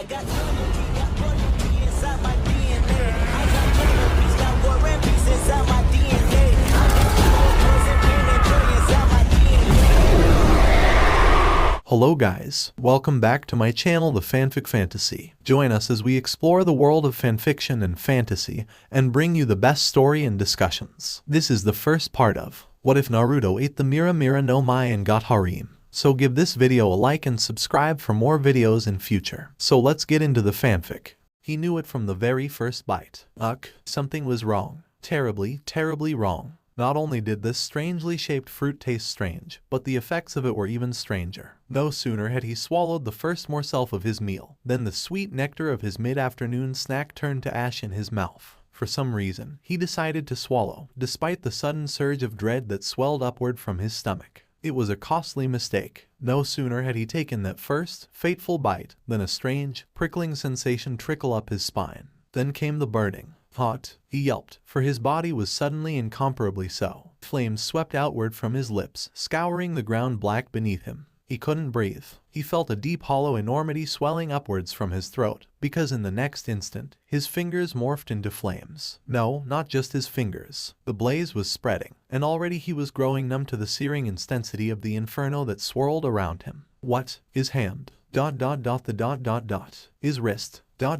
I got loyalty, got royalty inside my DNA. I got love, peace, got war and peace inside my DNA. I got power, poison, pain, and joy inside my DNA. Hello guys, welcome back to my channel The Fanfic Fantasy. Join us as we explore the world of fanfiction and fantasy and bring you the best story and discussions. This is the first part of What If Naruto Ate the Mera no Mai and Got Harem? So give this video a like and subscribe for more videos in future. So let's get into the fanfic. He knew it from the very first bite. Something was wrong. Terribly, terribly wrong. Not only did this strangely shaped fruit taste strange, but the effects of it were even stranger. No sooner had he swallowed the first morsel of his meal than the sweet nectar of his mid-afternoon snack turned to ash in his mouth. For some reason, he decided to swallow, despite the sudden surge of dread that swelled upward from his stomach. It was a costly mistake. No sooner had he taken that first, fateful bite than a strange, prickling sensation trickled up his spine. Then came the burning. Hot, he yelped, for his body was suddenly incomparably so. Flames swept outward from his lips, scouring the ground black beneath him. He couldn't breathe. He felt a deep hollow enormity swelling upwards from his throat, because in the next instant, his fingers morphed into flames. No, not just his fingers. The blaze was spreading, and already he was growing numb to the searing intensity of the inferno that swirled around him. What? His hand. His wrist. Hell.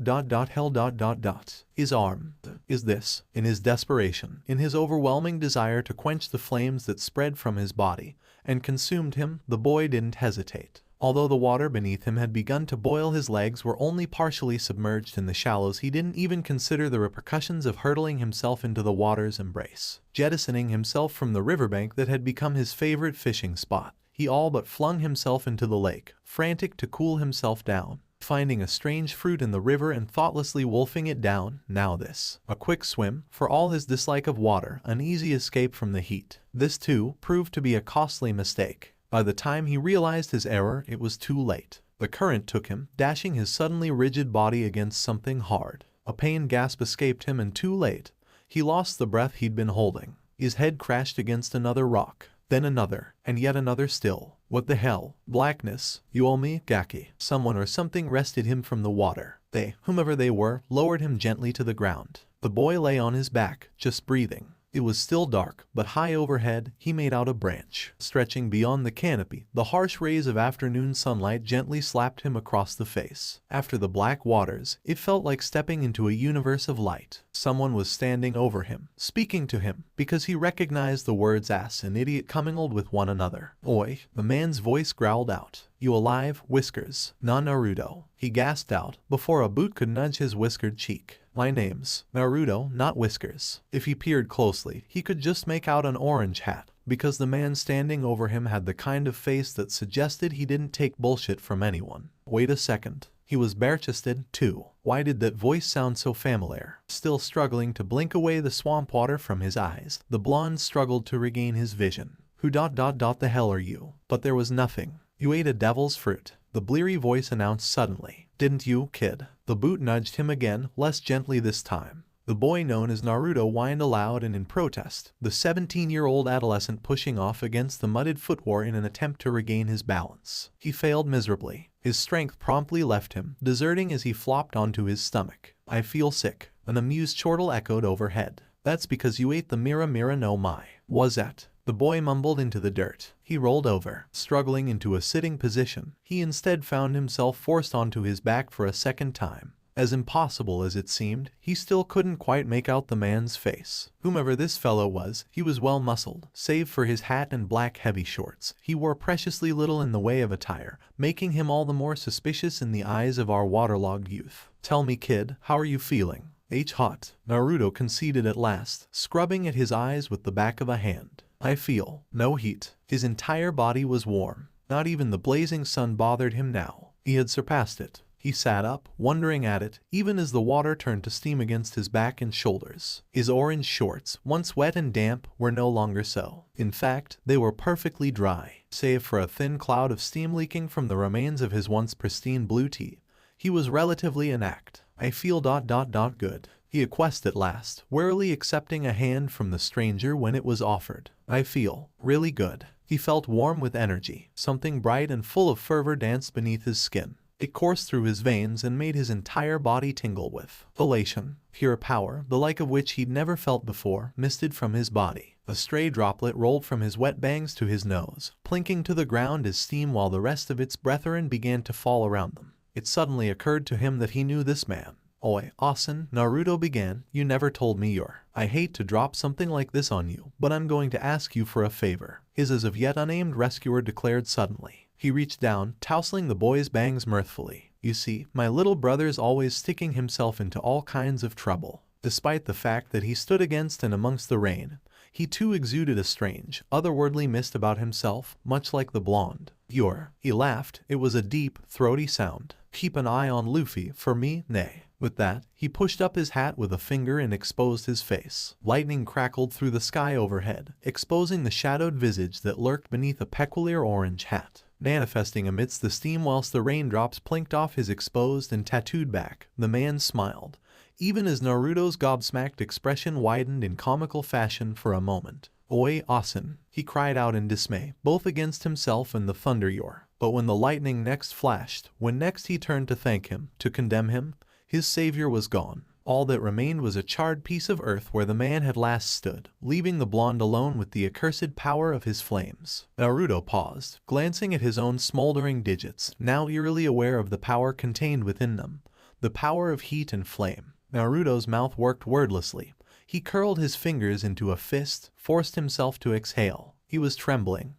His arm. Is this? In his desperation, in his overwhelming desire to quench the flames that spread from his body and consumed him, the boy didn't hesitate. Although the water beneath him had begun to boil, his legs were only partially submerged in the shallows. He didn't even consider the repercussions of hurtling himself into the water's embrace. Jettisoning himself from the riverbank that had become his favorite fishing spot, he all but flung himself into the lake, frantic to cool himself down. Finding a strange fruit in the river and thoughtlessly wolfing it down, now this. A quick swim, for all his dislike of water, an easy escape from the heat. This too proved to be a costly mistake. By the time he realized his error, it was too late. The current took him, dashing his suddenly rigid body against something hard. A pained gasp escaped him, and too late, he lost the breath he'd been holding. His head crashed against another rock. Then another, and yet another still. What the hell? Blackness. Yuomi, Gaki. Someone or something wrested him from the water. They, whomever they were, lowered him gently to the ground. The boy lay on his back, just breathing. It was still dark, but high overhead, he made out a branch. Stretching beyond the canopy, the harsh rays of afternoon sunlight gently slapped him across the face. After the black waters, it felt like stepping into a universe of light. Someone was standing over him, speaking to him, because he recognized the words ass and idiot commingled with one another. Oi, the man's voice growled out. You alive, Whiskers? Nah, Naruto, he gasped out, before a boot could nudge his whiskered cheek. My name's Naruto, not Whiskers. If he peered closely, he could just make out an orange hat, because the man standing over him had the kind of face that suggested he didn't take bullshit from anyone. Wait a second. He was bare-chested, too. Why did that voice sound so familiar? Still struggling to blink away the swamp water from his eyes, the blonde struggled to regain his vision. Who the hell are you? But there was nothing. You ate a devil's fruit, the bleary voice announced suddenly. Didn't you, kid? The boot nudged him again, less gently this time. The boy known as Naruto whined aloud and in protest, the 17-year-old adolescent pushing off against the mudded footwar in an attempt to regain his balance. He failed miserably. His strength promptly left him, deserting as he flopped onto his stomach. I feel sick, an amused chortle echoed overhead. That's because you ate the Mera no Mai. Was that? The boy mumbled into the dirt. He rolled over, struggling into a sitting position. He instead found himself forced onto his back for a second time. As impossible as it seemed, he still couldn't quite make out the man's face. Whomever this fellow was, he was well muscled. Save for his hat and black heavy shorts, he wore preciously little in the way of attire, making him all the more suspicious in the eyes of our waterlogged youth. Tell me, kid, how are you feeling? Hot. Naruto conceded at last, scrubbing at his eyes with the back of a hand. I feel no heat. His entire body was warm. Not even the blazing sun bothered him now. He had surpassed it. He sat up, wondering at it, even as the water turned to steam against his back and shoulders. His orange shorts, once wet and damp, were no longer so. In fact, they were perfectly dry, save for a thin cloud of steam leaking from the remains of his once pristine blue tee. He was relatively intact. I feel good. He acquiesced at last, warily accepting a hand from the stranger when it was offered. I feel really good. He felt warm with energy. Something bright and full of fervor danced beneath his skin. It coursed through his veins and made his entire body tingle with elation. Pure power, the like of which he'd never felt before, misted from his body. A stray droplet rolled from his wet bangs to his nose, plinking to the ground as steam while the rest of its brethren began to fall around them. It suddenly occurred to him that he knew this man. "Oi, Asen," Naruto began, "you never told me I hate to drop something like this on you, but I'm going to ask you for a favor," his as of yet unnamed rescuer declared suddenly. He reached down, tousling the boy's bangs mirthfully. "You see, my little brother's always sticking himself into all kinds of trouble." Despite the fact that he stood against and amongst the rain, he too exuded a strange, otherworldly mist about himself, much like the blonde. He laughed. It was a deep, throaty sound. "Keep an eye on Luffy, for me, nay." With that, he pushed up his hat with a finger and exposed his face. Lightning crackled through the sky overhead, exposing the shadowed visage that lurked beneath a peculiar orange hat. Manifesting amidst the steam whilst the raindrops plinked off his exposed and tattooed back, the man smiled, even as Naruto's gobsmacked expression widened in comical fashion for a moment. "Oi, Asen," he cried out in dismay, both against himself and the thunder yor. But when the lightning next flashed, when next he turned to thank him, to condemn him, his savior was gone. All that remained was a charred piece of earth where the man had last stood, leaving the blonde alone with the accursed power of his flames. Naruto paused, glancing at his own smoldering digits, now eerily aware of the power contained within them, the power of heat and flame. Naruto's mouth worked wordlessly. He curled his fingers into a fist, forced himself to exhale. He was trembling.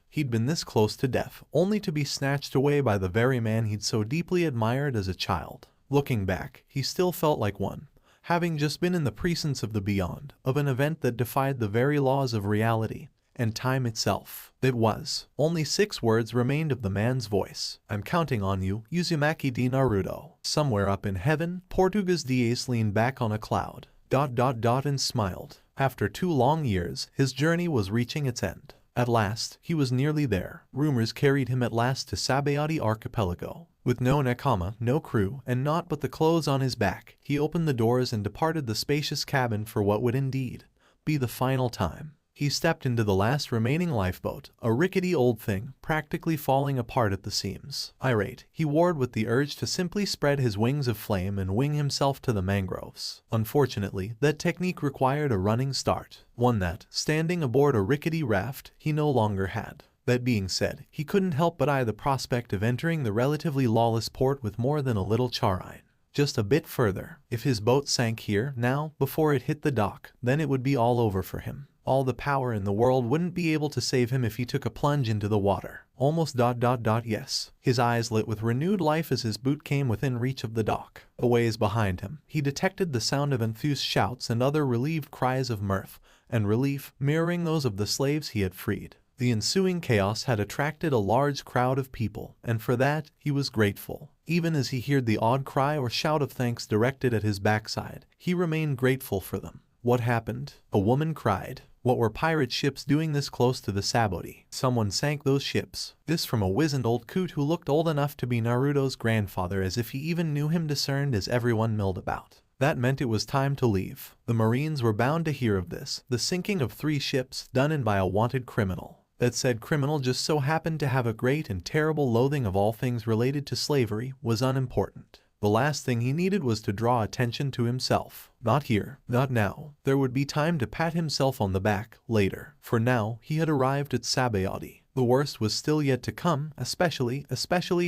He'd been this close to death, only to be snatched away by the very man he'd so deeply admired as a child. Looking back, he still felt like one, having just been in the presence of the beyond, of an event that defied the very laws of reality and time itself. It was. Only 6 words remained of the man's voice. "I'm counting on you, Uzumaki D. Naruto." Somewhere up in heaven, Portuguese Diaz leaned back on a cloud. And smiled. After 2 long years, his journey was reaching its end. At last, he was nearly there. Rumors carried him at last to Sabayati Archipelago. With no nakama, no crew, and naught but the clothes on his back, he opened the doors and departed the spacious cabin for what would indeed be the final time. He stepped into the last remaining lifeboat, a rickety old thing, practically falling apart at the seams. Irate, he warred with the urge to simply spread his wings of flame and wing himself to the mangroves. Unfortunately, that technique required a running start, one that, standing aboard a rickety raft, he no longer had. That being said, he couldn't help but eye the prospect of entering the relatively lawless port with more than a little charine. Just a bit further. If his boat sank here, now, before it hit the dock, then it would be all over for him. All the power in the world wouldn't be able to save him if he took a plunge into the water. Yes. His eyes lit with renewed life as his boot came within reach of the dock. A ways behind him, he detected the sound of enthused shouts and other relieved cries of mirth and relief, mirroring those of the slaves he had freed. The ensuing chaos had attracted a large crowd of people, and for that he was grateful. Even as he heard the odd cry or shout of thanks directed at his backside, he remained grateful for them. What happened? A woman cried. What were pirate ships doing this close to the Sabayati? Someone sank those ships. This from a wizened old coot who looked old enough to be Naruto's grandfather, as if he even knew him, discerned as everyone milled about. That meant it was time to leave. The Marines were bound to hear of this, the sinking of 3 ships, done in by a wanted criminal. That said criminal just so happened to have a great and terrible loathing of all things related to slavery was unimportant. The last thing he needed was to draw attention to himself. Not here, not now. There would be time to pat himself on the back later. For now, he had arrived at Sabayati. The worst was still yet to come, especially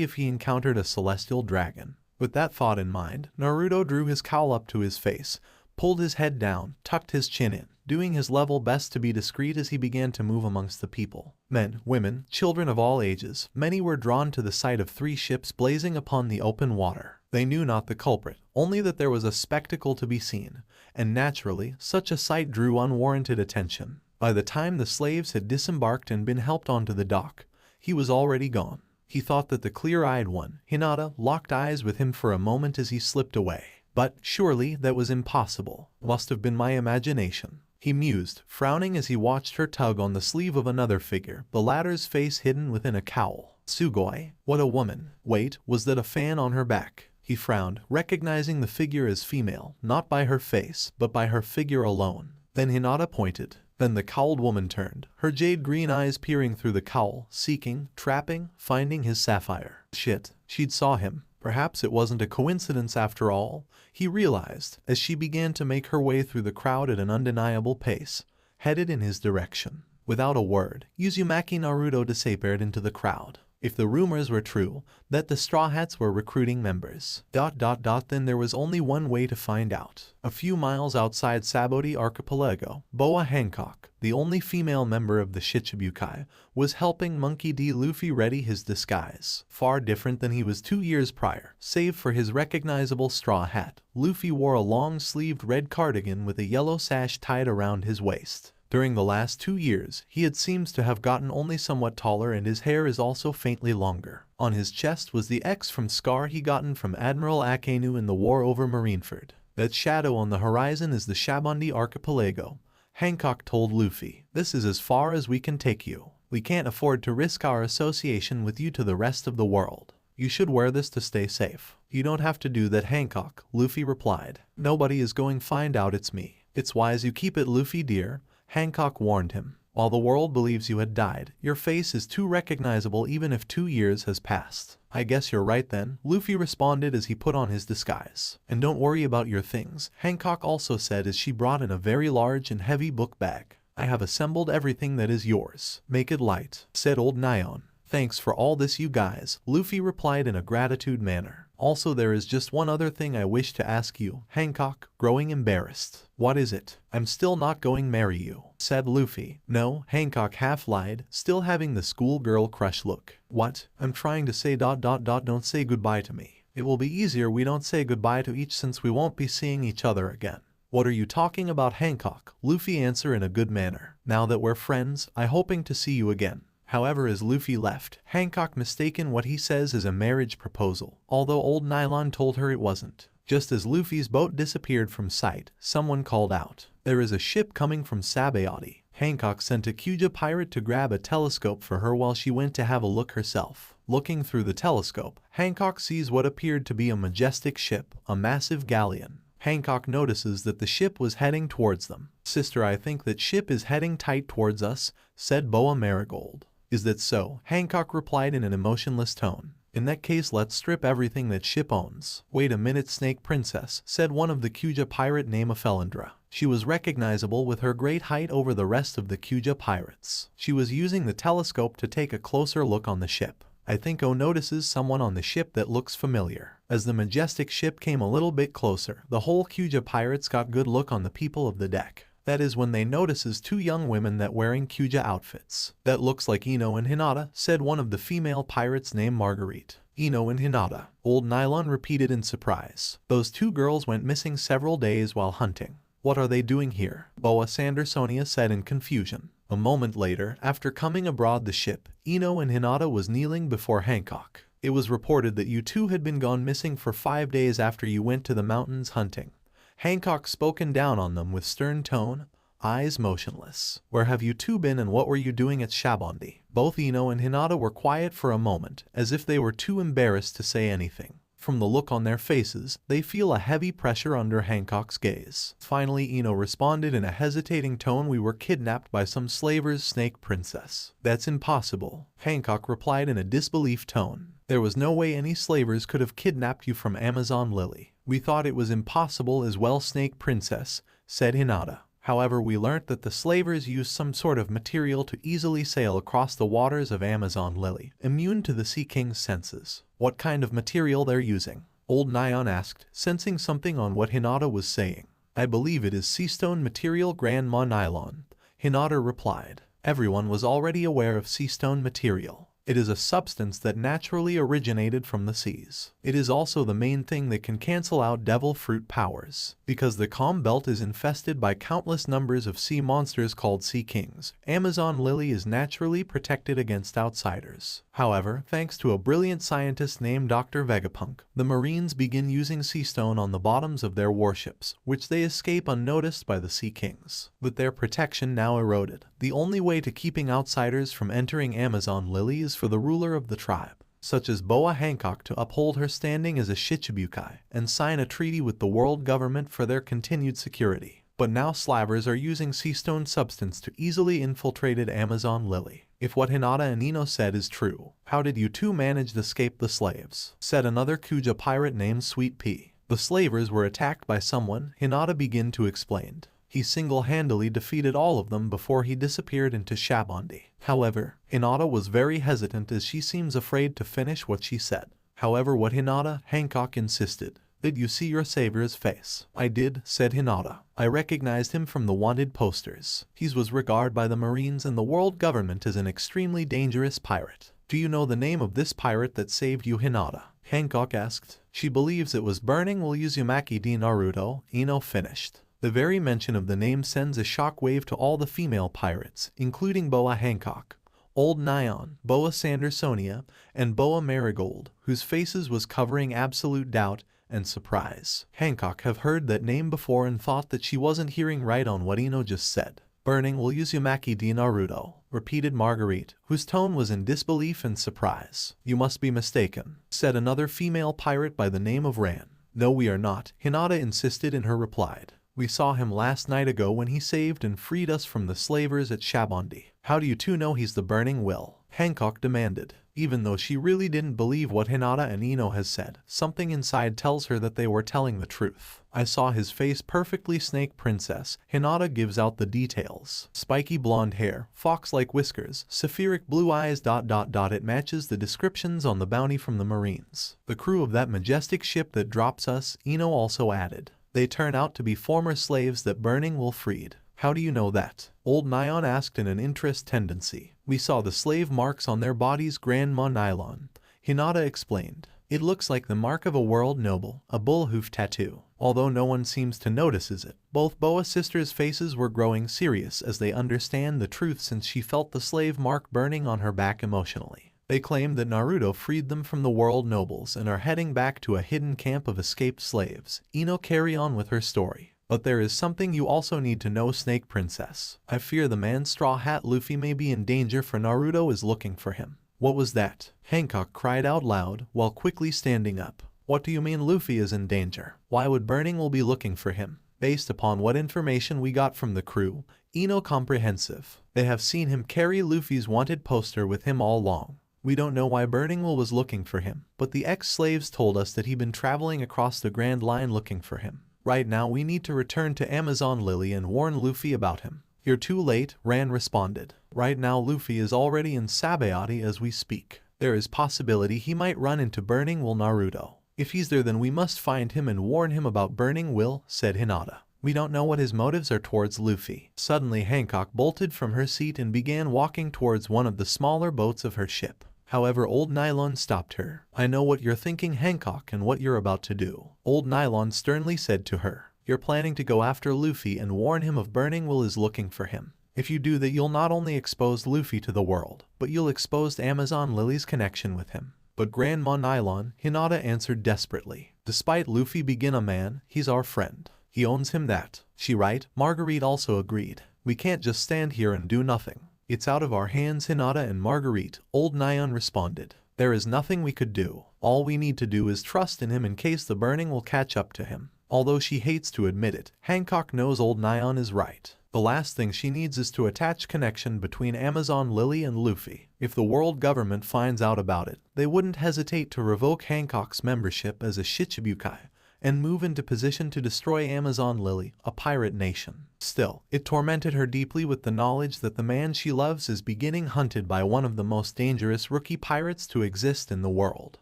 if he encountered a celestial dragon. With that thought in mind, Naruto drew his cowl up to his face, pulled his head down, tucked his chin in, doing his level best to be discreet as he began to move amongst the people. Men, women, children of all ages, many were drawn to the sight of 3 ships blazing upon the open water. They knew not the culprit, only that there was a spectacle to be seen, and naturally, such a sight drew unwarranted attention. By the time the slaves had disembarked and been helped onto the dock, he was already gone. He thought that the clear-eyed one, Hinata, locked eyes with him for a moment as he slipped away. But surely that was impossible. Must have been my imagination. He mused, frowning as he watched her tug on the sleeve of another figure, the latter's face hidden within a cowl. Sugoi, what a woman. Wait, was that a fan on her back? He frowned, recognizing the figure as female, not by her face, but by her figure alone. Then Hinata pointed. Then the cowled woman turned, her jade green eyes peering through the cowl, seeking, trapping, finding his sapphire. Shit, she'd saw him. Perhaps it wasn't a coincidence after all, he realized, as she began to make her way through the crowd at an undeniable pace, headed in his direction. Without a word, Uzumaki Naruto disappeared into the crowd. If the rumors were true, that the Straw Hats were recruiting members, then there was only one way to find out. A few miles outside Saboti Archipelago, Boa Hancock, the only female member of the Shichibukai, was helping Monkey D. Luffy ready his disguise. Far different than he was 2 years prior, save for his recognizable straw hat, Luffy wore a long-sleeved red cardigan with a yellow sash tied around his waist. During the last 2 years, he had seems to have gotten only somewhat taller, and his hair is also faintly longer. On his chest was the X from scar he gotten from Admiral Akenu in the war over Marineford. That shadow on the horizon is the Shabondi Archipelago, Hancock told Luffy. This is as far as we can take you. We can't afford to risk our association with you to the rest of the world. You should wear this to stay safe. You don't have to do that, Hancock, Luffy replied. Nobody is going to find out it's me. It's wise you keep it, Luffy dear, Hancock warned him. While the world believes you had died, your face is too recognizable even if 2 years has passed. I guess you're right then, Luffy responded as he put on his disguise. And don't worry about your things, Hancock also said as she brought in a very large and heavy book bag. I have assembled everything that is yours. Make it light, said old Nyan. Thanks for all this, you guys, Luffy replied in a gratitude manner. Also, there is just one other thing I wish to ask you, Hancock, growing embarrassed. What is it? I'm still not going to marry you, said Luffy. No, Hancock half lied, still having the schoolgirl crush look. What? I'm trying to say ... don't say goodbye to me. It will be easier we don't say goodbye to each since we won't be seeing each other again. What are you talking about, Hancock? Luffy answered in a good manner. Now that we're friends, I'm hoping to see you again. However, as Luffy left, Hancock mistaken what he says as a marriage proposal, although old Nylon told her it wasn't. Just as Luffy's boat disappeared from sight, someone called out, "There is a ship coming from Sabaody." Hancock sent a Kuja pirate to grab a telescope for her while she went to have a look herself. Looking through the telescope, Hancock sees what appeared to be a majestic ship, a massive galleon. Hancock notices that the ship was heading towards them. "Sister, I think that ship is heading tight towards us," said Boa Marigold. "Is that so?" Hancock replied in an emotionless tone. "In that case, let's strip everything that ship owns." "Wait a minute, Snake Princess," said one of the Kuja pirate named Felindra. She was recognizable with her great height over the rest of the Kuja pirates. She was using the telescope to take a closer look on the ship. "I think O notices someone on the ship that looks familiar." As the majestic ship came a little bit closer, the whole Kuja pirates got good look on the people of the deck. That is when they notices 2 young women that wearing Kuja outfits. "That looks like Ino and Hinata," said one of the female pirates named Marguerite. "Ino and Hinata," old Nylon repeated in surprise. "Those 2 girls went missing several days while hunting. What are they doing here?" Boa Sandersonia said in confusion. A moment later, after coming aboard the ship, Ino and Hinata was kneeling before Hancock. "It was reported that you 2 had been gone missing for 5 days after you went to the mountains hunting." Hancock spoken down on them with stern tone, eyes motionless. "Where have you 2 been and what were you doing at Shabondi?" Both Ino and Hinata were quiet for a moment, as if they were too embarrassed to say anything. From the look on their faces, they feel a heavy pressure under Hancock's gaze. Finally, Ino responded in a hesitating tone, "We were kidnapped by some slavers, Snake Princess." "That's impossible," Hancock replied in a disbelief tone. "There was no way any slavers could have kidnapped you from Amazon Lily." "We thought it was impossible as well, Snake Princess," said Hinata. "However, we learnt that the slavers used some sort of material to easily sail across the waters of Amazon Lily, immune to the Sea King's senses." "What kind of material they're using?" old Nyan asked, sensing something on what Hinata was saying. "I believe it is seastone material, Grandma Nylon," Hinata replied. Everyone was already aware of seastone material. It is a substance that naturally originated from the seas. It is also the main thing that can cancel out devil fruit powers. Because the calm belt is infested by countless numbers of sea monsters called sea kings, Amazon Lily is naturally protected against outsiders. However, thanks to a brilliant scientist named Dr. Vegapunk, the Marines begin using sea stone on the bottoms of their warships, which they escape unnoticed by the sea kings. With their protection now eroded, the only way to keeping outsiders from entering Amazon Lily is for the ruler of the tribe, such as Boa Hancock, to uphold her standing as a Shichibukai and sign a treaty with the world government for their continued security. But now slavers are using sea stone substance to easily infiltrated Amazon Lily. If what Hinata and Ino said is true, how did you two manage to escape the slaves? Said another Kuja pirate named Sweet Pea. The slavers were attacked by someone, Hinata began to explain. He single-handedly defeated all of them before he disappeared into Shabondi. However, Hinata was very hesitant as she seems afraid to finish what she said. However, what Hinata, Hancock insisted. Did you see your savior's face? I did, said Hinata. I recognized him from the wanted posters. He was regarded by the Marines and the world government as an extremely dangerous pirate. Do you know the name of this pirate that saved you, Hinata? Hancock asked. She believes it was Burning will Uzumaki de Naruto, Ino finished. The very mention of the name sends a shockwave to all the female pirates, including Boa Hancock, Old Nyan, Boa Sandersonia, and Boa Marigold, whose faces was covering absolute doubt and surprise. Hancock have heard that name before and thought that she wasn't hearing right on what Ino just said. Burning will Uzumaki de Naruto, repeated Marguerite, whose tone was in disbelief and surprise. You must be mistaken, said another female pirate by the name of Ran. No, we are not, Hinata insisted in her reply. We saw him last night ago when he saved and freed us from the slavers at Shabondi. How do you two know he's the Burning Will? Hancock demanded. Even though she really didn't believe what Hinata and Ino has said, something inside tells her that they were telling the truth. I saw his face perfectly, Snake Princess. Hinata gives out the details. Spiky blonde hair, fox-like whiskers, sapphiric blue eyes. It matches the descriptions on the bounty from the Marines. The crew of that majestic ship that drops us, Ino also added. They turn out to be former slaves that Burning will freed. How do you know that? Old Nyan asked in an interest tendency. We saw the slave marks on their bodies, Grandma Nylon. Hinata explained. It looks like the mark of a world noble, a bull hoof tattoo. Although no one seems to notice it. Both Boa sisters' faces were growing serious as they understand the truth since she felt the slave mark burning on her back emotionally. They claim that Naruto freed them from the world nobles and are heading back to a hidden camp of escaped slaves. Ino carry on with her story. But there is something you also need to know, Snake Princess. I fear the man Straw Hat Luffy may be in danger, for Naruto is looking for him. What was that? Hancock cried out loud while quickly standing up. What do you mean Luffy is in danger? Why would Burning will be looking for him? Based upon what information we got from the crew, Ino comprehensive. They have seen him carry Luffy's wanted poster with him all along. We don't know why Burning Will was looking for him, but the ex-slaves told us that he'd been traveling across the Grand Line looking for him. Right now we need to return to Amazon Lily and warn Luffy about him. You're too late, Ran responded. Right now Luffy is already in Sabayati as we speak. There is possibility he might run into Burning Will Naruto. If he's there then we must find him and warn him about Burning Will, said Hinata. We don't know what his motives are towards Luffy. Suddenly Hancock bolted from her seat and began walking towards one of the smaller boats of her ship. However, Old Nylon stopped her. I know what you're thinking, Hancock, and what you're about to do. Old Nylon sternly said to her. You're planning to go after Luffy and warn him of Burning Will is looking for him. If you do that, you'll not only expose Luffy to the world, but you'll expose Amazon Lily's connection with him. But Grandma Nylon, Hinata answered desperately. Despite Luffy being a man, he's our friend. He owns him that. She right? Marguerite also agreed. We can't just stand here and do nothing. It's out of our hands, Hinata and Marguerite, Old Nyan responded. There is nothing we could do. All we need to do is trust in him in case the Burning will catch up to him. Although she hates to admit it, Hancock knows Old Nyan is right. The last thing she needs is to attach connection between Amazon Lily and Luffy. If the world government finds out about it, they wouldn't hesitate to revoke Hancock's membership as a Shichibukai and move into position to destroy Amazon Lily, a pirate nation. Still, it tormented her deeply with the knowledge that the man she loves is beginning hunted by one of the most dangerous rookie pirates to exist in the world.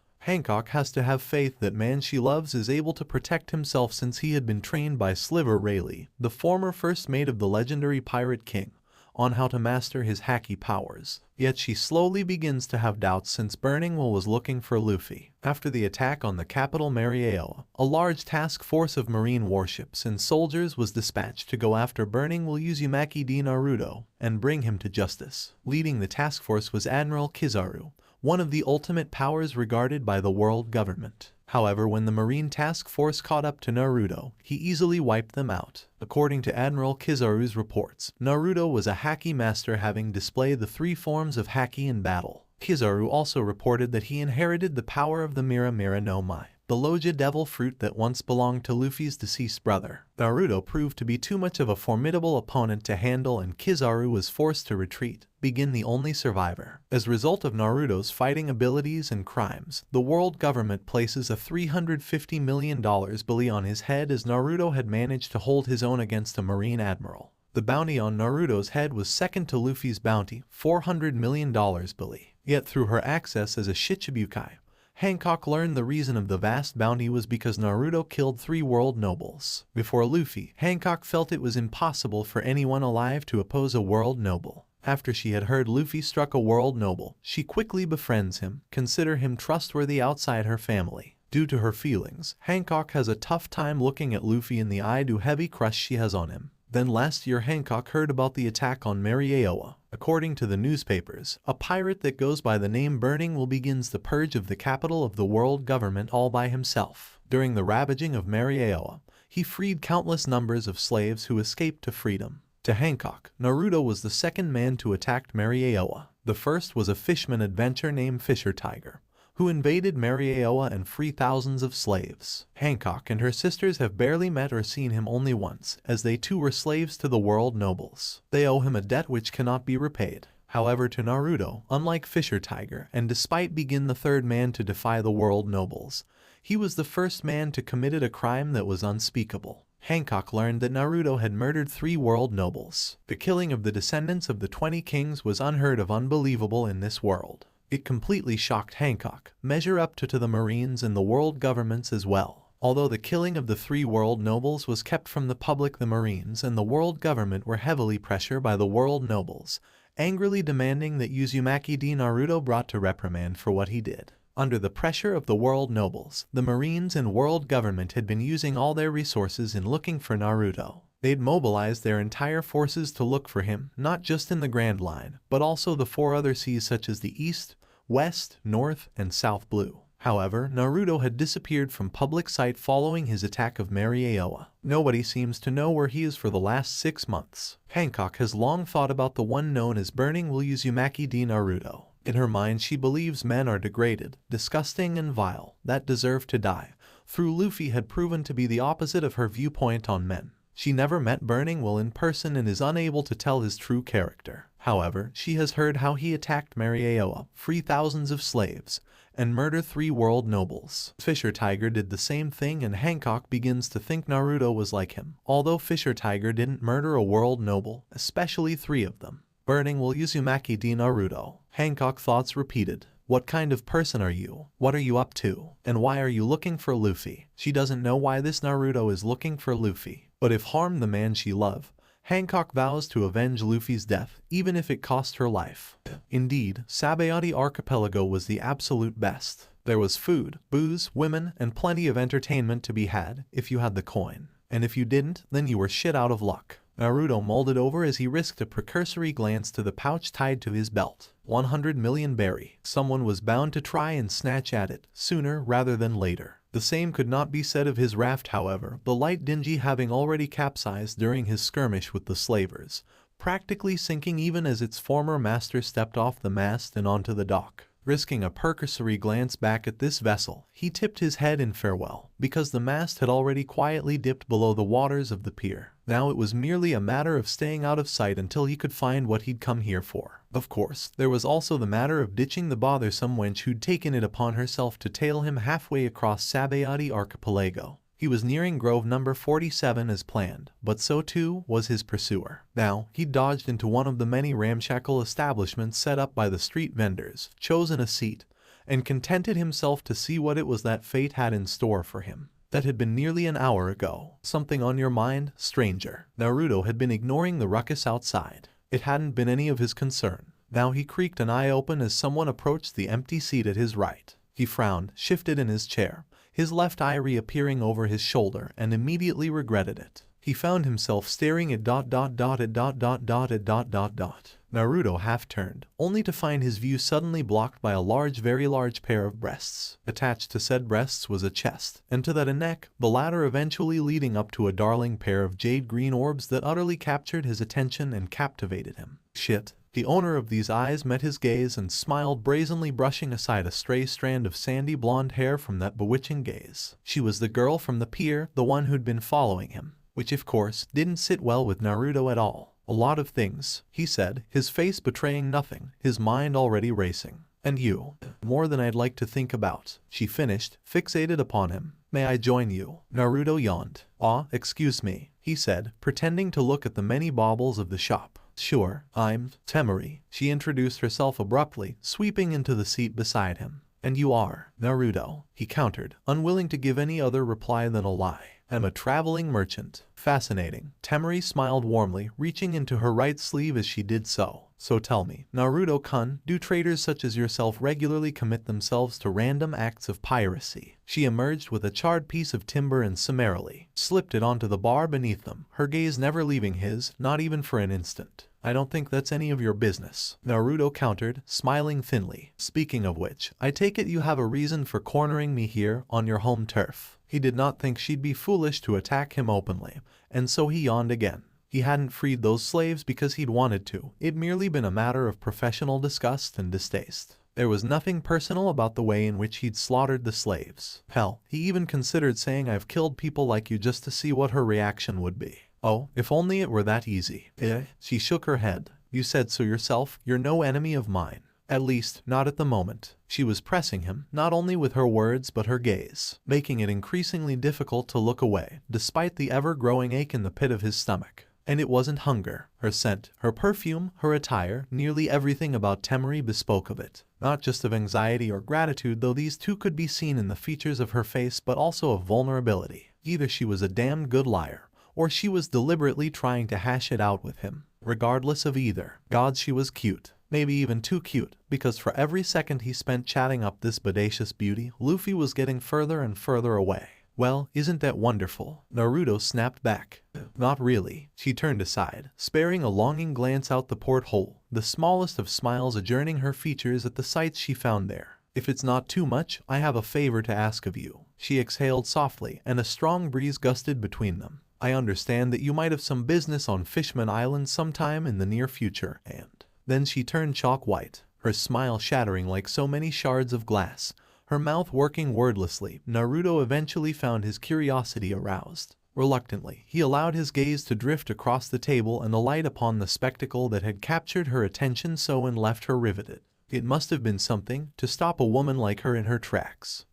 Hancock has to have faith that man she loves is able to protect himself since he had been trained by Sliver Rayleigh, the former first mate of the legendary Pirate King, on how to master his haki powers. Yet she slowly begins to have doubts since Burning Will was looking for Luffy. After the attack on the capital Mariaoa, a large task force of marine warships and soldiers was dispatched to go after Burning Will Uzumaki de Naruto and bring him to justice. Leading the task force was Admiral Kizaru, one of the ultimate powers regarded by the world government. However, when the Marine Task Force caught up to Naruto, he easily wiped them out. According to Admiral Kizaru's reports, Naruto was a haki master, having displayed the 3 forms of haki in battle. Kizaru also reported that he inherited the power of the Mera no Mai, the Loja devil fruit that once belonged to Luffy's deceased brother. Naruto proved to be too much of a formidable opponent to handle and Kizaru was forced to retreat, being the only survivor. As a result of Naruto's fighting abilities and crimes, the world government places a $350 million bounty on his head as Naruto had managed to hold his own against a Marine admiral. The bounty on Naruto's head was second to Luffy's bounty, $400 million bounty. Yet through her access as a Shichibukai, Hancock learned the reason of the vast bounty was because Naruto killed 3 world nobles. Before Luffy, Hancock felt it was impossible for anyone alive to oppose a world noble. After she had heard Luffy struck a world noble, she quickly befriends him, consider him trustworthy outside her family. Due to her feelings, Hancock has a tough time looking at Luffy in the eye due to heavy crush she has on him. Then last year Hancock heard about the attack on Mera. According to the newspapers, a pirate that goes by the name Burning will begins the purge of the capital of the world government all by himself. During the ravaging of Mera, he freed countless numbers of slaves who escaped to freedom. To Hancock, Naruto was the second man to attack Mera. The first was a fishman adventurer named Fisher Tiger, who invaded Mera and freed thousands of slaves. Hancock and her sisters have barely met or seen him only once, as they too were slaves to the world nobles. They owe him a debt which cannot be repaid. However, to Naruto, unlike Fisher Tiger, and despite being the third man to defy the world nobles, he was the first man to commit a crime that was unspeakable. Hancock learned that Naruto had murdered 3 world nobles. The killing of the descendants of the 20 kings was unheard of, unbelievable in this world. It completely shocked Hancock, measure up to the Marines and the world governments as well. Although the killing of the 3 world nobles was kept from the public, the Marines and the world government were heavily pressured by the world nobles, angrily demanding that Uzumaki D. Naruto brought to reprimand for what he did. Under the pressure of the world nobles, the Marines and world government had been using all their resources in looking for Naruto. They'd mobilized their entire forces to look for him, not just in the Grand Line, but also the 4 other seas such as the East, West, North, and South Blue. However, Naruto had disappeared from public sight following his attack of Mera. Nobody seems to know where he is for the last 6 months. Hancock has long thought about the one known as Burning will Uzumaki D. Naruto. In her mind she believes men are degraded, disgusting and vile, that deserve to die. Through Luffy had proven to be the opposite of her viewpoint on men. She never met Burning Will in person and is unable to tell his true character. However, she has heard how he attacked Mera, free thousands of slaves, and murder 3 world nobles. Fisher Tiger did the same thing and Hancock begins to think Naruto was like him. Although Fisher Tiger didn't murder a world noble, especially 3 of them. Burning Will Uzumaki D. Naruto. Hancock thoughts repeated. What kind of person are you? What are you up to? And why are you looking for Luffy? She doesn't know why this Naruto is looking for Luffy. But if harm the man she loved, Hancock vows to avenge Luffy's death, even if it cost her life. Indeed, Sabayati Archipelago was the absolute best. There was food, booze, women, and plenty of entertainment to be had if you had the coin. And if you didn't, then you were shit out of luck. Naruto molded over as he risked a precursory glance to the pouch tied to his belt. 100 million berry. Someone was bound to try and snatch at it, sooner rather than later. The same could not be said of his raft however, the light Dingy having already capsized during his skirmish with the slavers, practically sinking even as its former master stepped off the mast and onto the dock. Risking a precursory glance back at this vessel, he tipped his head in farewell, because the mast had already quietly dipped below the waters of the pier. Now it was merely a matter of staying out of sight until he could find what he'd come here for. Of course, there was also the matter of ditching the bothersome wench who'd taken it upon herself to tail him halfway across Sabayati Archipelago. He was nearing Grove number 47 as planned, but so too was his pursuer. Now, he dodged into one of the many ramshackle establishments set up by the street vendors, chosen a seat, and contented himself to see what it was that fate had in store for him. That had been nearly an hour ago. Something on your mind, stranger? Naruto had been ignoring the ruckus outside. It hadn't been any of his concern. Now he creaked an eye open as someone approached the empty seat at his right. He frowned, shifted in his chair, his left eye reappearing over his shoulder, and immediately regretted it. He found himself staring at ... Naruto half-turned, only to find his view suddenly blocked by a very large pair of breasts. Attached to said breasts was a chest, and to that a neck, the latter eventually leading up to a darling pair of jade green orbs that utterly captured his attention and captivated him. Shit. The owner of these eyes met his gaze and smiled brazenly, brushing aside a stray strand of sandy blonde hair from that bewitching gaze. She was the girl from the pier, the one who'd been following him, which of course didn't sit well with Naruto at all. "A lot of things," he said, his face betraying nothing, his mind already racing. "And you? More than I'd like to think about," she finished, fixated upon him. "May I join you?" Naruto yawned. "Ah, excuse me," he said, pretending to look at the many baubles of the shop. "Sure, I'm Temari." She introduced herself abruptly, sweeping into the seat beside him. "And you are?" "Naruto," he countered, unwilling to give any other reply than a lie. "I'm a traveling merchant." "Fascinating." Temari smiled warmly, reaching into her right sleeve as she did so. "So tell me, Naruto-kun, do traders such as yourself regularly commit themselves to random acts of piracy?" She emerged with a charred piece of timber and summarily slipped it onto the bar beneath them, her gaze never leaving his, not even for an instant. "I don't think that's any of your business," Naruto countered, smiling thinly. "Speaking of which, I take it you have a reason for cornering me here on your home turf." He did not think she'd be foolish to attack him openly, and so he yawned again. He hadn't freed those slaves because he'd wanted to. It'd merely been a matter of professional disgust and distaste. There was nothing personal about the way in which he'd slaughtered the slaves. Hell, he even considered saying, "I've killed people like you," just to see what her reaction would be. Oh, if only it were that easy. She shook her head. "You said so yourself, you're no enemy of mine. At least, not at the moment." She was pressing him, not only with her words but her gaze, making it increasingly difficult to look away, despite the ever-growing ache in the pit of his stomach. And it wasn't hunger. Her scent, her perfume, her attire, nearly everything about Temari bespoke of it. Not just of anxiety or gratitude, though these two could be seen in the features of her face, but also of vulnerability. Either she was a damned good liar, or she was deliberately trying to hash it out with him. Regardless of either, God, she was cute. Maybe even too cute, because for every second he spent chatting up this bodacious beauty, Luffy was getting further and further away. "Well, isn't that wonderful?" Naruto snapped back. "Not really." She turned aside, sparing a longing glance out the porthole, the smallest of smiles adorning her features at the sights she found there. "If it's not too much, I have a favor to ask of you." She exhaled softly, and a strong breeze gusted between them. "I understand that you might have some business on Fishman Island sometime in the near future, and..." Then she turned chalk white, her smile shattering like so many shards of glass, her mouth working wordlessly. Naruto eventually found his curiosity aroused. Reluctantly, he allowed his gaze to drift across the table and alight upon the spectacle that had captured her attention so and left her riveted. It must have been something to stop a woman like her in her tracks.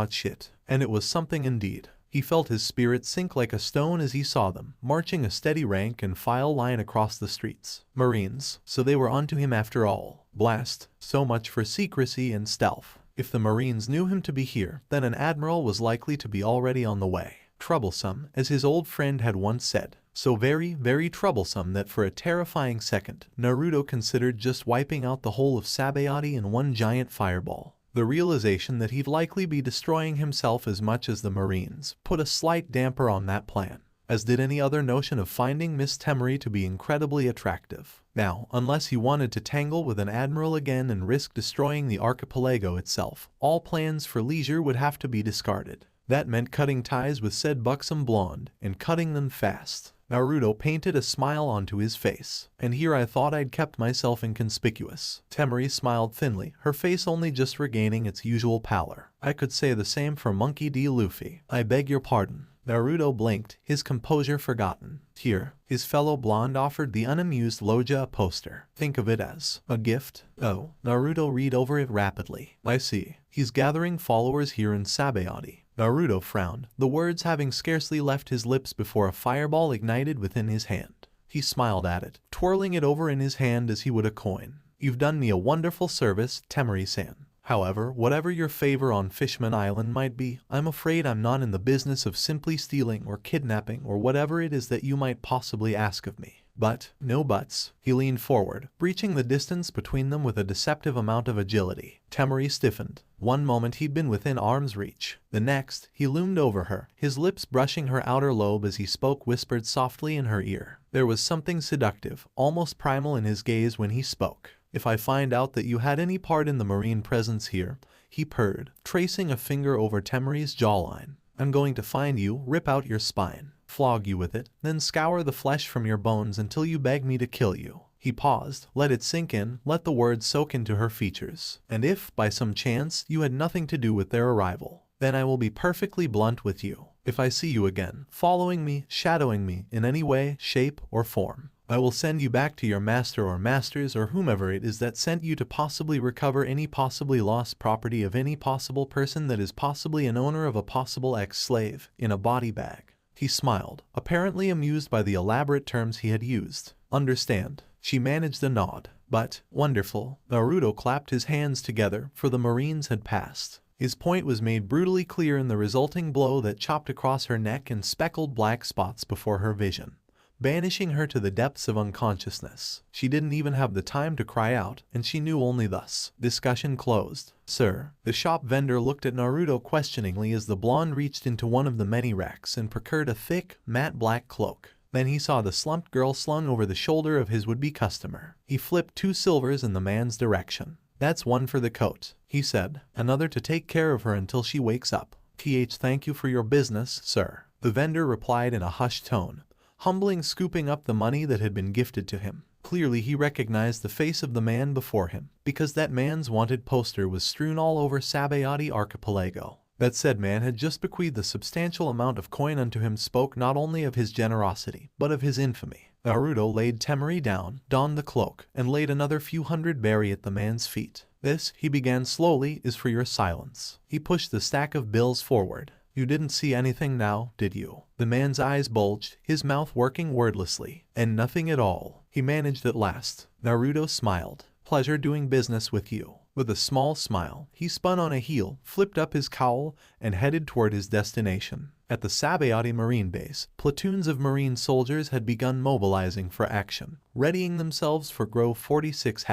Shit. And it was something indeed. He felt his spirit sink like a stone as he saw them, marching a steady rank and file line across the streets. Marines, so they were onto him after all. Blast, so much for secrecy and stealth. If the Marines knew him to be here, then an admiral was likely to be already on the way. Troublesome, as his old friend had once said. So very, very troublesome that for a terrifying second, Naruto considered just wiping out the whole of Sabayati in one giant fireball. The realization that he'd likely be destroying himself as much as the Marines put a slight damper on that plan, as did any other notion of finding Miss Temari to be incredibly attractive. Now, unless he wanted to tangle with an admiral again and risk destroying the archipelago itself, all plans for leisure would have to be discarded. That meant cutting ties with said buxom blonde, and cutting them fast. Naruto painted a smile onto his face. "And here I thought I'd kept myself inconspicuous." Temari smiled thinly, her face only just regaining its usual pallor. "I could say the same for Monkey D. Luffy." "I beg your pardon." Naruto blinked, his composure forgotten. "Here." His fellow blonde offered the unamused Loja a poster. "Think of it as a gift." "Oh." Naruto read over it rapidly. "I see. He's gathering followers here in Sabayati." Naruto frowned, the words having scarcely left his lips before a fireball ignited within his hand. He smiled at it, twirling it over in his hand as he would a coin. "You've done me a wonderful service, Temari-san. However, whatever your favor on Fishman Island might be, I'm afraid I'm not in the business of simply stealing or kidnapping or whatever it is that you might possibly ask of me." "But, no buts." He leaned forward, breaching the distance between them with a deceptive amount of agility. Temari stiffened. One moment he'd been within arm's reach. The next, he loomed over her, his lips brushing her outer lobe as he spoke, whispered softly in her ear. There was something seductive, almost primal in his gaze when he spoke. "If I find out that you had any part in the Marine presence here," he purred, tracing a finger over Temari's jawline, "I'm going to find you, rip out your spine, flog you with it, then scour the flesh from your bones until you beg me to kill you." He paused, let it sink in, let the words soak into her features. And if, by some chance, you had nothing to do with their arrival, then I will be perfectly blunt with you. If I see you again, following me, shadowing me, in any way, shape, or form, I will send you back to your master or masters or whomever it is that sent you to possibly recover any possibly lost property of any possible person that is possibly an owner of a possible ex-slave, in a body bag. He smiled, apparently amused by the elaborate terms he had used. Understand. She managed a nod. But, wonderful. Naruto clapped his hands together, for the Marines had passed. His point was made brutally clear in the resulting blow that chopped across her neck in speckled black spots before her vision, banishing her to the depths of unconsciousness. She didn't even have the time to cry out, and she knew only thus. Discussion closed. Sir. The shop vendor looked at Naruto questioningly as the blonde reached into one of the many racks and procured a thick, matte black cloak. Then he saw the slumped girl slung over the shoulder of his would-be customer. He flipped 2 silvers in the man's direction. That's 1 for the coat, he said. Another to take care of her until she wakes up. Thank you for your business, sir. The vendor replied in a hushed tone, humbling, scooping up the money that had been gifted to him. Clearly he recognized the face of the man before him, because that man's wanted poster was strewn all over Sabayati Archipelago. That said man had just bequeathed a substantial amount of coin unto him, spoke not only of his generosity, but of his infamy. Naruto laid Temari down, donned the cloak, and laid another few hundred berry at the man's feet. This, he began slowly, is for your silence. He pushed the stack of bills forward. You didn't see anything now, did you? The man's eyes bulged, his mouth working wordlessly. And nothing at all. He managed at last. Naruto smiled. Pleasure doing business with you. With a small smile, he spun on a heel, flipped up his cowl, and headed toward his destination. At the Sabayati Marine Base, platoons of Marine soldiers had begun mobilizing for action, readying themselves for Grove 46 #.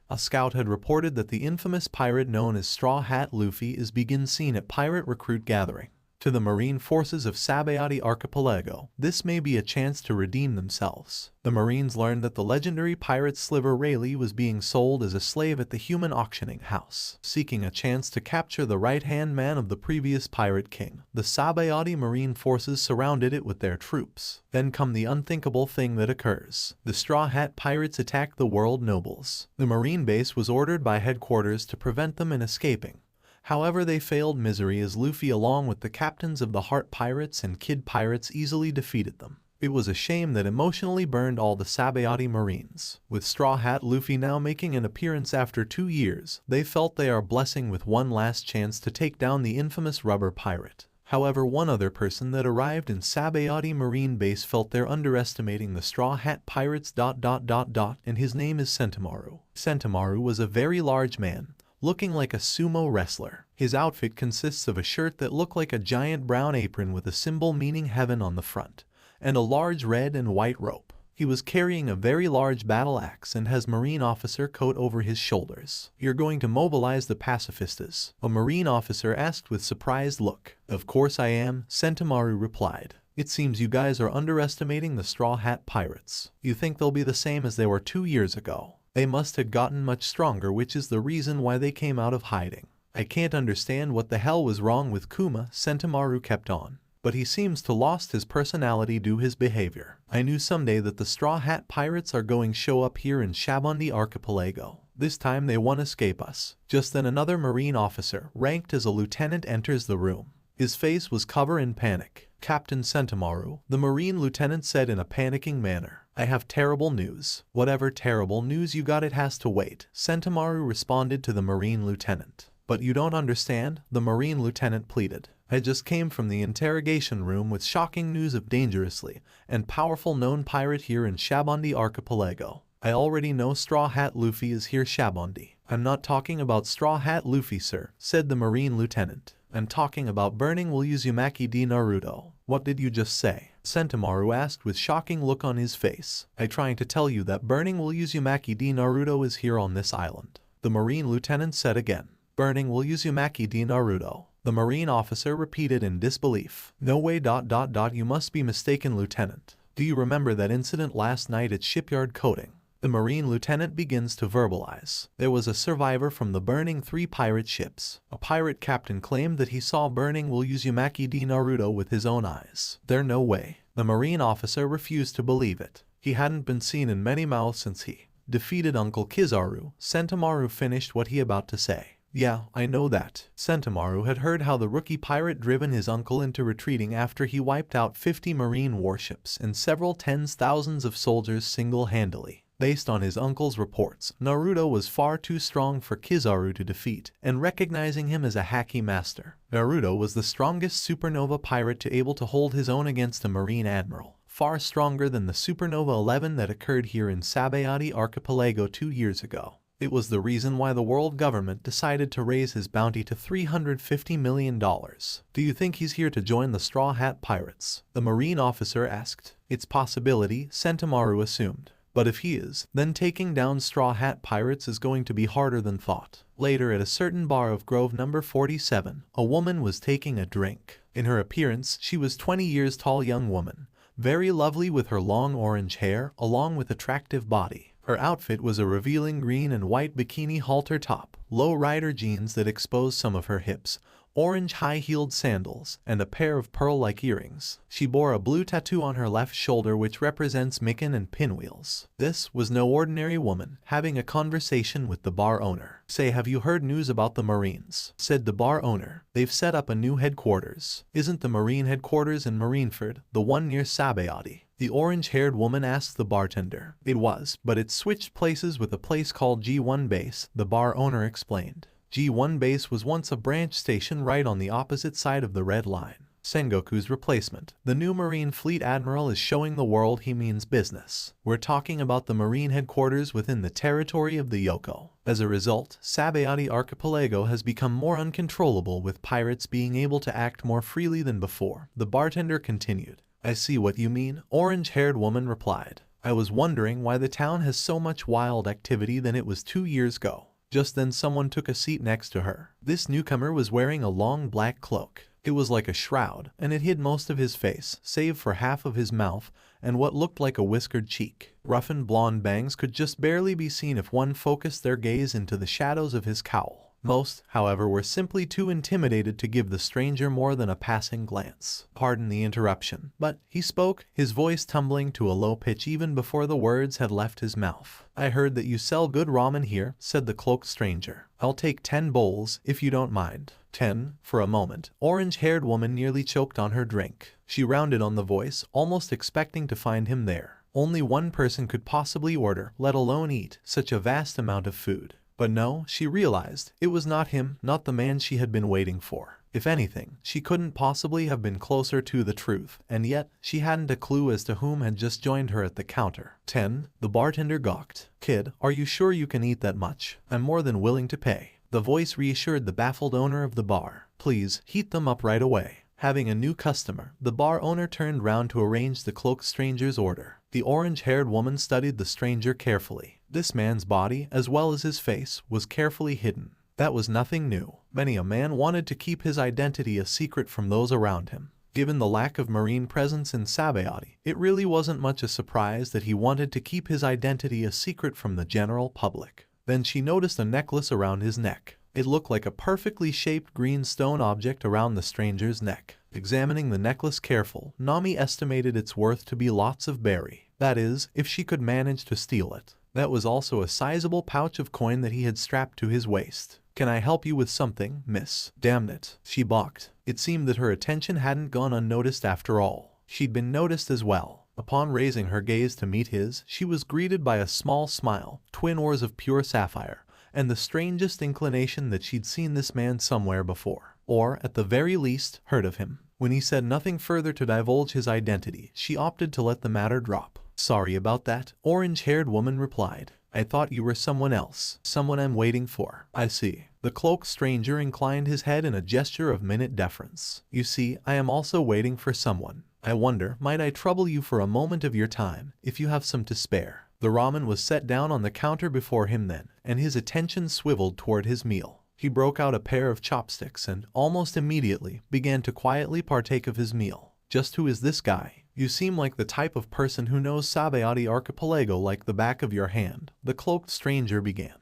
A scout had reported that the infamous pirate known as Straw Hat Luffy is begin seen at pirate recruit gathering. To the Marine forces of Sabayati Archipelago, this may be a chance to redeem themselves. The Marines learned that the legendary pirate Sliver Rayleigh was being sold as a slave at the human auctioning house. Seeking a chance to capture the right-hand man of the previous pirate king, the Sabayati Marine forces surrounded it with their troops. Then come the unthinkable thing that occurs. The Straw Hat pirates attacked the world nobles. The Marine base was ordered by headquarters to prevent them in escaping. However, they failed misery as Luffy along with the captains of the Heart Pirates and Kid Pirates easily defeated them. It was a shame that emotionally burned all the Sabayati Marines. With Straw Hat Luffy now making an appearance after 2 years, they felt they are blessing with one last chance to take down the infamous rubber pirate. However, one other person that arrived in Sabayati Marine Base felt they're underestimating the Straw Hat Pirates ... and his name is Sentomaru. Sentomaru was a very large man, looking like a sumo wrestler. His outfit consists of a shirt that looked like a giant brown apron with a symbol meaning heaven on the front, and a large red and white rope. He was carrying a very large battle axe and has Marine officer coat over his shoulders. You're going to mobilize the pacifistas? A Marine officer asked with surprised look. Of course I am, Sentomaru replied. It seems you guys are underestimating the Straw Hat Pirates. You think they'll be the same as they were 2 years ago. They must have gotten much stronger, which is the reason why they came out of hiding. I can't understand what the hell was wrong with Kuma, Sentomaru kept on. But he seems to lost his personality due his behavior. I knew someday that the Straw Hat Pirates are going show up here in Shabondi Archipelago. This time they won't escape us. Just then another Marine officer, ranked as a lieutenant, enters the room. His face was covered in panic. Captain Sentomaru, the Marine lieutenant said in a panicking manner. I have terrible news. Whatever terrible news you got, it has to wait, Sentomaru responded to the Marine lieutenant. But you don't understand, the Marine lieutenant pleaded. I just came from the interrogation room with shocking news of dangerously and powerful known pirate here in Shabondi Archipelago. I already know Straw Hat Luffy is here Shabondi. I'm not talking about Straw Hat Luffy, sir, said the Marine lieutenant. I'm talking about burning will Uzumaki D. Naruto. What did you just say? Sentomaru asked with shocking look on his face. I'm trying to tell you that burning will Uzumaki D. Naruto is here on this island. The Marine lieutenant said again. Burning will Uzumaki D. Naruto. The Marine officer repeated in disbelief. No way ... You must be mistaken, lieutenant. Do you remember that incident last night at shipyard coating? The Marine lieutenant begins to verbalize. There was a survivor from the burning 3 pirate ships. A pirate captain claimed that he saw burning will Uzumaki D. Naruto with his own eyes. There no way. The Marine officer refused to believe it. He hadn't been seen in many mouths since he defeated Uncle Kizaru. Sentomaru finished what he about to say. Yeah, I know that. Sentomaru had heard how the rookie pirate driven his uncle into retreating after he wiped out 50 marine warships and several tens thousands of soldiers single-handedly. Based on his uncle's reports, Naruto was far too strong for Kizaru to defeat, and recognizing him as a haki master, Naruto was the strongest supernova pirate to able to hold his own against a marine admiral, far stronger than the supernova 11 that occurred here in Sabayati Archipelago 2 years ago. It was the reason why the world government decided to raise his bounty to $350 million. Do you think he's here to join the Straw Hat Pirates? The marine officer asked. It's possibility, Sentomaru assumed. But if he is, then taking down Straw Hat Pirates is going to be harder than thought. Later at a certain bar of Grove number 47, a woman was taking a drink. In her appearance, she was 20 years tall young woman, very lovely with her long orange hair, along with attractive body. Her outfit was a revealing green and white bikini halter top, low-rider jeans that exposed some of her hips, orange high-heeled sandals, and a pair of pearl-like earrings. She bore a blue tattoo on her left shoulder which represents Mikan and pinwheels. This was no ordinary woman, having a conversation with the bar owner. Say, have you heard news about the Marines? Said the bar owner. They've set up a new headquarters. Isn't the Marine headquarters in Marineford, the one near Sabayati? The orange-haired woman asked the bartender. It was, but it switched places with a place called G1 Base, the bar owner explained. G1 Base was once a branch station right on the opposite side of the Red Line. Sengoku's replacement, the new Marine Fleet Admiral, is showing the world he means business. We're talking about the Marine headquarters within the territory of the Yoko. As a result, Sabayati Archipelago has become more uncontrollable, with pirates being able to act more freely than before. The bartender continued. I see what you mean, orange-haired woman replied. I was wondering why the town has so much wild activity than it was 2 years ago. Just then someone took a seat next to her. This newcomer was wearing a long black cloak. It was like a shroud, and it hid most of his face, save for half of his mouth and what looked like a whiskered cheek. Roughened blonde bangs could just barely be seen if one focused their gaze into the shadows of his cowl. Most, however, were simply too intimidated to give the stranger more than a passing glance. Pardon the interruption, but he spoke, his voice tumbling to a low pitch even before the words had left his mouth. I heard that you sell good ramen here, said the cloaked stranger. I'll take 10 bowls, if you don't mind. 10? For a moment, orange-haired woman nearly choked on her drink. She rounded on the voice, almost expecting to find him there. Only one person could possibly order, let alone eat, such a vast amount of food. But no, she realized, it was not him, not the man she had been waiting for. If anything, she couldn't possibly have been closer to the truth, and yet, she hadn't a clue as to whom had just joined her at the counter. 10? The bartender gawked. Kid, are you sure you can eat that much? I'm more than willing to pay. The voice reassured the baffled owner of the bar. Please, heat them up right away. Having a new customer, the bar owner turned round to arrange the cloaked stranger's order. The orange-haired woman studied the stranger carefully. This man's body, as well as his face, was carefully hidden. That was nothing new. Many a man wanted to keep his identity a secret from those around him. Given the lack of marine presence in Sabayati, it really wasn't much a surprise that he wanted to keep his identity a secret from the general public. Then she noticed a necklace around his neck. It looked like a perfectly shaped green stone object around the stranger's neck. Examining the necklace careful, Nami estimated its worth to be lots of berry. That is, if she could manage to steal it. That was also a sizable pouch of coin that he had strapped to his waist. Can I help you with something, miss? Damn it. She balked. It seemed that her attention hadn't gone unnoticed after all. She'd been noticed as well. Upon raising her gaze to meet his, she was greeted by a small smile, twin oars of pure sapphire, and the strangest inclination that she'd seen this man somewhere before, or, at the very least, heard of him. When he said nothing further to divulge his identity, she opted to let the matter drop. Sorry about that, orange-haired woman replied. I thought you were someone else, someone I'm waiting for. I see. The cloaked stranger inclined his head in a gesture of minute deference. You see, I am also waiting for someone. I wonder, might I trouble you for a moment of your time, if you have some to spare? The ramen was set down on the counter before him then, and his attention swiveled toward his meal. He broke out a pair of chopsticks and, almost immediately, began to quietly partake of his meal. Just who is this guy? You seem like the type of person who knows Sabayati Archipelago like the back of your hand, the cloaked stranger began,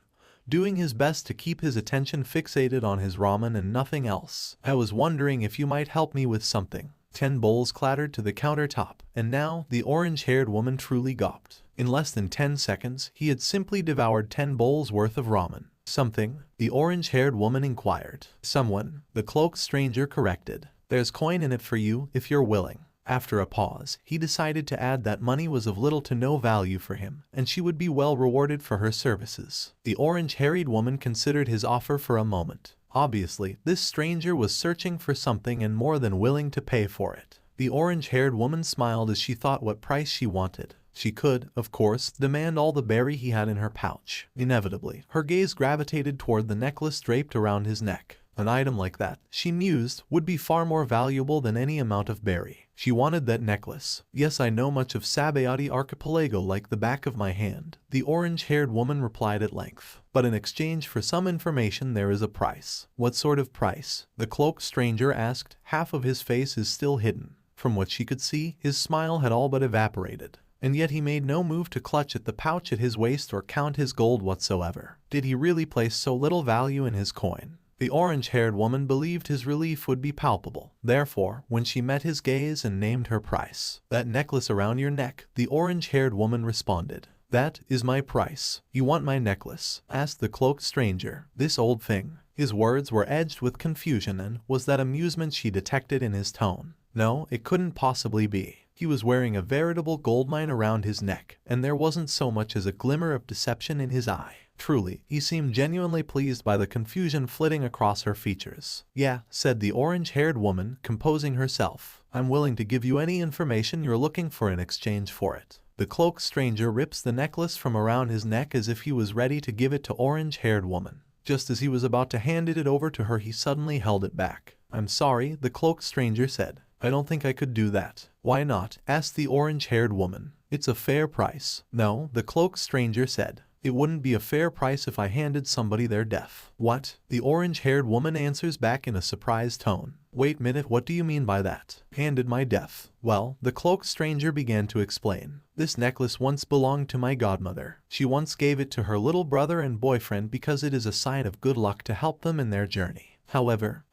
doing his best to keep his attention fixated on his ramen and nothing else. I was wondering if you might help me with something. 10 bowls clattered to the countertop, and now the orange-haired woman truly gawped. In less than 10 seconds, he had simply devoured 10 bowls worth of ramen. Something? The orange-haired woman inquired. Someone, the cloaked stranger corrected. There's coin in it for you if you're willing. After a pause, he decided to add that money was of little to no value for him, and she would be well rewarded for her services. The orange-haired woman considered his offer for a moment. Obviously, this stranger was searching for something and more than willing to pay for it. The orange-haired woman smiled as she thought what price she wanted. She could, of course, demand all the berry he had in her pouch. Inevitably, her gaze gravitated toward the necklace draped around his neck. An item like that, she mused, would be far more valuable than any amount of berry. She wanted that necklace. Yes, I know much of Sabayati archipelago like the back of my hand, the orange-haired woman replied at length. But in exchange for some information there is a price. What sort of price? The cloaked stranger asked. Half of his face is still hidden. From what she could see, his smile had all but evaporated. And yet he made no move to clutch at the pouch at his waist or count his gold whatsoever. Did he really place so little value in his coin? The orange-haired woman believed his relief would be palpable. Therefore, when she met his gaze and named her price, "That necklace around your neck," the orange-haired woman responded. "That is my price." "You want my necklace?" asked the cloaked stranger. "This old thing." His words were edged with confusion, and was that amusement she detected in his tone. No, it couldn't possibly be. He was wearing a veritable goldmine around his neck, and there wasn't so much as a glimmer of deception in his eye. Truly, he seemed genuinely pleased by the confusion flitting across her features. "Yeah," said the orange-haired woman, composing herself. "I'm willing to give you any information you're looking for in exchange for it." The cloaked stranger rips the necklace from around his neck as if he was ready to give it to orange-haired woman. Just as he was about to hand it over to her, he suddenly held it back. "I'm sorry," the cloaked stranger said. "I don't think I could do that." "Why not?" asked the orange-haired woman. "It's a fair price." "No," the cloaked stranger said. "It wouldn't be a fair price if I handed somebody their death." "What?" the orange-haired woman answers back in a surprised tone. "Wait a minute, what do you mean by that?" "Handed my death." "Well," the cloaked stranger began to explain. "This necklace once belonged to my godmother. She once gave it to her little brother and boyfriend because it is a sign of good luck to help them in their journey. However,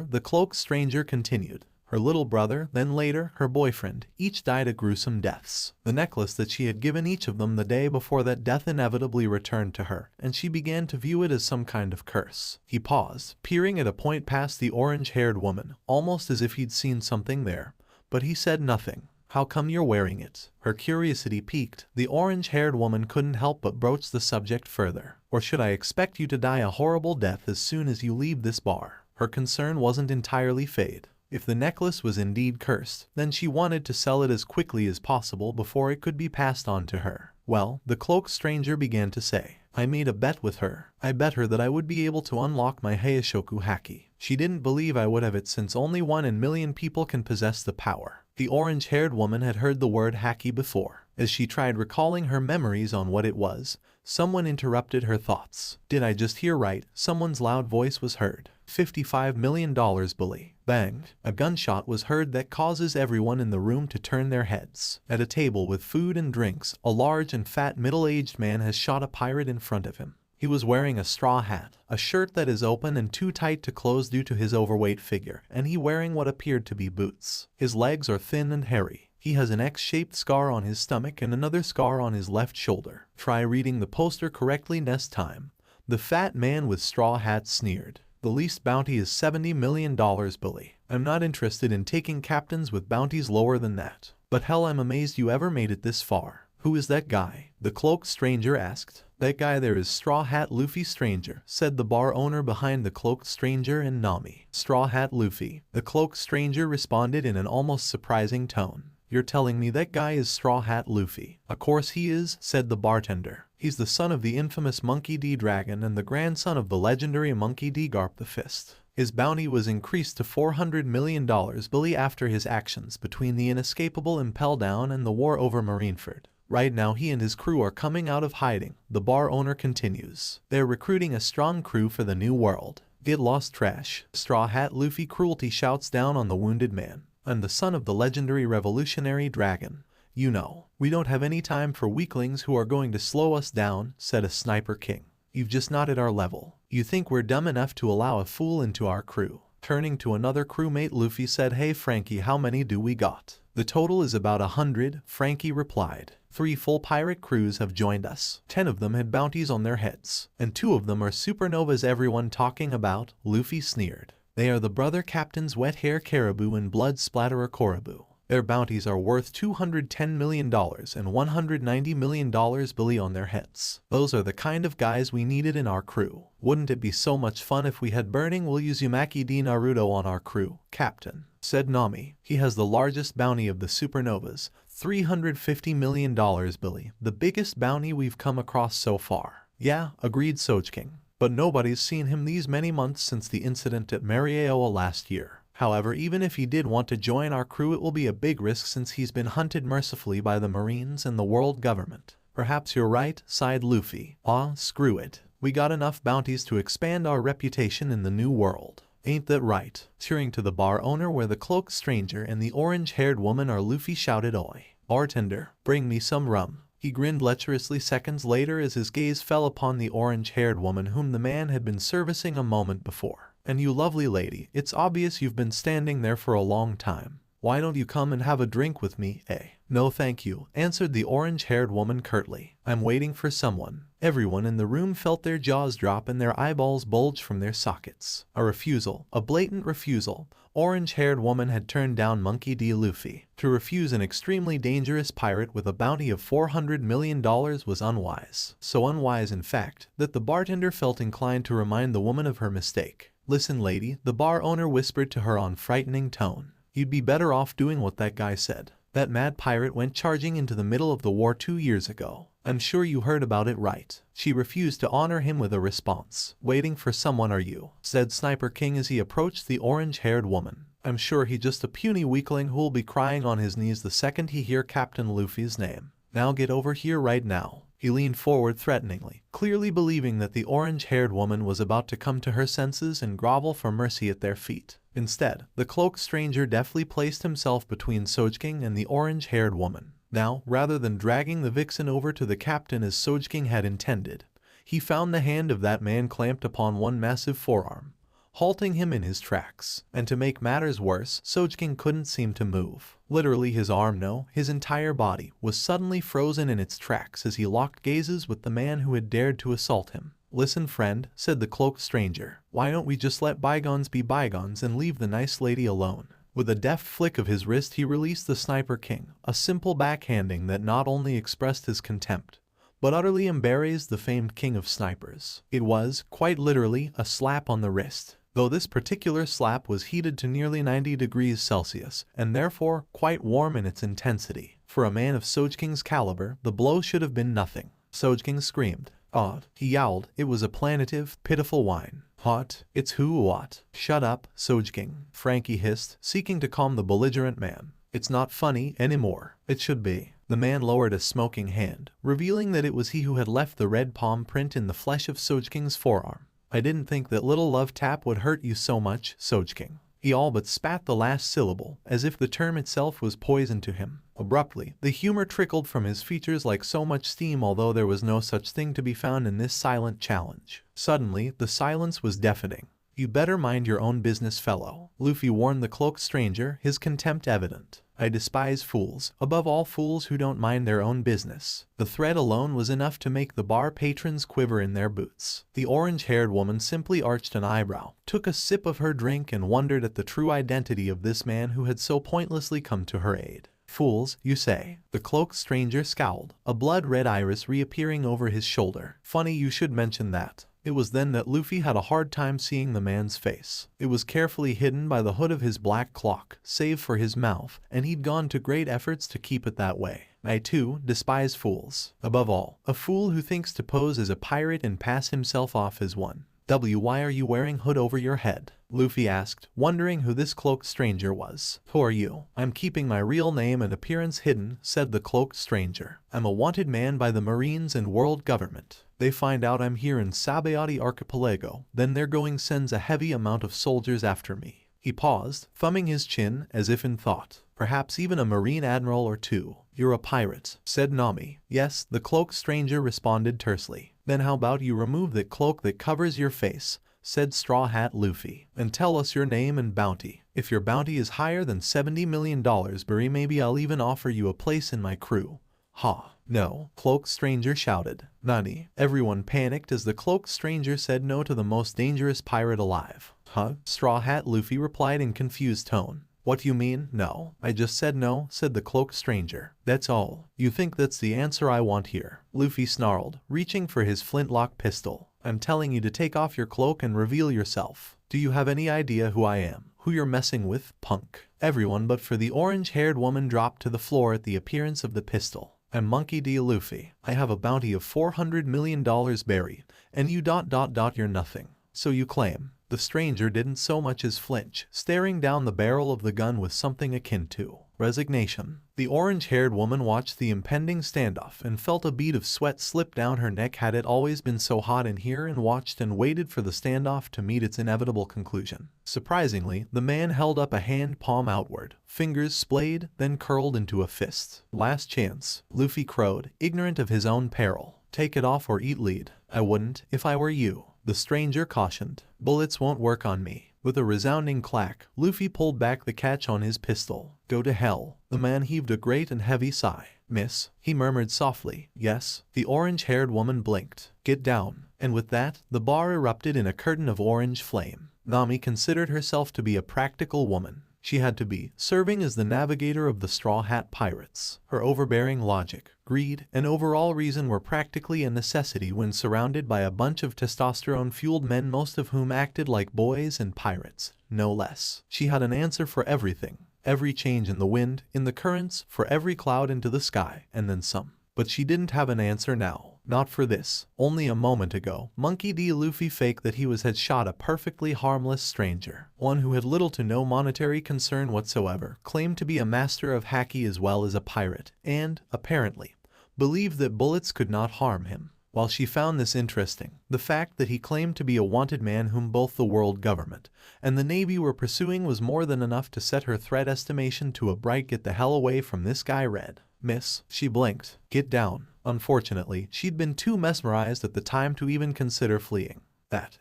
the cloaked stranger continued. Her little brother, then later, her boyfriend, each died of gruesome deaths. The necklace that she had given each of them the day before that death inevitably returned to her, and she began to view it as some kind of curse." He paused, peering at a point past the orange-haired woman, almost as if he'd seen something there, but he said nothing. "How come you're wearing it?" Her curiosity piqued. The orange-haired woman couldn't help but broach the subject further. "Or should I expect you to die a horrible death as soon as you leave this bar?" Her concern wasn't entirely fade. If the necklace was indeed cursed, then she wanted to sell it as quickly as possible before it could be passed on to her. "Well," the cloaked stranger began to say, "I made a bet with her. I bet her that I would be able to unlock my Heishoku haki. She didn't believe I would have it since only 1 in a million people can possess the power." The orange-haired woman had heard the word haki before. As she tried recalling her memories on what it was, someone interrupted her thoughts. "Did I just hear right?" Someone's loud voice was heard. $55 million, bully. Banged. A gunshot was heard that causes everyone in the room to turn their heads. At a table with food and drinks, a large and fat middle-aged man has shot a pirate in front of him. He was wearing a straw hat, a shirt that is open and too tight to close due to his overweight figure, and he wearing what appeared to be boots. His legs are thin and hairy. He has an X-shaped scar on his stomach and another scar on his left shoulder. Try reading the poster correctly next time. The fat man with straw hat sneered. "The least bounty is $70 million, bully. I'm not interested in taking captains with bounties lower than that. But hell, I'm amazed you ever made it this far." "Who is that guy?" the cloaked stranger asked. "That guy there is Straw Hat Luffy Stranger," said the bar owner behind the cloaked stranger and Nami. "Straw Hat Luffy," the cloaked stranger responded in an almost surprising tone. "You're telling me that guy is Straw Hat Luffy?" "Of course he is," said the bartender. "He's the son of the infamous Monkey D. Dragon and the grandson of the legendary Monkey D. Garp the Fist. His bounty was increased to $400 million, bully, after his actions between the inescapable Impel Down and the war over Marineford. Right now he and his crew are coming out of hiding," the bar owner continues. "They're recruiting a strong crew for the new world. Get lost, trash." Straw Hat Luffy cruelty shouts down on the wounded man. "I'm the son of the legendary revolutionary dragon. You know, we don't have any time for weaklings who are going to slow us down," said a sniper king. "You've just not at our level. You think we're dumb enough to allow a fool into our crew?" Turning to another crewmate, Luffy said, "Hey Frankie, how many do we got?" The total is about 100, Frankie replied. 3 full pirate crews have joined us. 10 of them had bounties on their heads, and 2 of them are supernovas everyone talking about, Luffy sneered. They are the brother captains Wet Hair Caribou and Blood Splatterer Koribu. Their bounties are worth $210 million and $190 million billy on their heads. Those are the kind of guys we needed in our crew. Wouldn't it be so much fun if we had Burning Will Uzumaki D Naruto on our crew, Captain? Said Nami. He has the largest bounty of the supernovas, $350 million billy, the biggest bounty we've come across so far. Yeah, agreed Sojking. But nobody's seen him these many months since the incident at Marieoa last year. However, even if he did want to join our crew, it will be a big risk since he's been hunted mercifully by the Marines and the world government. Perhaps you're right, sighed Luffy. Ah, screw it. We got enough bounties to expand our reputation in the new world. Ain't that right? Cheering to the bar owner where the cloaked stranger and the orange-haired woman are, Luffy shouted, "Oi, bartender, bring me some rum." He grinned lecherously seconds later as his gaze fell upon the orange-haired woman whom the man had been servicing a moment before. "And you lovely lady, it's obvious you've been standing there for a long time. Why don't you come and have a drink with me, eh?" "No thank you," answered the orange-haired woman curtly. "I'm waiting for someone." Everyone in the room felt their jaws drop and their eyeballs bulge from their sockets. A refusal, a blatant refusal. Orange-haired woman had turned down Monkey D. Luffy. To refuse an extremely dangerous pirate with a bounty of $400 million was unwise. So unwise, in fact, that the bartender felt inclined to remind the woman of her mistake. "Listen, lady," the bar owner whispered to her on frightening tone. "You'd be better off doing what that guy said. That mad pirate went charging into the middle of the war 2 years ago. I'm sure you heard about it, right?" She refused to honor him with a response. "Waiting for someone, are you?" said Sniper King as he approached the orange-haired woman. "I'm sure he's just a puny weakling who'll be crying on his knees the second he hear Captain Luffy's name. Now get over here right now." He leaned forward threateningly, clearly believing that the orange-haired woman was about to come to her senses and grovel for mercy at their feet. Instead, the cloaked stranger deftly placed himself between Sojking and the orange-haired woman. Now, rather than dragging the vixen over to the captain as Sojking had intended, he found the hand of that man clamped upon one massive forearm, halting him in his tracks. And to make matters worse, Sojking couldn't seem to move. Literally his arm, no, his entire body, was suddenly frozen in its tracks as he locked gazes with the man who had dared to assault him. "Listen, friend," said the cloaked stranger. "Why don't we just let bygones be bygones and leave the nice lady alone?" With a deft flick of his wrist he released the Sniper King, a simple backhanding that not only expressed his contempt, but utterly embarrassed the famed king of snipers. It was, quite literally, a slap on the wrist. Though this particular slap was heated to nearly 90 degrees Celsius, and therefore quite warm in its intensity. For a man of Sojking's caliber, the blow should have been nothing. Sojking screamed. "Odd," he yowled. It was a plaintive, pitiful whine. "Hot, it's who what?" "Shut up, Sojking," Frankie hissed, seeking to calm the belligerent man. "It's not funny anymore." "It should be." The man lowered a smoking hand, revealing that it was he who had left the red palm print in the flesh of Sojking's forearm. "I didn't think that little love tap would hurt you so much, Sojking." He all but spat the last syllable, as if the term itself was poison to him. Abruptly, the humor trickled from his features like so much steam, although there was no such thing to be found in this silent challenge. Suddenly, the silence was deafening. "You'd better mind your own business, fellow," Luffy warned the cloaked stranger, his contempt evident. "I despise fools, above all fools who don't mind their own business." The threat alone was enough to make the bar patrons quiver in their boots. The orange-haired woman simply arched an eyebrow, took a sip of her drink and wondered at the true identity of this man who had so pointlessly come to her aid. "Fools, you say?" The cloaked stranger scowled, a blood-red iris reappearing over his shoulder. "Funny you should mention that." It was then that Luffy had a hard time seeing the man's face. It was carefully hidden by the hood of his black cloak, save for his mouth, and he'd gone to great efforts to keep it that way. "I too despise fools. Above all, a fool who thinks to pose as a pirate and pass himself off as one." "Why are you wearing hood over your head?" Luffy asked, wondering who this cloaked stranger was. "Who are you?" "I'm keeping my real name and appearance hidden," said the cloaked stranger. "I'm a wanted man by the Marines and world government. They find out I'm here in Sabayati Archipelago, then their going sends a heavy amount of soldiers after me." He paused, thumbing his chin as if in thought. "Perhaps even a marine admiral or two." "You're a pirate," said Nami. "Yes," the cloaked stranger responded tersely. "Then how about you remove that cloak that covers your face," said Straw Hat Luffy, "and tell us your name and bounty. If your bounty is higher than $70 million, Barry, maybe I'll even offer you a place in my crew. Ha. No, Cloaked Stranger shouted. Nani? Everyone panicked as the Cloaked Stranger said no to the most dangerous pirate alive. Huh? Straw Hat Luffy replied in confused tone. What do you mean? No. I just said no, said the Cloaked Stranger. That's all. You think that's the answer I want here? Luffy snarled, reaching for his flintlock pistol. I'm telling you to take off your cloak and reveal yourself. Do you have any idea who I am? Who you're messing with, punk? Everyone but for the orange-haired woman dropped to the floor at the appearance of the pistol. I'm Monkey D. Luffy. I have a bounty of $400 million, Barry, and you ... you're nothing. So you claim. The stranger didn't so much as flinch, staring down the barrel of the gun with something akin to resignation. The orange-haired woman watched the impending standoff and felt a bead of sweat slip down her neck. Had it always been so hot in here? And watched and waited for the standoff to meet its inevitable conclusion. Surprisingly, the man held up a hand, palm outward, fingers splayed, then curled into a fist. Last chance, Luffy crowed, ignorant of his own peril. Take it off or eat lead. I wouldn't, if I were you, the stranger cautioned. Bullets won't work on me. With a resounding clack, Luffy pulled back the catch on his pistol. Go to hell. The man heaved a great and heavy sigh. Miss, he murmured softly. Yes. The orange-haired woman blinked. Get down. And with that, the bar erupted in a curtain of orange flame. Nami considered herself to be a practical woman. She had to be, serving as the navigator of the Straw Hat Pirates. Her overbearing logic, greed, and overall reason were practically a necessity when surrounded by a bunch of testosterone-fueled men, most of whom acted like boys and pirates, no less. She had an answer for everything. Every change in the wind, in the currents, for every cloud into the sky, and then some. But she didn't have an answer now. Not for this. Only a moment ago, Monkey D. Luffy faked that he had shot a perfectly harmless stranger, one who had little to no monetary concern whatsoever, claimed to be a master of haki as well as a pirate, and, apparently, believed that bullets could not harm him. While she found this interesting, the fact that he claimed to be a wanted man whom both the world government and the Navy were pursuing was more than enough to set her threat estimation to a bright get the hell away from this guy red. Miss, she blinked. Get down. Unfortunately, she'd been too mesmerized at the time to even consider fleeing.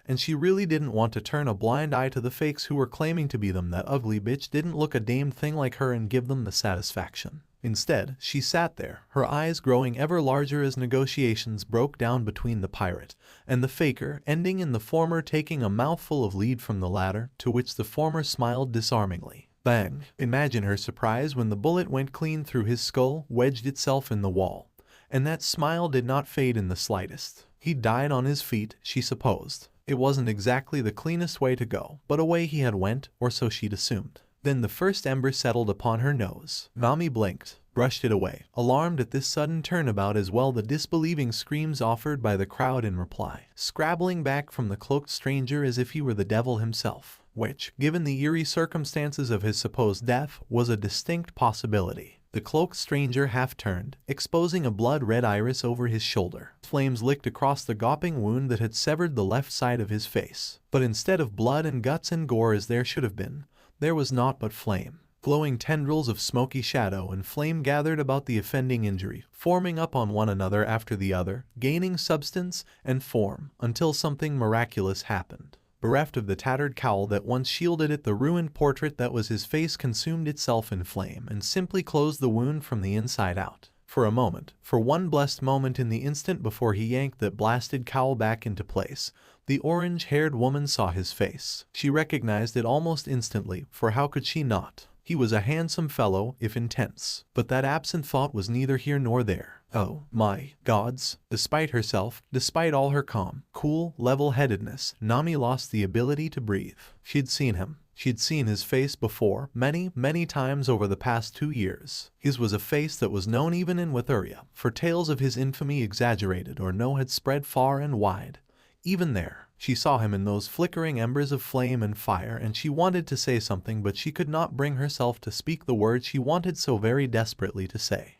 And she really didn't want to turn a blind eye to the fakes who were claiming to be them. That ugly bitch didn't look a damn thing like her and give them the satisfaction. Instead, she sat there, her eyes growing ever larger as negotiations broke down between the pirate and the faker, ending in the former taking a mouthful of lead from the latter, to which the former smiled disarmingly. Bang! Imagine her surprise when the bullet went clean through his skull, wedged itself in the wall. And that smile did not fade in the slightest. He died on his feet, she supposed. It wasn't exactly the cleanest way to go, but away he had went, or so she'd assumed. Then the first ember settled upon her nose. Nami blinked, brushed it away, alarmed at this sudden turnabout, as well the disbelieving screams offered by the crowd in reply, scrabbling back from the cloaked stranger as if he were the devil himself, which, given the eerie circumstances of his supposed death, was a distinct possibility. The cloaked stranger half-turned, exposing a blood-red iris over his shoulder. Flames licked across the gaping wound that had severed the left side of his face. But instead of blood and guts and gore as there should have been, there was naught but flame. Glowing tendrils of smoky shadow and flame gathered about the offending injury, forming up on one another after the other, gaining substance and form, until something miraculous happened. Bereft of the tattered cowl that once shielded it, the ruined portrait that was his face consumed itself in flame and simply closed the wound from the inside out. For a moment, for one blessed moment in the instant before he yanked that blasted cowl back into place, the orange-haired woman saw his face. She recognized it almost instantly, for how could she not? He was a handsome fellow, if intense. But that absent thought was neither here nor there. Oh, my gods. Despite herself, despite all her calm, cool, level-headedness, Nami lost the ability to breathe. She'd seen him. She'd seen his face before, many, many times over the past 2 years. His was a face that was known even in Withuria, for tales of his infamy exaggerated or no had spread far and wide. Even there, she saw him in those flickering embers of flame and fire, and she wanted to say something, but she could not bring herself to speak the words she wanted so very desperately to say.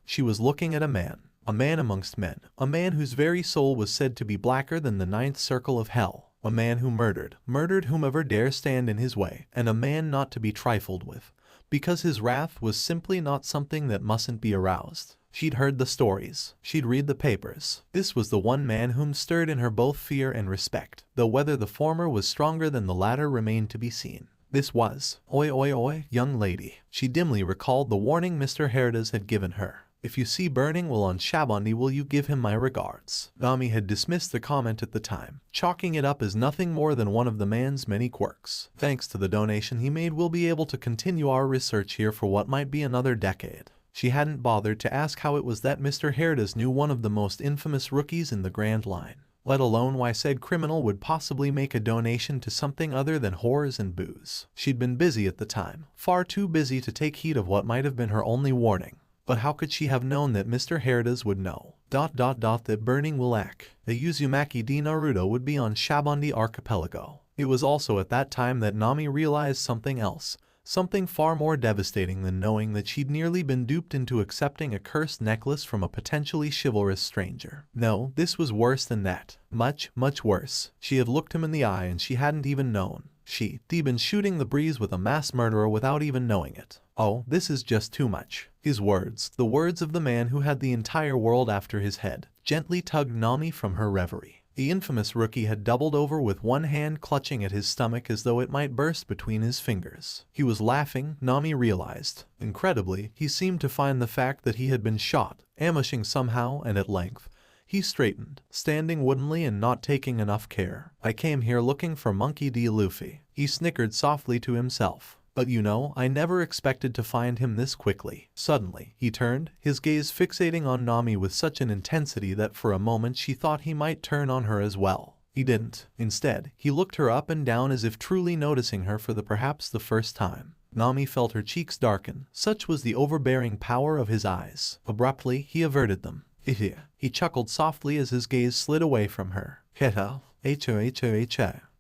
She was looking at a man amongst men, a man whose very soul was said to be blacker than the 9th circle of hell, a man who murdered whomever dare stand in his way, and a man not to be trifled with, because his wrath was simply not something that mustn't be aroused. She'd heard the stories. She'd read the papers. This was the one man whom stirred in her both fear and respect, though whether the former was stronger than the latter remained to be seen. This was, oi oi oi, young lady. She dimly recalled the warning Mr. Heridas had given her. If you see Burning Will on Shabondi, will you give him my regards? Nami had dismissed the comment at the time, chalking it up as nothing more than one of the man's many quirks. Thanks to the donation he made, we'll be able to continue our research here for what might be another decade. She hadn't bothered to ask how it was that Mr. Heridas knew one of the most infamous rookies in the Grand Line, let alone why said criminal would possibly make a donation to something other than whores and booze. She'd been busy at the time, far too busy to take heed of what might have been her only warning. But how could she have known that Mr. Heridas would know? That Burning Will the Uzumaki di Naruto would be on Shabondi Archipelago. It was also at that time that Nami realized something else, something far more devastating than knowing that she'd nearly been duped into accepting a cursed necklace from a potentially chivalrous stranger. No, this was worse than that. Much, much worse. She had looked him in the eye and she hadn't even known. She'd been shooting the breeze with a mass murderer without even knowing it. Oh, this is just too much. His words, the words of the man who had the entire world after his head, gently tugged Nami from her reverie. The infamous rookie had doubled over with one hand clutching at his stomach as though it might burst between his fingers. He was laughing, Nami realized. Incredibly, he seemed to find the fact that he had been shot, ambushing somehow, and at length, he straightened, standing woodenly and not taking enough care. I came here looking for Monkey D. Luffy. He snickered softly to himself. But you know, I never expected to find him this quickly. Suddenly, he turned, his gaze fixating on Nami with such an intensity that for a moment she thought he might turn on her as well. He didn't. Instead, he looked her up and down as if truly noticing her for perhaps the first time. Nami felt her cheeks darken, such was the overbearing power of his eyes. Abruptly, he averted them. He chuckled softly as his gaze slid away from her.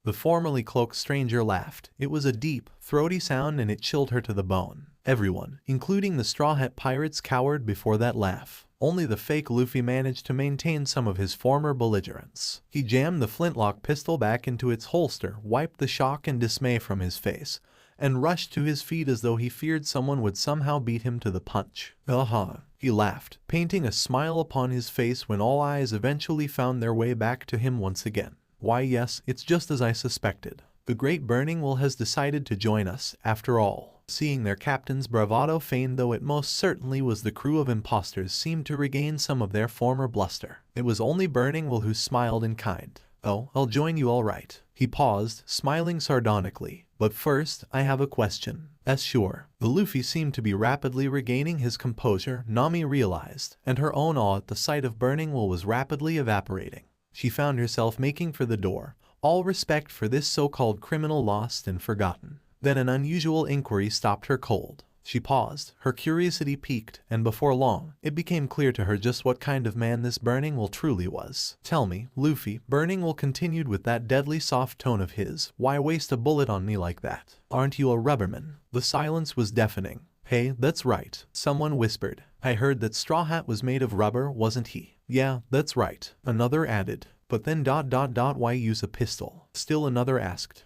The formerly cloaked stranger laughed. It was a deep, throaty sound and it chilled her to the bone. Everyone, including the Straw Hat Pirates, cowered before that laugh. Only the fake Luffy managed to maintain some of his former belligerence. He jammed the flintlock pistol back into its holster, wiped the shock and dismay from his face, and rushed to his feet as though he feared someone would somehow beat him to the punch. He laughed, painting a smile upon his face when all eyes eventually found their way back to him once again. Why yes, it's just as I suspected. The great Burning Will has decided to join us, after all. Seeing their captain's bravado feigned though it most certainly was, the crew of impostors seemed to regain some of their former bluster. It was only Burning Will who smiled in kind. Oh, I'll join you all right. He paused, smiling sardonically. But first, I have a question. Sure. The Luffy seemed to be rapidly regaining his composure, Nami realized, and her own awe at the sight of Burning Will was rapidly evaporating. She found herself making for the door, all respect for this so-called criminal lost and forgotten. Then an unusual inquiry stopped her cold. She paused, her curiosity piqued, and before long, it became clear to her just what kind of man this Burning Will truly was. Tell me, Luffy, Burning Will continued with that deadly soft tone of his, why waste a bullet on me like that? Aren't you a rubberman? The silence was deafening. Hey, that's right, someone whispered. I heard that Straw Hat was made of rubber, wasn't he? Yeah, that's right, another added. But then why use a pistol? Still another asked.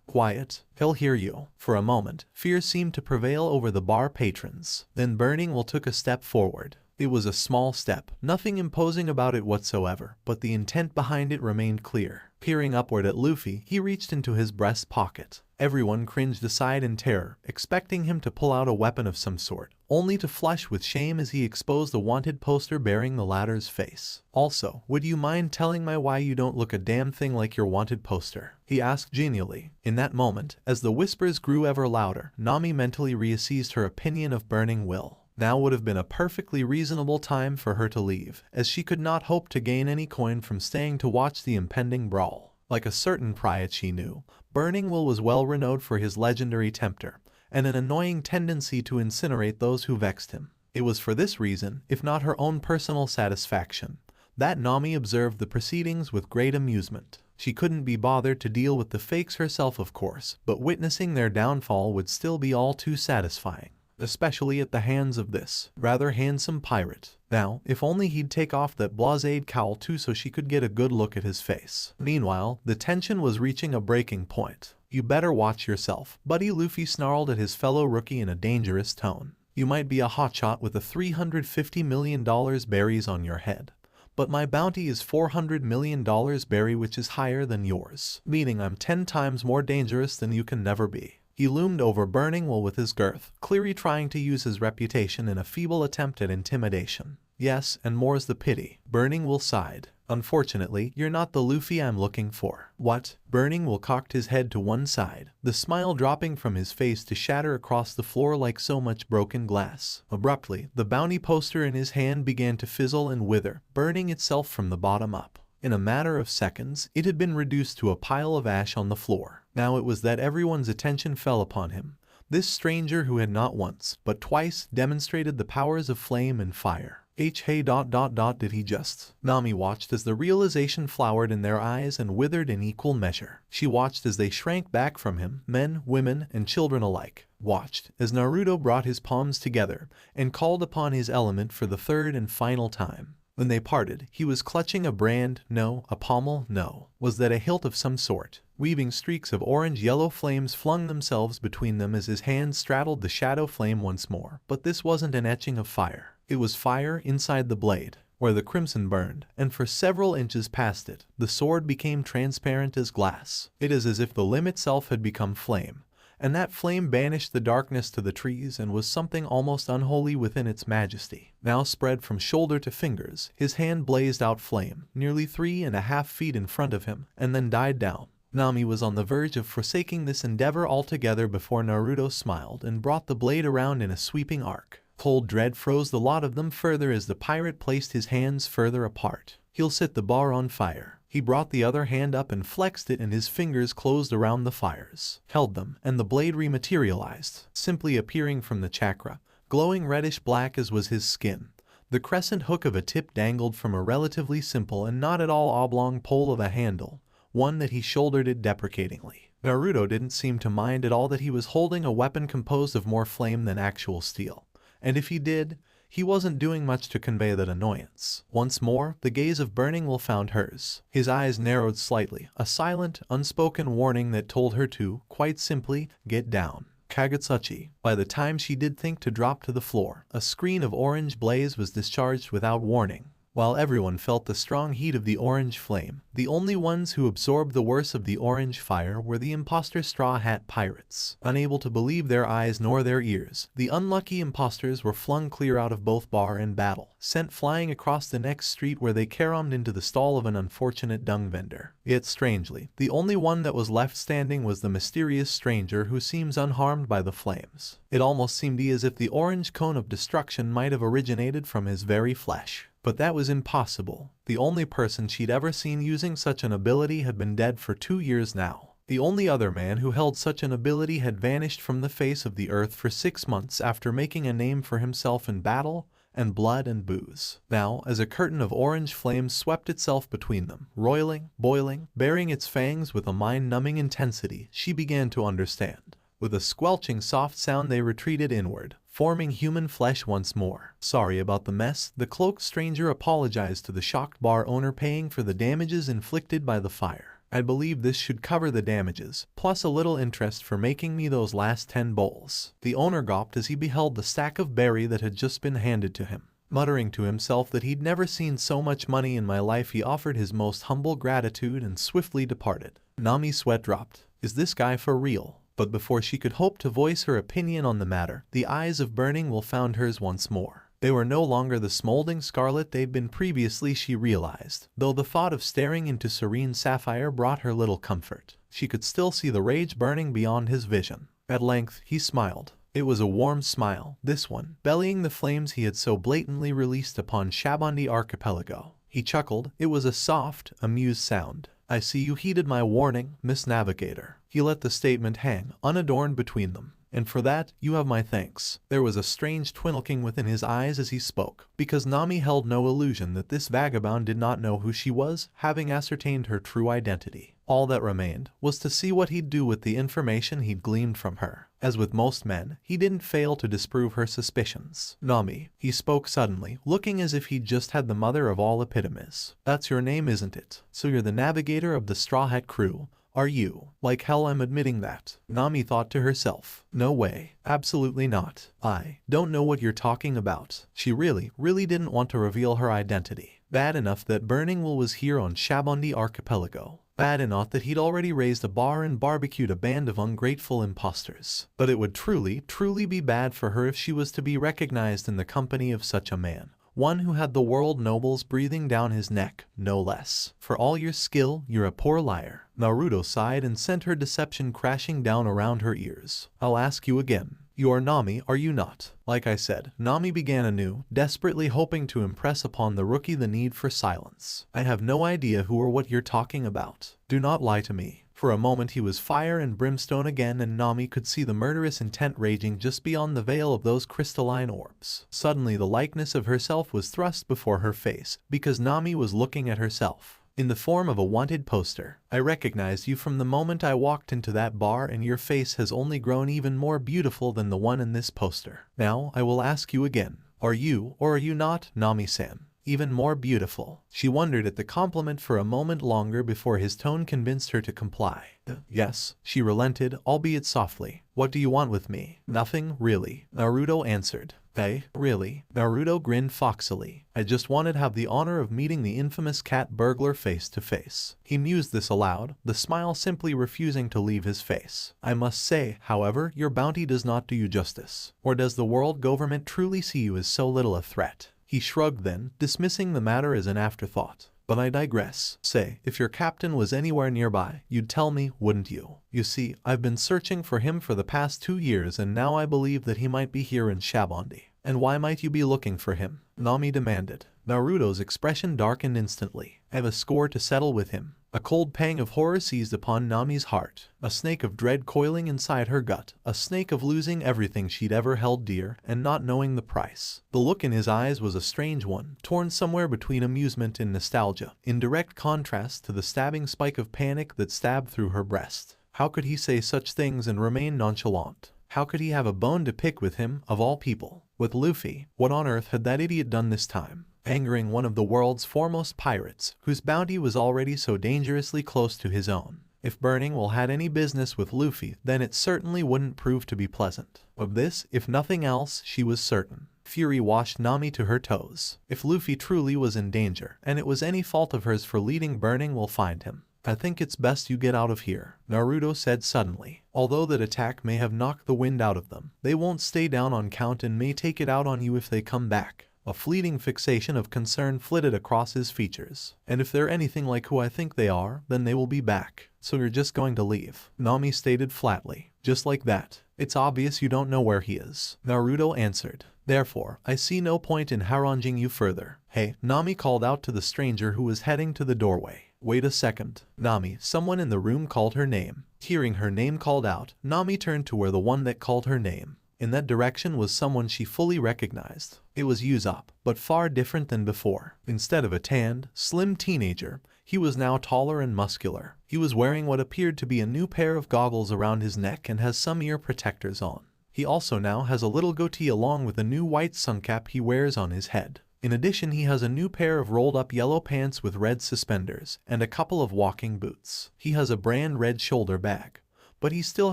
Quiet. He'll hear you. For a moment, fear seemed to prevail over the bar patrons. Then Burning Will took a step forward. It was a small step, nothing imposing about it whatsoever, but the intent behind it remained clear. Peering upward at Luffy, he reached into his breast pocket. Everyone cringed aside in terror, expecting him to pull out a weapon of some sort, only to flush with shame as he exposed a wanted poster bearing the latter's face. Also, would you mind telling me why you don't look a damn thing like your wanted poster? He asked genially. In that moment, as the whispers grew ever louder, Nami mentally reassessed her opinion of Burning Will. Now would have been a perfectly reasonable time for her to leave, as she could not hope to gain any coin from staying to watch the impending brawl. Like a certain Pryatt she knew, Burning Will was well renowned for his legendary temper, and an annoying tendency to incinerate those who vexed him. It was for this reason, if not her own personal satisfaction, that Nami observed the proceedings with great amusement. She couldn't be bothered to deal with the fakes herself, of course, but witnessing their downfall would still be all too satisfying. Especially at the hands of this rather handsome pirate. Now, if only he'd take off that blasé cowl too so she could get a good look at his face. Meanwhile, the tension was reaching a breaking point. You better watch yourself, buddy, Luffy snarled at his fellow rookie in a dangerous tone. You might be a hotshot with a $350 million berries on your head, But my bounty is $400 million, Barry, which is higher than yours, meaning I'm 10 times more dangerous than you can never be. He loomed over Burning Will with his girth, clearly trying to use his reputation in a feeble attempt at intimidation. Yes, and more's the pity. Burning Will sighed. Unfortunately, you're not the Luffy I'm looking for. What? Burning Will cocked his head to one side, the smile dropping from his face to shatter across the floor like so much broken glass. Abruptly, the bounty poster in his hand began to fizzle and wither, burning itself from the bottom up. In a matter of seconds, it had been reduced to a pile of ash on the floor. Now it was that everyone's attention fell upon him. This stranger who had not once, but twice, demonstrated the powers of flame and fire. Hey ... did he just? Nami watched as the realization flowered in their eyes and withered in equal measure. She watched as they shrank back from him, men, women, and children alike. Watched as Naruto brought his palms together and called upon his element for the third and final time. When they parted, he was clutching a brand, no, a pommel, no. Was that a hilt of some sort? Weaving streaks of orange-yellow flames flung themselves between them as his hand straddled the shadow flame once more. But this wasn't an etching of fire. It was fire inside the blade, where the crimson burned, and for several inches past it, the sword became transparent as glass. It is as if the limb itself had become flame, and that flame banished the darkness to the trees and was something almost unholy within its majesty. Now spread from shoulder to fingers, his hand blazed out flame, nearly 3.5 feet in front of him, and then died down. Nami was on the verge of forsaking this endeavor altogether before Naruto smiled and brought the blade around in a sweeping arc. Cold dread froze the lot of them further as the pirate placed his hands further apart. He'll set the bar on fire. He brought the other hand up and flexed it, and his fingers closed around the fires, held them, and the blade rematerialized, simply appearing from the chakra, glowing reddish black as was his skin. The crescent hook of a tip dangled from a relatively simple and not at all oblong pole of a handle, one that he shouldered it deprecatingly. Naruto didn't seem to mind at all that he was holding a weapon composed of more flame than actual steel. And if he did, he wasn't doing much to convey that annoyance. Once more, the gaze of Burning Will found hers. His eyes narrowed slightly, a silent, unspoken warning that told her to, quite simply, get down. Kagutsuchi. By the time she did think to drop to the floor, a screen of orange blaze was discharged without warning. While everyone felt the strong heat of the orange flame, the only ones who absorbed the worst of the orange fire were the imposter Straw Hat Pirates. Unable to believe their eyes nor their ears, the unlucky imposters were flung clear out of both bar and battle, sent flying across the next street where they caromed into the stall of an unfortunate dung vendor. Yet strangely, the only one that was left standing was the mysterious stranger who seems unharmed by the flames. It almost seemed as if the orange cone of destruction might have originated from his very flesh. But that was impossible. The only person she'd ever seen using such an ability had been dead for 2 years now. The only other man who held such an ability had vanished from the face of the earth for 6 months after making a name for himself in battle and blood and booze. Now, as a curtain of orange flames swept itself between them, roiling, boiling, baring its fangs with a mind-numbing intensity, she began to understand. With a squelching soft sound they retreated inward, forming human flesh once more. Sorry about the mess, the cloaked stranger apologized to the shocked bar owner, paying for the damages inflicted by the fire. I believe this should cover the damages, plus a little interest for making me those last 10 bowls. The owner gawped as he beheld the stack of berry that had just been handed to him. Muttering to himself that he'd never seen so much money in my life, he offered his most humble gratitude and swiftly departed. Nami's sweat dropped. Is this guy for real? But before she could hope to voice her opinion on the matter, the eyes of Burning Will found hers once more. They were no longer the smoldering scarlet they'd been previously, she realized, though the thought of staring into serene sapphire brought her little comfort. She could still see the rage burning beyond his vision. At length, he smiled. It was a warm smile, this one, bellying the flames he had so blatantly released upon Shabondi Archipelago. He chuckled. It was a soft, amused sound. I see you heeded my warning, Miss Navigator. He let the statement hang, unadorned between them. And for that, you have my thanks. There was a strange twinkling within his eyes as he spoke, because Nami held no illusion that this vagabond did not know who she was, having ascertained her true identity. All that remained was to see what he'd do with the information he'd gleaned from her. As with most men, he didn't fail to disprove her suspicions. Nami, he spoke suddenly, looking as if he'd just had the mother of all epitomes. That's your name, isn't it? So you're the navigator of the Straw Hat crew, are you? Like hell I'm admitting that. Nami thought to herself. No way. Absolutely not. I don't know what you're talking about. She really didn't want to reveal her identity. Bad enough that Burning Will was here on Shabondi Archipelago. Bad enough that he'd already raised a bar and barbecued a band of ungrateful imposters. But it would truly be bad for her if she was to be recognized in the company of such a man. One who had the world nobles breathing down his neck, no less. For all your skill, you're a poor liar. Naruto sighed and sent her deception crashing down around her ears. I'll ask you again. You are Nami, are you not? Like I said, Nami began anew, desperately hoping to impress upon the rookie the need for silence. I have no idea who or what you're talking about. Do not lie to me. For a moment he was fire and brimstone again, and Nami could see the murderous intent raging just beyond the veil of those crystalline orbs. Suddenly the likeness of herself was thrust before her face, because Nami was looking at herself. In the form of a wanted poster. I recognized you from the moment I walked into that bar, and your face has only grown even more beautiful than the one in this poster. Now, I will ask you again. Are you, or are you not, Nami-san, even more beautiful? She wondered at the compliment for a moment longer before his tone convinced her to comply. Yes, she relented, albeit softly. What do you want with me? Nothing, really, Naruto answered. Hey, really? Naruto grinned foxily. I just wanted to have the honor of meeting the infamous cat burglar face to face. He mused this aloud, the smile simply refusing to leave his face. I must say, however, your bounty does not do you justice. Or does the world government truly see you as so little a threat? He shrugged then, dismissing the matter as an afterthought. But I digress. Say, if your captain was anywhere nearby, you'd tell me, wouldn't you? You see, I've been searching for him for the past 2 years, and now I believe that he might be here in Shabondi. And why might you be looking for him? Nami demanded. Naruto's expression darkened instantly. I have a score to settle with him. A cold pang of horror seized upon Nami's heart, a snake of dread coiling inside her gut, a snake of losing everything she'd ever held dear and not knowing the price. The look in his eyes was a strange one, torn somewhere between amusement and nostalgia, in direct contrast to the stabbing spike of panic that stabbed through her breast. How could he say such things and remain nonchalant? How could he have a bone to pick with him, of all people? With Luffy, what on earth had that idiot done this time? Angering one of the world's foremost pirates, whose bounty was already so dangerously close to his own. If Burning Will had any business with Luffy, then it certainly wouldn't prove to be pleasant. Of this, if nothing else, she was certain. Fury washed Nami to her toes. If Luffy truly was in danger, and it was any fault of hers for leading Burning Will find him, I think it's best you get out of here, Naruto said suddenly. Although that attack may have knocked the wind out of them, they won't stay down on count and may take it out on you if they come back. A fleeting fixation of concern flitted across his features. And if they're anything like who I think they are, then they will be back. So you're just going to leave? Nami stated flatly. Just like that. It's obvious you don't know where he is, Naruto answered. Therefore, I see no point in haranguing you further. Hey, Nami called out to the stranger who was heading to the doorway. Wait a second. Nami, someone in the room called her name. Hearing her name called out, Nami turned to where the one that called her name. In that direction was someone she fully recognized. It was Usopp, but far different than before. Instead of a tanned, slim teenager, he was now taller and muscular. He was wearing what appeared to be a new pair of goggles around his neck and has some ear protectors on. He also now has a little goatee along with a new white suncap he wears on his head. In addition, he has a new pair of rolled-up yellow pants with red suspenders and a couple of walking boots. He has a brand red shoulder bag, but he still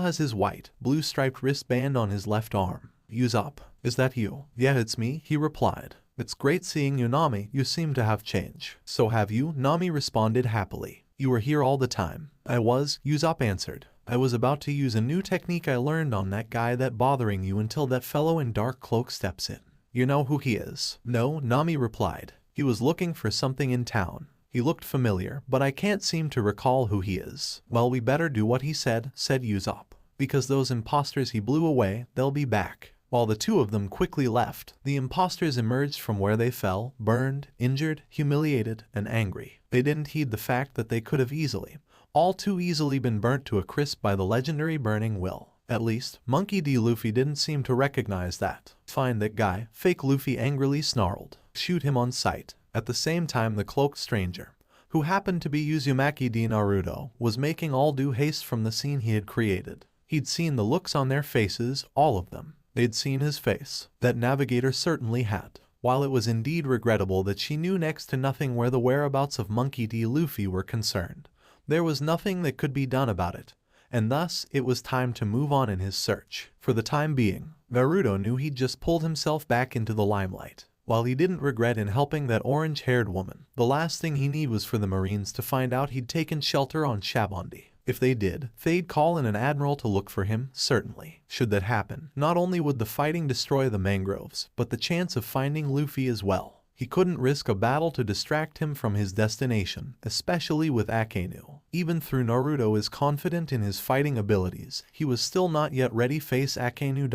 has his white, blue-striped wristband on his left arm. Usopp, is that you? Yeah, it's me, he replied. It's great seeing you, Nami. You seem to have changed. So have you, Nami responded happily. You were here all the time. I was, Usopp answered. I was about to use a new technique I learned on that guy that bothering you until that fellow in dark cloak steps in. You know who he is? No, Nami replied. He was looking for something in town. He looked familiar, but I can't seem to recall who he is. Well, we better do what he said Usopp. Because those imposters he blew away, they'll be back. While the two of them quickly left, the imposters emerged from where they fell, burned, injured, humiliated, and angry. They didn't heed the fact that they could have easily, all too easily been burnt to a crisp by the legendary Burning Will. At least, Monkey D. Luffy didn't seem to recognize that. Find that guy, fake Luffy angrily snarled. Shoot him on sight. At the same time, the cloaked stranger, who happened to be Uzumaki D. Naruto, was making all due haste from the scene he had created. He'd seen the looks on their faces, all of them. They'd seen his face. That navigator certainly had. While it was indeed regrettable that she knew next to nothing where the whereabouts of Monkey D. Luffy were concerned, there was nothing that could be done about it. And thus, it was time to move on in his search. For the time being, Naruto knew he'd just pulled himself back into the limelight. While he didn't regret in helping that orange-haired woman, the last thing he needed was for the Marines to find out he'd taken shelter on Shabondi. If they did, they'd call in an admiral to look for him, certainly. Should that happen, not only would the fighting destroy the mangroves, but the chance of finding Luffy as well. He couldn't risk a battle to distract him from his destination, especially with Akainu. Even though Naruto is confident in his fighting abilities, he was still not yet ready to face Akainu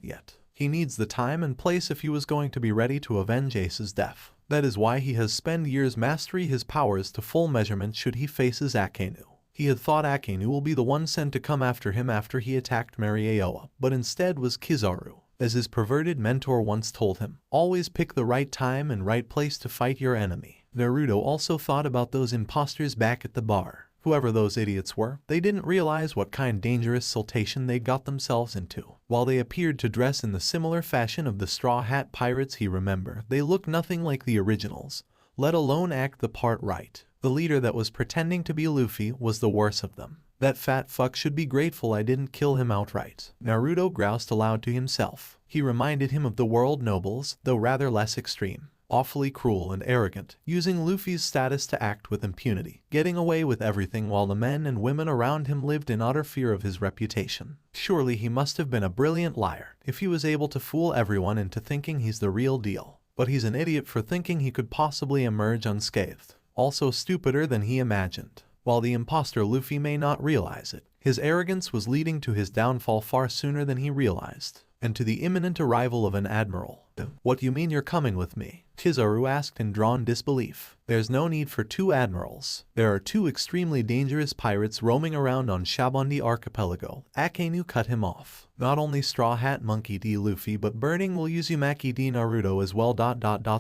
yet. He needs the time and place if he was going to be ready to avenge Ace's death. That is why he has spent years mastering his powers to full measurement should he faces Akainu. He had thought Akainu will be the one sent to come after him after he attacked Mera, but instead was Kizaru. As his perverted mentor once told him, always pick the right time and right place to fight your enemy. Naruto also thought about those imposters back at the bar. Whoever those idiots were, they didn't realize what kind of dangerous siltation they got themselves into. While they appeared to dress in the similar fashion of the Straw Hat Pirates he remembered, they looked nothing like the originals, let alone act the part right. The leader that was pretending to be Luffy was the worst of them. That fat fuck should be grateful I didn't kill him outright. Naruto groused aloud to himself. He reminded him of the world nobles, though rather less extreme. Awfully cruel and arrogant, using Luffy's status to act with impunity, getting away with everything while the men and women around him lived in utter fear of his reputation. Surely he must have been a brilliant liar if he was able to fool everyone into thinking he's the real deal. But he's an idiot for thinking he could possibly emerge unscathed. Also stupider than he imagined. While the imposter Luffy may not realize it, his arrogance was leading to his downfall far sooner than he realized, and to the imminent arrival of an admiral. What do you mean you're coming with me? Kizaru asked in drawn disbelief. There's no need for two admirals. There are two extremely dangerous pirates roaming around on Shabondi Archipelago. Akainu cut him off. Not only Straw Hat Monkey D. Luffy but Burning will Uzumaki D. Naruto as well.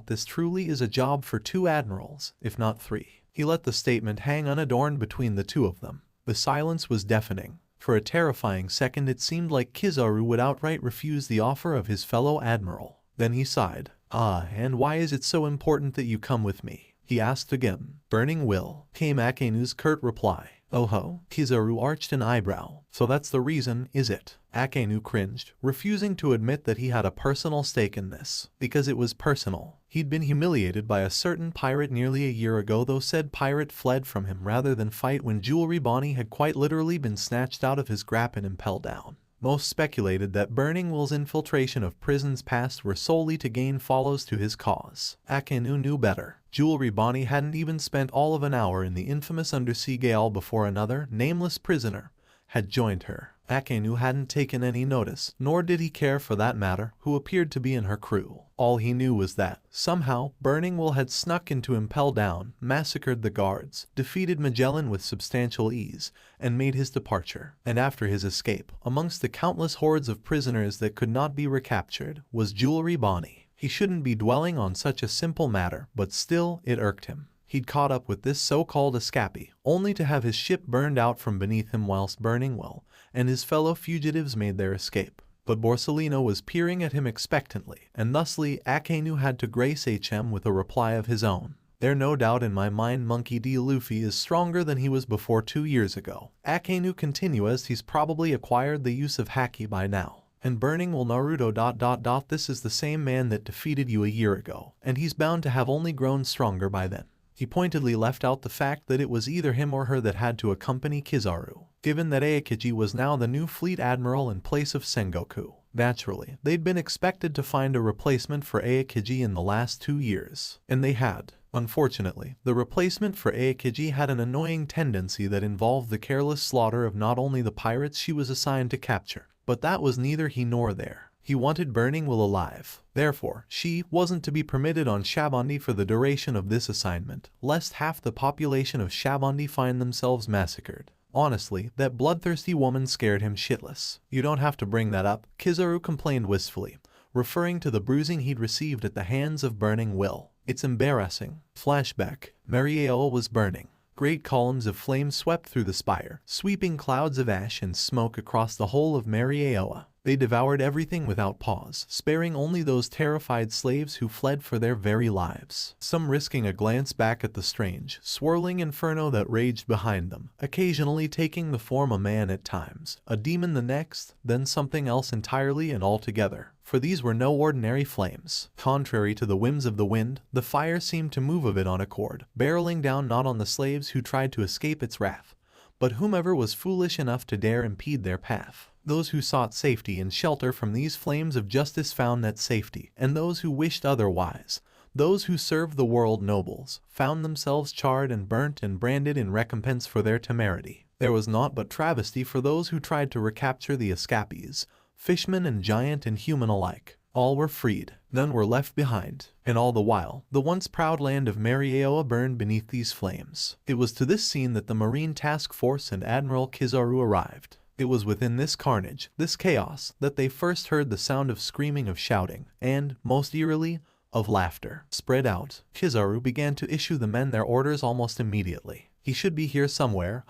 This truly is a job for two admirals, if not three. He let the statement hang unadorned between the two of them. The silence was deafening. For a terrifying second it seemed like Kizaru would outright refuse the offer of his fellow admiral. Then he sighed. And why is it so important that you come with me? He asked again. Burning will, came Akainu's curt reply. Oh ho, Kizaru arched an eyebrow. So that's the reason, is it? Akainu cringed, refusing to admit that he had a personal stake in this. Because it was personal. He'd been humiliated by a certain pirate nearly a year ago, though said pirate fled from him rather than fight when Jewelry Bonnie had quite literally been snatched out of his grasp and impelled down. Most speculated that Burning Will's infiltration of prisons past were solely to gain follows to his cause. Akainu knew better. Jewelry Bonnie hadn't even spent all of an hour in the infamous undersea gale before another, nameless prisoner, had joined her. Akainu hadn't taken any notice, nor did he care for that matter, who appeared to be in her crew. All he knew was that, somehow, Burning Will had snuck into Impel Down, massacred the guards, defeated Magellan with substantial ease, and made his departure. And after his escape, amongst the countless hordes of prisoners that could not be recaptured, was Jewelry Bonnie. He shouldn't be dwelling on such a simple matter, but still, it irked him. He'd caught up with this so-called escapee, only to have his ship burned out from beneath him whilst Burning Will and his fellow fugitives made their escape. But Borsellino was peering at him expectantly, and thusly Akainu had to grace HM with a reply of his own. There's no doubt in my mind Monkey D. Luffy is stronger than he was before 2 years ago. Akainu continued as he's probably acquired the use of Haki by now. And Burning Will Naruto ... This is the same man that defeated you a year ago, and he's bound to have only grown stronger by then. He pointedly left out the fact that it was either him or her that had to accompany Kizaru, given that Aokiji was now the new fleet admiral in place of Sengoku. Naturally, they'd been expected to find a replacement for Aokiji in the last 2 years, and they had. Unfortunately, the replacement for Aokiji had an annoying tendency that involved the careless slaughter of not only the pirates she was assigned to capture, but that was neither here nor there. He wanted Burning Will alive. Therefore, she wasn't to be permitted on Shabondi for the duration of this assignment, lest half the population of Shabondi find themselves massacred. Honestly, that bloodthirsty woman scared him shitless. You don't have to bring that up, Kizaru complained wistfully, referring to the bruising he'd received at the hands of Burning Will. It's embarrassing. Flashback. Mera was burning. Great columns of flame swept through the spire, sweeping clouds of ash and smoke across the whole of Mera. They devoured everything without pause, sparing only those terrified slaves who fled for their very lives, some risking a glance back at the strange, swirling inferno that raged behind them, occasionally taking the form of a man at times, a demon the next, then something else entirely and altogether. For these were no ordinary flames. Contrary to the whims of the wind, the fire seemed to move of it on accord, barreling down not on the slaves who tried to escape its wrath, but whomever was foolish enough to dare impede their path. Those who sought safety and shelter from these flames of justice found that safety, and those who wished otherwise, those who served the world nobles, found themselves charred and burnt and branded in recompense for their temerity. There was naught but travesty for those who tried to recapture the escapees, fishmen and giant and human alike. All were freed, none were left behind, and all the while, the once proud land of Mera burned beneath these flames. It was to this scene that the Marine Task Force and Admiral Kizaru arrived. It was within this carnage, this chaos, that they first heard the sound of screaming, of shouting, and, most eerily, of laughter. Spread out, Kizaru began to issue the men their orders almost immediately. He should be here somewhere,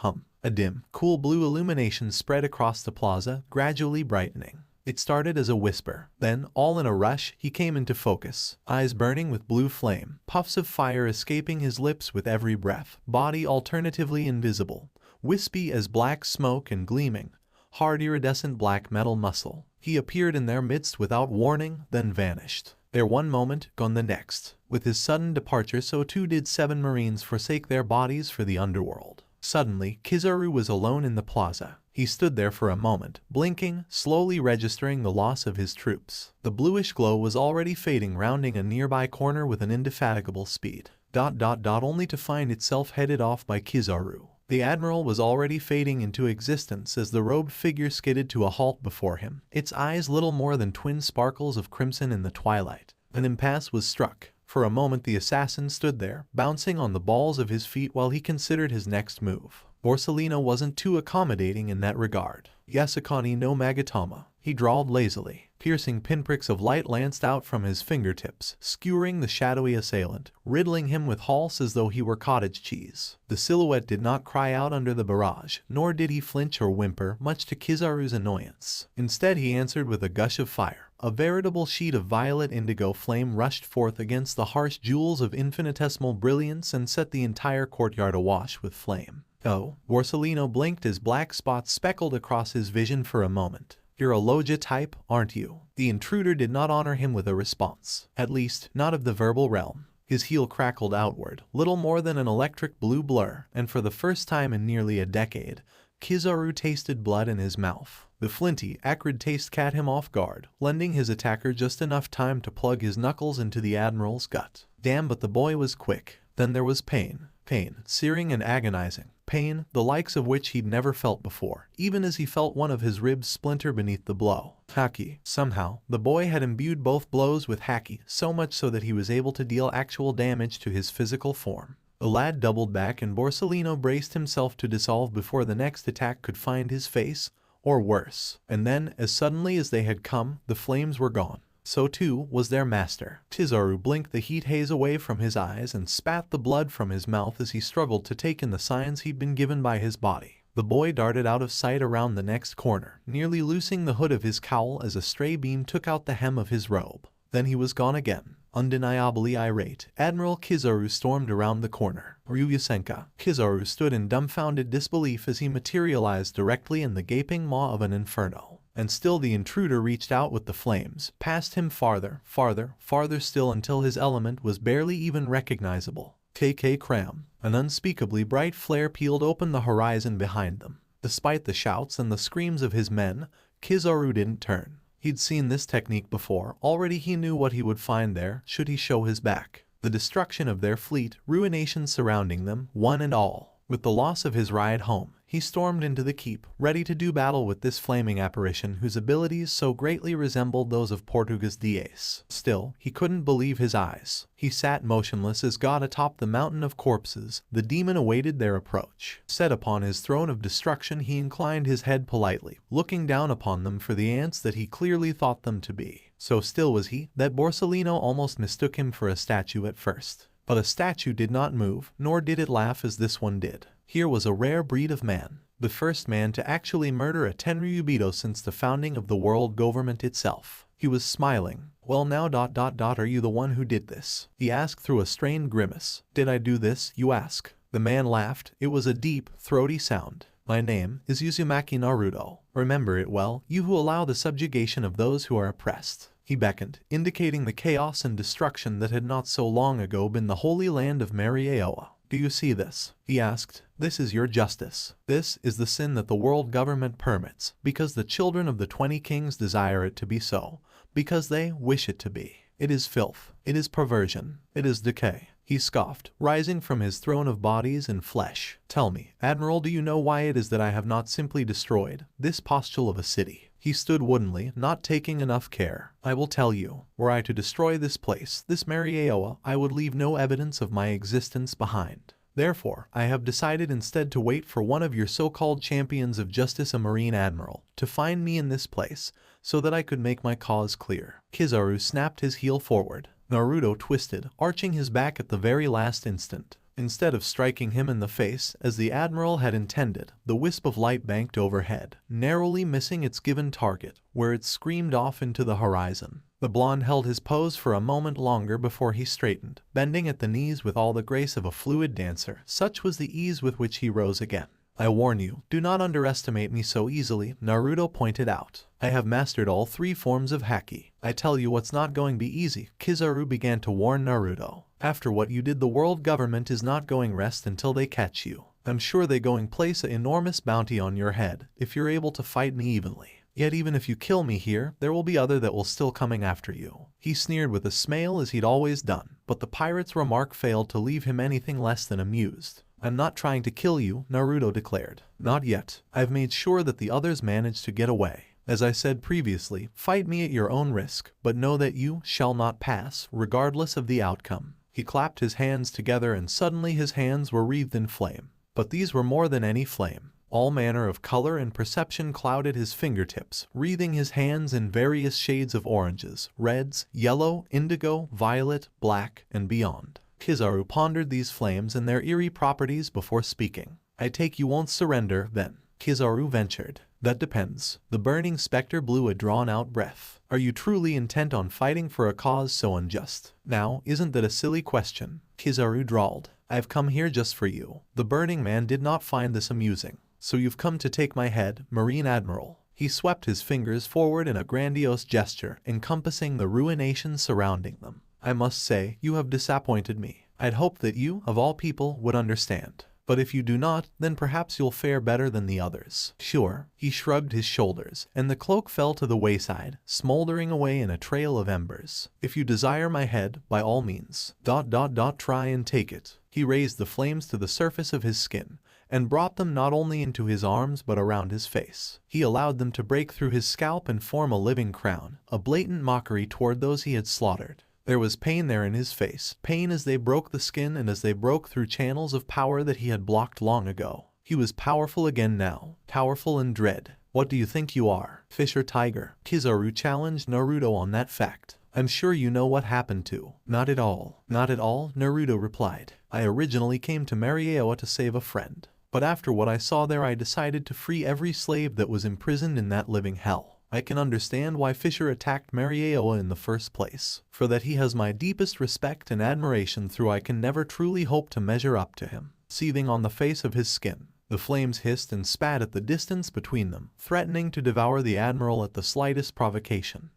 A dim, cool blue illumination spread across the plaza, gradually brightening. It started as a whisper, then, all in a rush, he came into focus, eyes burning with blue flame, puffs of fire escaping his lips with every breath, body alternatively invisible, wispy as black smoke and gleaming, hard iridescent black metal muscle. He appeared in their midst without warning, then vanished. There one moment, gone the next. With his sudden departure, so too did 7 Marines forsake their bodies for the underworld. Suddenly, Kizaru was alone in the plaza. He stood there for a moment, blinking, slowly registering the loss of his troops. The bluish glow was already fading, rounding a nearby corner with an indefatigable speed. Only to find itself headed off by Kizaru. The Admiral was already fading into existence as the robed figure skidded to a halt before him, its eyes little more than twin sparkles of crimson in the twilight. An impasse was struck. For a moment the assassin stood there, bouncing on the balls of his feet while he considered his next move. Borsellino wasn't too accommodating in that regard. Yasukani no Magatama, he drawled lazily. Piercing pinpricks of light lanced out from his fingertips, skewering the shadowy assailant, riddling him with halts as though he were cottage cheese. The silhouette did not cry out under the barrage, nor did he flinch or whimper, much to Kizaru's annoyance. Instead he answered with a gush of fire. A veritable sheet of violet indigo flame rushed forth against the harsh jewels of infinitesimal brilliance and set the entire courtyard awash with flame. Oh, Borsellino blinked as black spots speckled across his vision for a moment. You're a Logia type, aren't you? The intruder did not honor him with a response. At least, not of the verbal realm. His heel crackled outward, little more than an electric blue blur, and for the first time in nearly a decade, Kizaru tasted blood in his mouth. The flinty, acrid taste caught him off guard, lending his attacker just enough time to plug his knuckles into the Admiral's gut. Damn, but the boy was quick. Then there was pain. Pain, searing and agonizing. Pain, the likes of which he'd never felt before, even as he felt one of his ribs splinter beneath the blow. Haki. Somehow, the boy had imbued both blows with haki, so much so that he was able to deal actual damage to his physical form. The lad doubled back and Borsellino braced himself to dissolve before the next attack could find his face, or worse. And then, as suddenly as they had come, the flames were gone. So too was their master. Kizaru blinked the heat haze away from his eyes and spat the blood from his mouth as he struggled to take in the signs he'd been given by his body. The boy darted out of sight around the next corner, nearly loosing the hood of his cowl as a stray beam took out the hem of his robe. Then he was gone again. Undeniably irate, Admiral Kizaru stormed around the corner. Ryusenka. Kizaru stood in dumbfounded disbelief as he materialized directly in the gaping maw of an inferno. And still the intruder reached out with the flames, past him farther, farther still until his element was barely even recognizable. KK Cram. An unspeakably bright flare peeled open the horizon behind them. Despite the shouts and the screams of his men, Kizaru didn't turn. He'd seen this technique before. Already he knew what he would find there, should he show his back. The destruction of their fleet, ruination surrounding them, one and all. With the loss of his ride home, he stormed into the keep, ready to do battle with this flaming apparition whose abilities so greatly resembled those of Portuguese Diaz. Still, he couldn't believe his eyes. He sat motionless as God atop the mountain of corpses. The demon awaited their approach. Set upon his throne of destruction, he inclined his head politely, looking down upon them for the ants that he clearly thought them to be. So still was he, that Borsellino almost mistook him for a statue at first. But a statue did not move, nor did it laugh as this one did. Here was a rare breed of man. the first man to actually murder a Tenryubito since the founding of the world government itself. He was smiling. Well now ... are you the one who did this? He asked through a strained grimace. Did I do this, you ask? The man laughed. It was a deep, throaty sound. My name is Uzumaki Naruto. Remember it well, you who allow the subjugation of those who are oppressed. He beckoned, indicating the chaos and destruction that had not so long ago been the holy land of Mera. Do you see this? He asked. This is your justice. This is the sin that the world government permits, because the children of the 20 kings desire it to be so, because they wish it to be. It is filth. It is perversion. It is decay. He scoffed, rising from his throne of bodies and flesh. Tell me, Admiral, do you know why it is that I have not simply destroyed this postule of a city? He stood woodenly, not taking enough care. I will tell you. Were I to destroy this place, this Marieoa, I would leave no evidence of my existence behind. Therefore, I have decided instead to wait for one of your so-called champions of justice, a marine admiral, to find me in this place, so that I could make my cause clear. Kizaru snapped his heel forward. Naruto twisted, arching his back at the very last instant. Instead of striking him in the face, as the admiral had intended, the wisp of light banked overhead, narrowly missing its given target, where it screamed off into the horizon. The blonde held his pose for a moment longer before he straightened, bending at the knees with all the grace of a fluid dancer. Such was the ease with which he rose again. I warn you, do not underestimate me so easily, Naruto pointed out. I have mastered all 3 forms of haki. I tell you what's not going to be easy, Kizaru began to warn Naruto. After what you did, the world government is not going rest until they catch you. I'm sure they going place an enormous bounty on your head, if you're able to fight me evenly. Yet even if you kill me here, there will be other that will still coming after you. He sneered with a smile as he'd always done, but the pirate's remark failed to leave him anything less than amused. I'm not trying to kill you, Naruto declared. Not yet. I've made sure that the others managed to get away. As I said previously, fight me at your own risk, but know that you shall not pass, regardless of the outcome. He clapped his hands together and suddenly his hands were wreathed in flame. But these were more than any flame. All manner of color and perception clouded his fingertips, wreathing his hands in various shades of oranges, reds, yellow, indigo, violet, black, and beyond. Kizaru pondered these flames and their eerie properties before speaking. I take you won't surrender, then? Kizaru ventured. That depends. The burning specter blew a drawn-out breath. Are you truly intent on fighting for a cause so unjust? Now, isn't that a silly question? Kizaru drawled. I've come here just for you. The burning man did not find this amusing. So you've come to take my head, Marine Admiral. He swept his fingers forward in a grandiose gesture, encompassing the ruination surrounding them. I must say, you have disappointed me. I'd hoped that you, of all people, would understand. But if you do not, then perhaps you'll fare better than the others. Sure. He shrugged his shoulders, and the cloak fell to the wayside, smoldering away in a trail of embers. If you desire my head, by all means. Try and take it. He raised the flames to the surface of his skin, and brought them not only into his arms but around his face. He allowed them to break through his scalp and form a living crown, a blatant mockery toward those he had slaughtered. There was pain there in his face, pain as they broke the skin and as they broke through channels of power that he had blocked long ago. He was powerful again now, powerful and dread. What do you think you are? Fish or tiger? Kizaru challenged Naruto on that fact. I'm sure you know what happened to. Not at all. Not at all, Naruto replied. I originally came to Marieoa to save a friend. But after what I saw there, I decided to free every slave that was imprisoned in that living hell. I can understand why Fisher attacked Marieoa in the first place. For that he has my deepest respect and admiration, though I can never truly hope to measure up to him. Seething on the face of his skin, the flames hissed and spat at the distance between them, threatening to devour the admiral at the slightest provocation.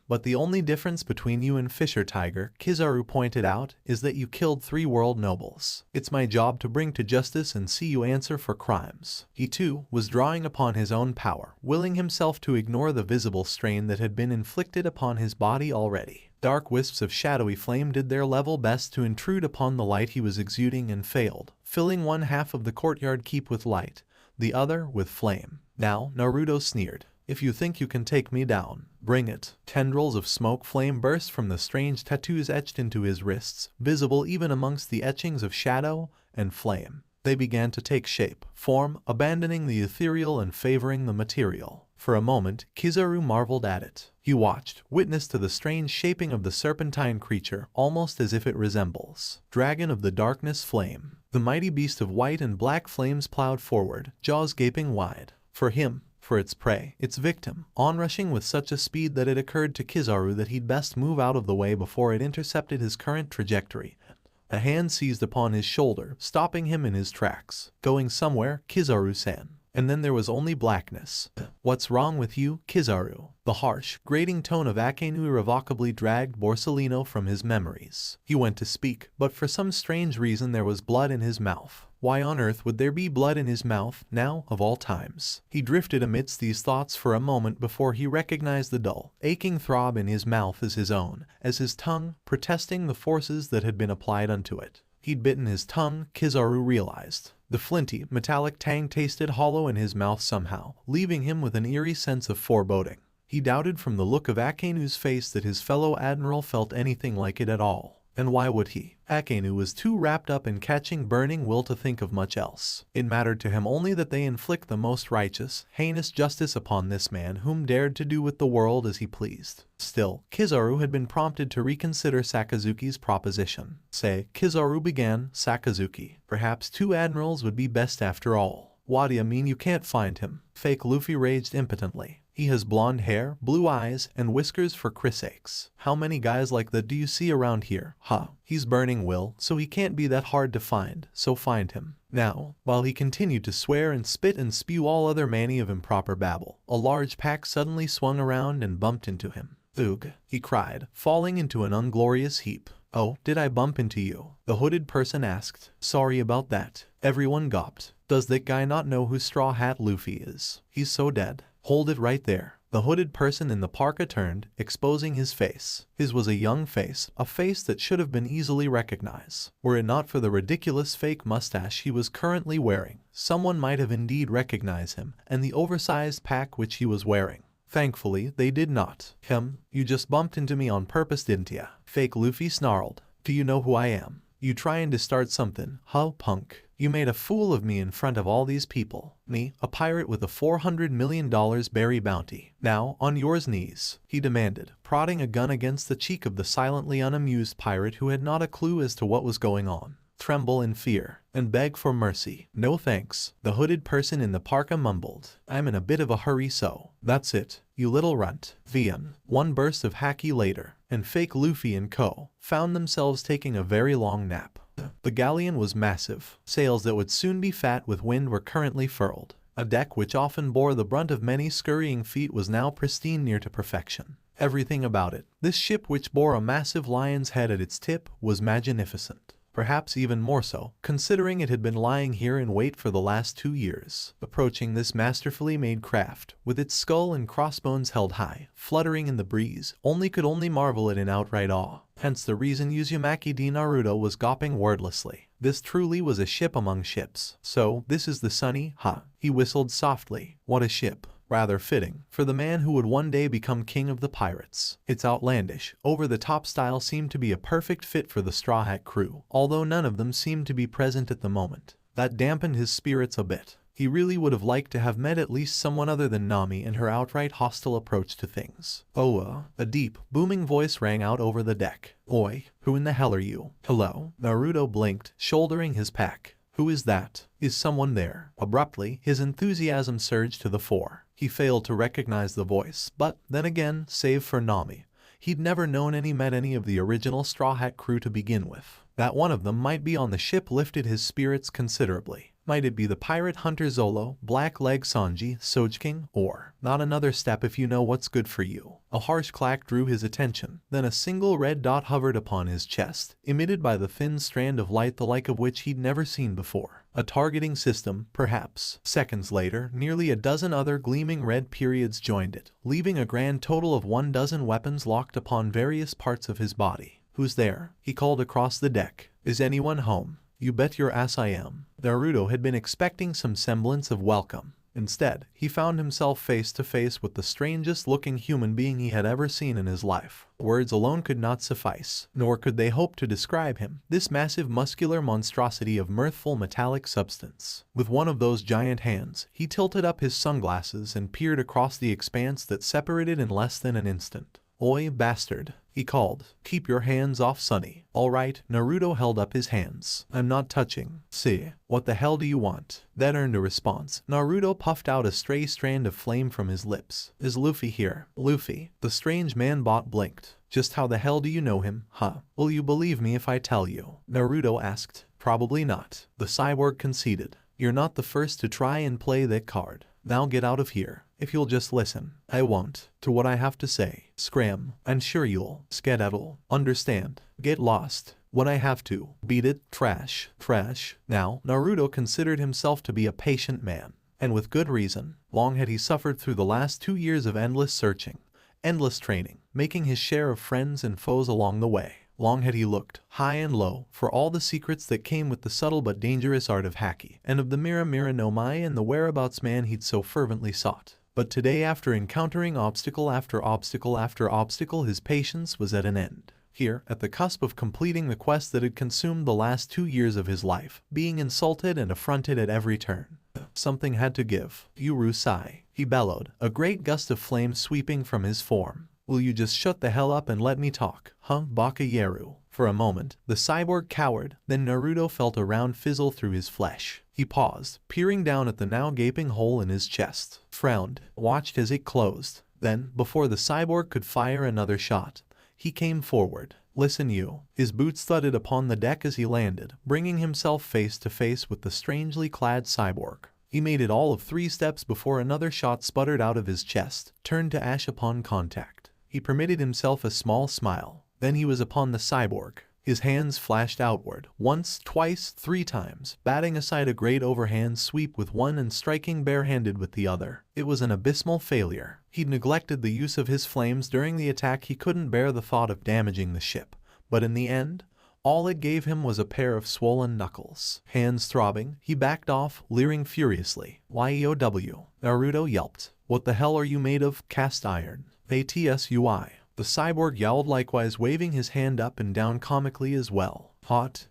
But the only difference between you and Fisher Tiger, Kizaru pointed out, is that you killed 3 world nobles. It's my job to bring to justice and see you answer for crimes. He too was drawing upon his own power, willing himself to ignore the visible strain that had been inflicted upon his body already. Dark wisps of shadowy flame did their level best to intrude upon the light he was exuding and failed, filling one half of the courtyard keep with light, the other with flame. Now, Naruto sneered. If you think you can take me down, bring it. Tendrils of smoke flame burst from the strange tattoos etched into his wrists, visible even amongst the etchings of shadow and flame. They began to take shape, form, abandoning the ethereal and favoring the material. For a moment, Kizaru marveled at it. He watched, witness to the strange shaping of the serpentine creature, almost as if it resembles Dragon of the Darkness Flame. The mighty beast of white and black flames plowed forward, jaws gaping wide. For him, for its prey, its victim, onrushing with such a speed that it occurred to Kizaru that he'd best move out of the way before it intercepted his current trajectory. A hand seized upon his shoulder, stopping him in his tracks. Going somewhere, Kizaru-san. And then there was only blackness. What's wrong with you, Kizaru? The harsh, grating tone of Akenu irrevocably dragged Borsellino from his memories. He went to speak, but for some strange reason there was blood in his mouth. Why on earth would there be blood in his mouth, now, of all times? He drifted amidst these thoughts for a moment before he recognized the dull, aching throb in his mouth as his own, as his tongue, protesting the forces that had been applied unto it. He'd bitten his tongue, Kizaru realized. The flinty, metallic tang tasted hollow in his mouth somehow, leaving him with an eerie sense of foreboding. He doubted from the look of Akenu's face that his fellow admiral felt anything like it at all. And why would he? Akenu was too wrapped up in catching burning will to think of much else. It mattered to him only that they inflict the most righteous, heinous justice upon this man whom dared to do with the world as he pleased. Still, Kizaru had been prompted to reconsider Sakazuki's proposition. Say, Kizaru began, Sakazuki. Perhaps 2 admirals would be best after all. What do you mean you can't find him? Fake Luffy raged impotently. He has blonde hair, blue eyes, and whiskers for Chris sakes. How many guys like that do you see around here? Huh. He's burning will, so he can't be that hard to find, so find him. Now, while he continued to swear and spit and spew all other manner of improper babble, a large pack suddenly swung around and bumped into him. Ugh, he cried, falling into an unglorious heap. Oh, did I bump into you? The hooded person asked. Sorry about that. Everyone gawped. Does that guy not know who Straw Hat Luffy is? He's so dead. Hold it right there. The hooded person in the parka turned, exposing his face. His was a young face, a face that should have been easily recognized. Were it not for the ridiculous fake mustache he was currently wearing, someone might have indeed recognized him, and the oversized pack which he was wearing. Thankfully, they did not. You just bumped into me on purpose, didn't ya? Fake Luffy snarled. Do you know who I am? You trying to start something, huh, punk? You made a fool of me in front of all these people. Me, a pirate with a $400 million berry bounty. Now, on yours knees, he demanded, prodding a gun against the cheek of the silently unamused pirate who had not a clue as to what was going on. Tremble in fear, and beg for mercy. No thanks, the hooded person in the parka mumbled. I'm in a bit of a hurry, so. That's it, you little runt. Vian. One burst of haki later, and fake Luffy and co. found themselves taking a very long nap. The galleon was massive. Sails that would soon be fat with wind were currently furled. A deck which often bore the brunt of many scurrying feet was now pristine near to perfection. Everything about it, this ship which bore a massive lion's head at its tip, was magnificent. Perhaps even more so, considering it had been lying here in wait for the last 2 years. Approaching this masterfully made craft, with its skull and crossbones held high, fluttering in the breeze, could only marvel at in outright awe. Hence the reason Uzumaki D. Naruto was gawping wordlessly. This truly was a ship among ships. So, this is the Sunny, huh? He whistled softly. What a ship. Rather fitting, for the man who would one day become king of the pirates. Its outlandish, over-the-top style seemed to be a perfect fit for the Straw Hat crew, although none of them seemed to be present at the moment. That dampened his spirits a bit. He really would have liked to have met at least someone other than Nami and her outright hostile approach to things. A deep, booming voice rang out over the deck. Oi, who in the hell are you? Hello? Naruto blinked, shouldering his pack. Who is that? Is someone there? Abruptly, his enthusiasm surged to the fore. He failed to recognize the voice, but, then again, save for Nami, he'd never known met any of the original Straw Hat crew to begin with. That one of them might be on the ship lifted his spirits considerably. Might it be the pirate hunter Zolo, Black Leg Sanji, Sojking, or not another step if you know what's good for you? A harsh clack drew his attention, then a single red dot hovered upon his chest, emitted by the thin strand of light the like of which he'd never seen before. A targeting system, perhaps. Seconds later, nearly a dozen other gleaming red periods joined it, leaving a grand total of 12 weapons locked upon various parts of his body. Who's there? He called across the deck. Is anyone home? You bet your ass I am. Naruto had been expecting some semblance of welcome. Instead, he found himself face to face with the strangest looking human being he had ever seen in his life. Words alone could not suffice, nor could they hope to describe him, this massive muscular monstrosity of mirthful metallic substance. With one of those giant hands, he tilted up his sunglasses and peered across the expanse that separated in less than an instant. "Oi, bastard," he called. "Keep your hands off Sonny." "All right." Naruto held up his hands. "I'm not touching." "See, what the hell do you want?" That earned a response. Naruto puffed out a stray strand of flame from his lips. "Is Luffy here?" "Luffy?" The strange man-bot blinked. "Just how the hell do you know him, huh? Will you believe me if I tell you?" Naruto asked. "Probably not." The cyborg conceded. "You're not the first to try and play that card. Now get out of here. If you'll just listen." "I won't. To what I have to say." "Scram. I'm sure you'll." "Skedaddle." "Understand." "Get lost." "When I have to." "Beat it." "Trash." "Trash." Now, Naruto considered himself to be a patient man. And with good reason. Long had he suffered through the last 2 years of endless searching, endless training, making his share of friends and foes along the way. Long had he looked, high and low, for all the secrets that came with the subtle but dangerous art of haki, and of the Mera no Mai and the whereabouts man he'd so fervently sought. But today, after encountering obstacle after obstacle after obstacle, his patience was at an end. Here, at the cusp of completing the quest that had consumed the last 2 years of his life, being insulted and affronted at every turn, something had to give. "Urusai," he bellowed, a great gust of flame sweeping from his form. "Will you just shut the hell up and let me talk, huh, Bakayeru?" For a moment, the cyborg cowered, then Naruto felt a round fizzle through his flesh. He paused, peering down at the now gaping hole in his chest, frowned, watched as it closed. Then, before the cyborg could fire another shot, he came forward. "Listen you." His boots thudded upon the deck as he landed, bringing himself face to face with the strangely clad cyborg. He made it all of 3 steps before another shot sputtered out of his chest, turned to ash upon contact. He permitted himself a small smile. Then he was upon the cyborg. His hands flashed outward, once, twice, 3 times, batting aside a great overhand sweep with one and striking barehanded with the other. It was an abysmal failure. He'd neglected the use of his flames during the attack. He couldn't bear the thought of damaging the ship. But in the end, all it gave him was a pair of swollen knuckles. Hands throbbing, he backed off, leering furiously. "Yow." Naruto yelped. "What the hell are you made of? Cast iron." "Atsui." The cyborg yowled, likewise waving his hand up and down comically as well. "Hot."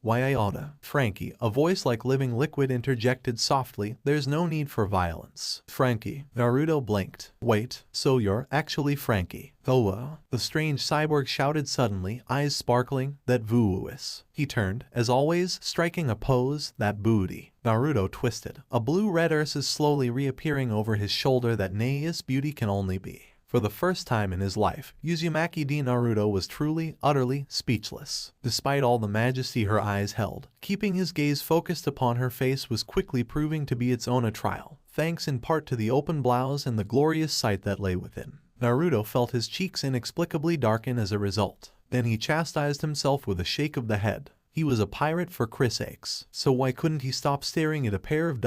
"Why I oughta." "Frankie," a voice like living liquid interjected softly, "there's no need for violence." "Frankie." Naruto blinked. "Wait, so you're actually Frankie?" "Oh, the strange cyborg shouted suddenly, eyes sparkling. "That vuuis." He turned, as always, striking a pose, "That booty." Naruto twisted, a blue-red Ursus slowly reappearing over his shoulder. That naeus beauty can only be. For the first time in his life, Uzumaki D. Naruto was truly, utterly speechless. Despite all the majesty her eyes held, keeping his gaze focused upon her face was quickly proving to be its own a trial, thanks in part to the open blouse and the glorious sight that lay within. Naruto felt his cheeks inexplicably darken as a result. Then he chastised himself with a shake of the head. He was a pirate for Chris sakes, so why couldn't he stop staring at a pair of ...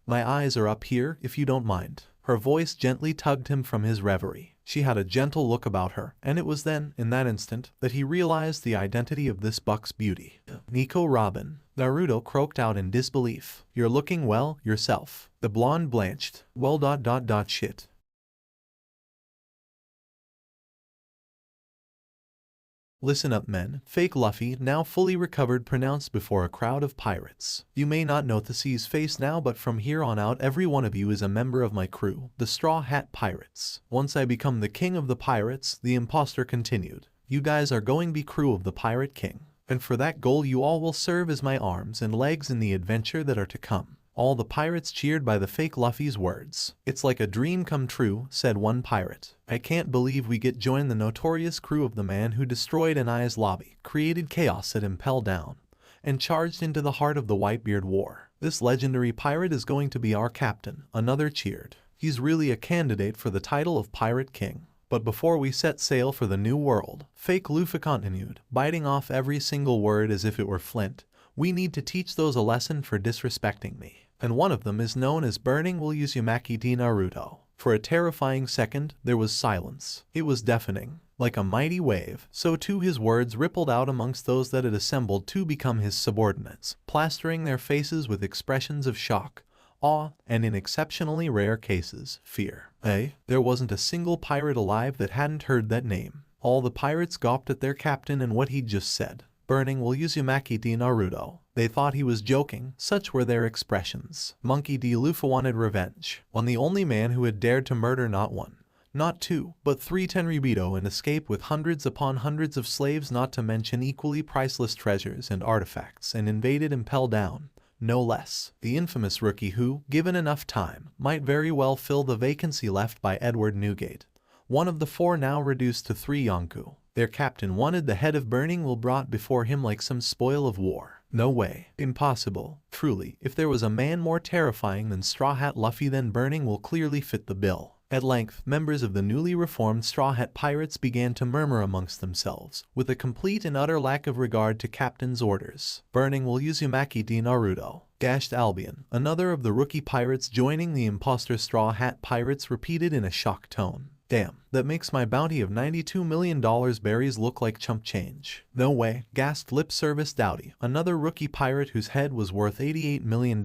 "My eyes are up here, if you don't mind." Her voice gently tugged him from his reverie. She had a gentle look about her, and it was then, in that instant, that he realized the identity of this buck's beauty. "Nico Robin." Naruto croaked out in disbelief. "You're looking well, yourself." The blonde blanched. "Well ... shit." "Listen up, men," fake Luffy, now fully recovered, pronounced before a crowd of pirates. "You may not know Theseus' face now, but from here on out every one of you is a member of my crew, the Straw Hat Pirates. Once I become the king of the pirates," the imposter continued, "you guys are going to be crew of the Pirate King. And for that goal you all will serve as my arms and legs in the adventure that are to come." All the pirates cheered by the fake Luffy's words. "It's like a dream come true," said one pirate. "I can't believe we get join the notorious crew of the man who destroyed Anai's lobby, created chaos at Impel Down, and charged into the heart of the Whitebeard War. This legendary pirate is going to be our captain." Another cheered. "He's really a candidate for the title of Pirate King. But before we set sail for the new world," fake Luffy continued, biting off every single word as if it were flint, "we need to teach those a lesson for disrespecting me. And one of them is known as burning. Will Uzumaki D. Naruto." For a terrifying second, there was silence. It was deafening. Like a mighty wave, so too his words rippled out amongst those that had assembled to become his subordinates, plastering their faces with expressions of shock, awe, and in exceptionally rare cases, fear. There wasn't a single pirate alive that hadn't heard that name. All the pirates gawped at their captain and what he'd just said. Burning will Uzumaki D. Naruto. They thought he was joking, such were their expressions. Monkey D. Luffy wanted revenge on the only man who had dared to murder not one, not two, but 3 Tenryubito and escape with hundreds upon hundreds of slaves, not to mention equally priceless treasures and artifacts, and invaded Impel Down. No less, the infamous rookie who, given enough time, might very well fill the vacancy left by Edward Newgate, one of the 4 now reduced to 3 Yonkou. Their captain wanted the head of Burning Will brought before him like some spoil of war. No way. Impossible. Truly, if there was a man more terrifying than Straw Hat Luffy, then Burning Will clearly fit the bill. At length, members of the newly reformed Straw Hat Pirates began to murmur amongst themselves, with a complete and utter lack of regard to captain's orders. Burning Will Uzumaki D. Naruto. Gashed Albion, another of the rookie pirates joining the imposter Straw Hat Pirates, repeated in a shocked tone. Damn, that makes my bounty of $92 million berries look like chump change. No way, gasped Lip Service Dowdy, another rookie pirate whose head was worth $88 million.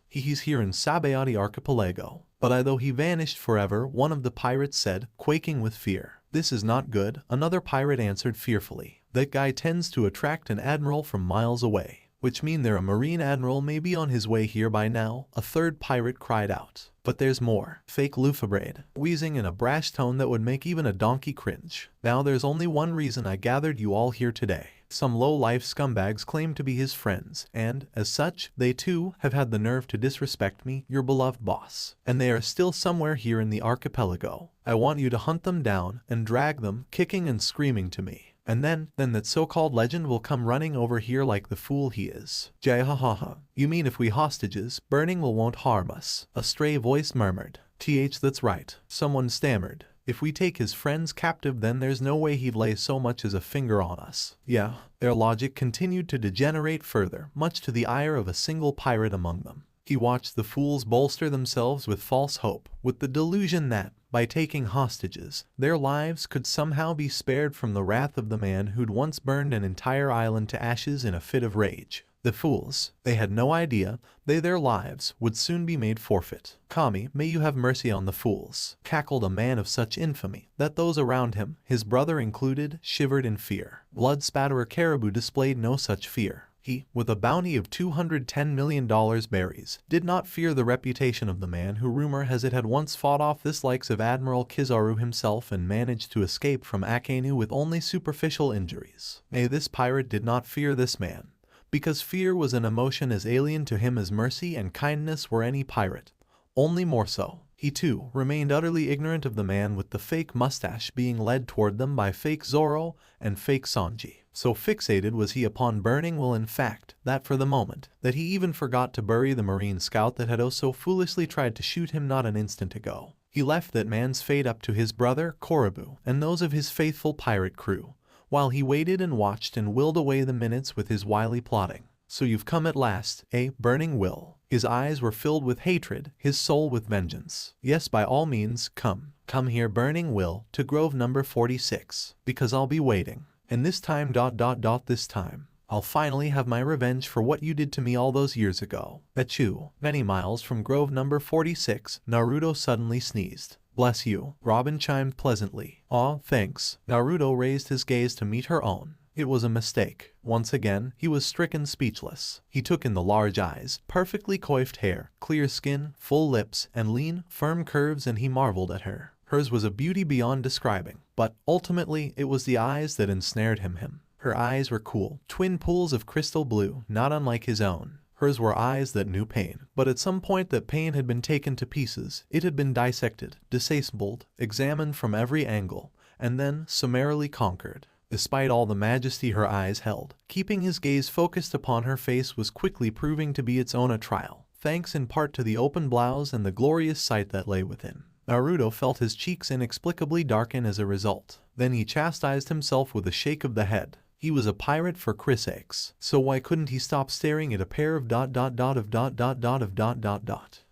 He's here in Sabayati Archipelago. But though he vanished forever, one of the pirates said, quaking with fear. This is not good, another pirate answered fearfully. That guy tends to attract an admiral from miles away. Which mean there a marine admiral may be on his way here by now, a third pirate cried out. But there's more. Fake Lufabraid, wheezing in a brash tone that would make even a donkey cringe. Now there's only one reason I gathered you all here today. Some low-life scumbags claim to be his friends, and, as such, they too have had the nerve to disrespect me, your beloved boss. And they are still somewhere here in the archipelago. I want you to hunt them down and drag them, kicking and screaming, to me. And then that so-called legend will come running over here like the fool he is. Jahahaha. You mean if we hostages, Burning Will won't harm us? A stray voice murmured. That's right. Someone stammered. If we take his friends captive, then there's no way he'd lay so much as a finger on us. Yeah. Their logic continued to degenerate further, much to the ire of a single pirate among them. He watched the fools bolster themselves with false hope, with the delusion that, by taking hostages, their lives could somehow be spared from the wrath of the man who'd once burned an entire island to ashes in a fit of rage. The fools, they had no idea, their lives would soon be made forfeit. Kami, may you have mercy on the fools, cackled a man of such infamy that those around him, his brother included, shivered in fear. Blood Spatterer Caribou displayed no such fear. He, with a bounty of $210 million berries, did not fear the reputation of the man who rumor has it had once fought off this likes of Admiral Kizaru himself and managed to escape from Akainu with only superficial injuries. This pirate did not fear this man, because fear was an emotion as alien to him as mercy and kindness were any pirate. Only more so. He too remained utterly ignorant of the man with the fake mustache being led toward them by fake Zoro and fake Sanji. So fixated was he upon Burning Will, in fact, that for the moment, that he even forgot to bury the marine scout that had so foolishly tried to shoot him not an instant ago. He left that man's fate up to his brother, Koribu, and those of his faithful pirate crew, while he waited and watched and willed away the minutes with his wily plotting. So you've come at last, Burning Will. His eyes were filled with hatred, his soul with vengeance. Yes, by all means, come. Come here, Burning Will, to Grove number 46, because I'll be waiting. And this time, this time, I'll finally have my revenge for what you did to me all those years ago. Achoo. Many miles from Grove number 46, Naruto suddenly sneezed. Bless you, Robin chimed pleasantly. Aw, thanks. Naruto raised his gaze to meet her own. It was a mistake. Once again, he was stricken speechless. He took in the large eyes, perfectly coiffed hair, clear skin, full lips, and lean, firm curves, and he marveled at her. Hers was a beauty beyond describing, but ultimately it was the eyes that ensnared him. Her eyes were cool, twin pools of crystal blue, not unlike his own. Hers were eyes that knew pain, but at some point that pain had been taken to pieces. It had been dissected, disassembled, examined from every angle, and then summarily conquered. Despite all the majesty her eyes held, keeping his gaze focused upon her face was quickly proving to be its own a trial, thanks in part to the open blouse and the glorious sight that lay within. Naruto felt his cheeks inexplicably darken as a result. Then he chastised himself with a shake of the head. He was a pirate for Chris sakes, so why couldn't he stop staring at a pair of ...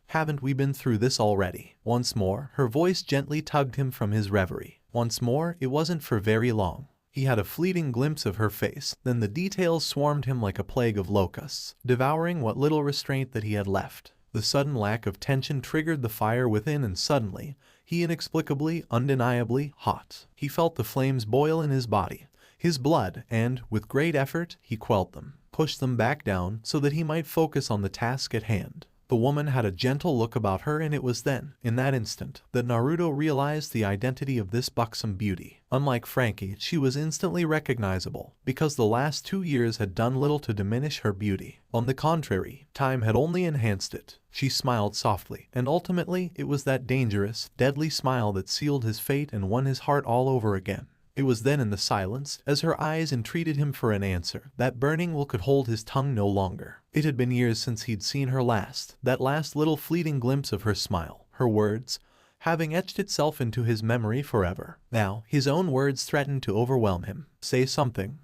Haven't we been through this already? Once more, her voice gently tugged him from his reverie. Once more, it wasn't for very long. He had a fleeting glimpse of her face, then the details swarmed him like a plague of locusts, devouring what little restraint that he had left. The sudden lack of tension triggered the fire within, and suddenly, he inexplicably, undeniably hot. He felt the flames boil in his body, his blood, and, with great effort, he quelled them, pushed them back down so that he might focus on the task at hand. The woman had a gentle look about her, and it was then, in that instant, that Naruto realized the identity of this buxom beauty. Unlike Frankie, she was instantly recognizable, because the last 2 years had done little to diminish her beauty. On the contrary, time had only enhanced it. She smiled softly, and ultimately, it was that dangerous, deadly smile that sealed his fate and won his heart all over again. It was then in the silence, as her eyes entreated him for an answer, that Burning Will could hold his tongue no longer. It had been years since he'd seen her last, that last little fleeting glimpse of her smile, her words, having etched itself into his memory forever. Now, his own words threatened to overwhelm him. Say something,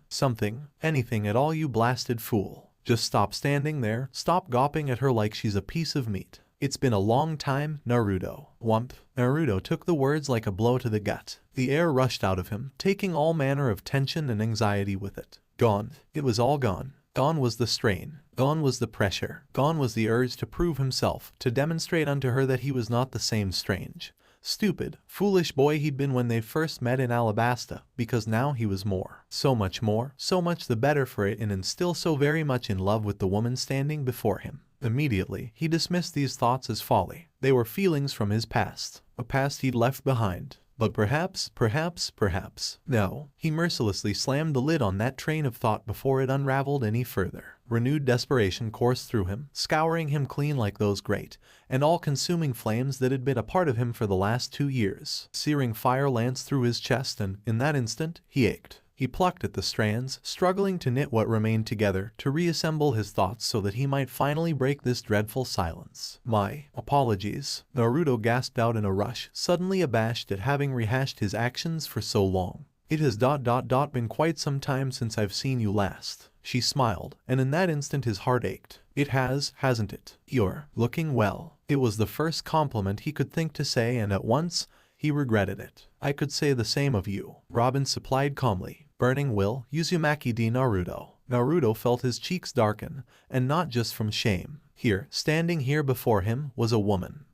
anything at all, you blasted fool. Just stop standing there, stop gawping at her like she's a piece of meat. It's been a long time, Naruto. Whump. Naruto took the words like a blow to the gut. The air rushed out of him, taking all manner of tension and anxiety with it. Gone. It was all gone. Gone was the strain. Gone was the pressure. Gone was the urge to prove himself, to demonstrate unto her that he was not the same strange, stupid, foolish boy he'd been when they first met in Alabasta, because now he was more, so much the better for it, and still so very much in love with the woman standing before him. Immediately, he dismissed these thoughts as folly. They were feelings from his past, a past he'd left behind. But perhaps, no. He mercilessly slammed the lid on that train of thought before it unraveled any further. Renewed desperation coursed through him, scouring him clean like those great and all-consuming flames that had been a part of him for the last 2 years. Searing fire lanced through his chest, and, in that instant, he ached. He plucked at the strands, struggling to knit what remained together, to reassemble his thoughts so that he might finally break this dreadful silence. My apologies, Naruto gasped out in a rush, suddenly abashed at having rehashed his actions for so long. It has been quite some time since I've seen you last. She smiled, and in that instant his heart ached. It has, hasn't it? You're looking well. It was the first compliment he could think to say, and at once, he regretted it. I could say the same of you, Robin supplied calmly. Burning Will, Uzumaki d Naruto. Naruto felt his cheeks darken, and not just from shame. Here, standing here before him, was a woman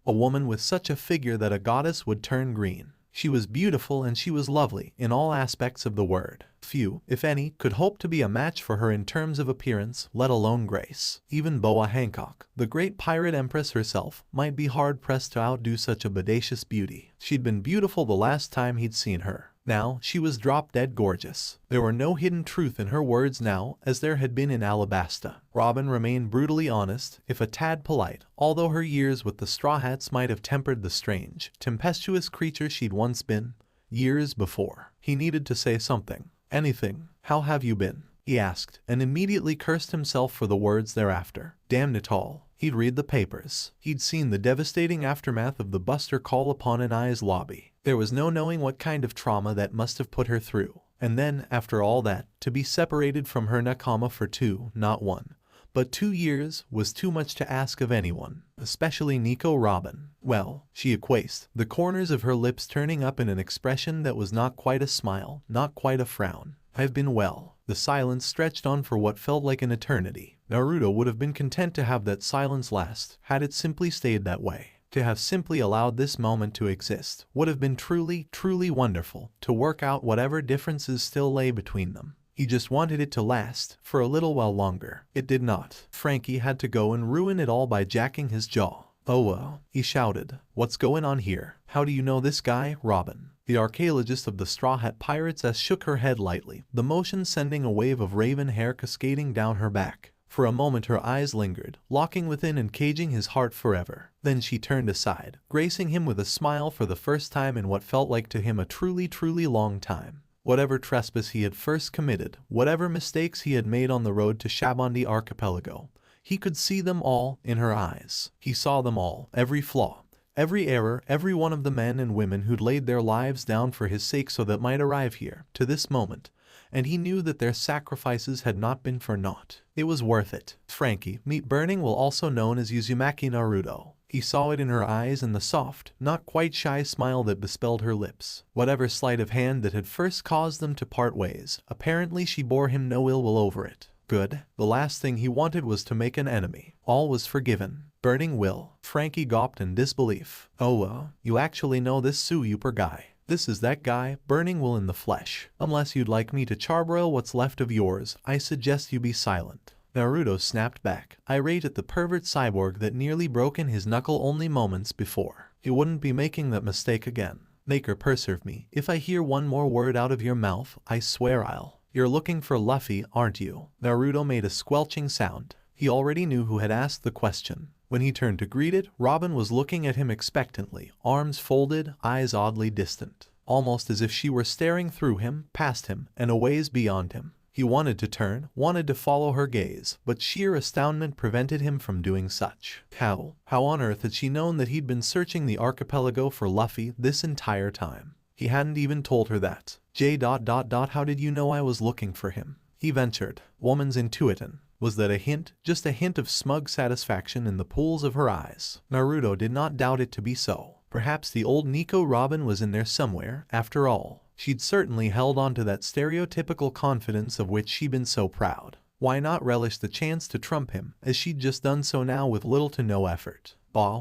with such a figure that a goddess would turn green. She was beautiful, and she was lovely in all aspects of the word. Few, if any, could hope to be a match for her in terms of appearance, let alone grace. Even Boa Hancock, the great pirate empress herself, might be hard-pressed to outdo such a bodacious beauty. She'd been beautiful the last time he'd seen her. Now, she was drop-dead gorgeous. There were no hidden truth in her words now, as there had been in Alabasta. Robin remained brutally honest, if a tad polite, although her years with the Straw Hats might have tempered the strange, tempestuous creature she'd once been. Years before. He needed to say something. Anything. How have you been? He asked, and immediately cursed himself for the words thereafter. Damn it all. He'd read the papers. He'd seen the devastating aftermath of the Buster call upon an Ai's lobby. There was no knowing what kind of trauma that must have put her through. And then, after all that, to be separated from her nakama for 2, not 1, but 2 years was too much to ask of anyone, especially Nico Robin. Well, she acquiesced, the corners of her lips turning up in an expression that was not quite a smile, not quite a frown. I've been well. The silence stretched on for what felt like an eternity. Naruto would have been content to have that silence last, had it simply stayed that way. To have simply allowed this moment to exist would have been truly wonderful, to work out whatever differences still lay between them. He just wanted it to last, for a little while longer. It did not. Frankie had to go and ruin it all by jacking his jaw. Oh well, he shouted. What's going on here? How do you know this guy, Robin? The archaeologist of the Straw Hat Pirates shook her head lightly, the motion sending a wave of raven hair cascading down her back. For a moment her eyes lingered, locking within and caging his heart forever. Then she turned aside, gracing him with a smile for the first time in what felt like to him a truly long time. Whatever trespass he had first committed, whatever mistakes he had made on the road to Shabondi Archipelago, he could see them all in her eyes. He saw them all, every flaw, every error, every one of the men and women who'd laid their lives down for his sake so that might arrive here, to this moment. And he knew that their sacrifices had not been for naught. It was worth it. Frankie, meet Burning Will, also known as Uzumaki Naruto. He saw it in her eyes and the soft, not quite shy smile that bespelled her lips. Whatever sleight of hand that had first caused them to part ways, apparently she bore him no ill will over it. Good. The last thing he wanted was to make an enemy. All was forgiven. Burning will. Frankie gawped in disbelief. Oh, you actually know this super guy. This is that guy, Burning Will in the flesh. Unless you'd like me to charbroil what's left of yours, I suggest you be silent. Naruto snapped back, irate at the pervert cyborg that nearly broken his knuckle only moments before. He wouldn't be making that mistake again. Maker preserve me. If I hear one more word out of your mouth, I swear I'll. You're looking for Luffy, aren't you? Naruto made a squelching sound. He already knew who had asked the question. When he turned to greet it, Robin was looking at him expectantly, arms folded, eyes oddly distant, almost as if she were staring through him, past him, and a ways beyond him. He wanted to turn, wanted to follow her gaze, but sheer astoundment prevented him from doing such. How on earth had she known that he'd been searching the archipelago for Luffy this entire time? He hadn't even told her that. How did you know I was looking for him? He ventured. Woman's intuitin'. Was that a hint? Just a hint of smug satisfaction in the pools of her eyes. Naruto did not doubt it to be so. Perhaps the old Nico Robin was in there somewhere, after all. She'd certainly held on to that stereotypical confidence of which she'd been so proud. Why not relish the chance to trump him, as she'd just done so now with little to no effort?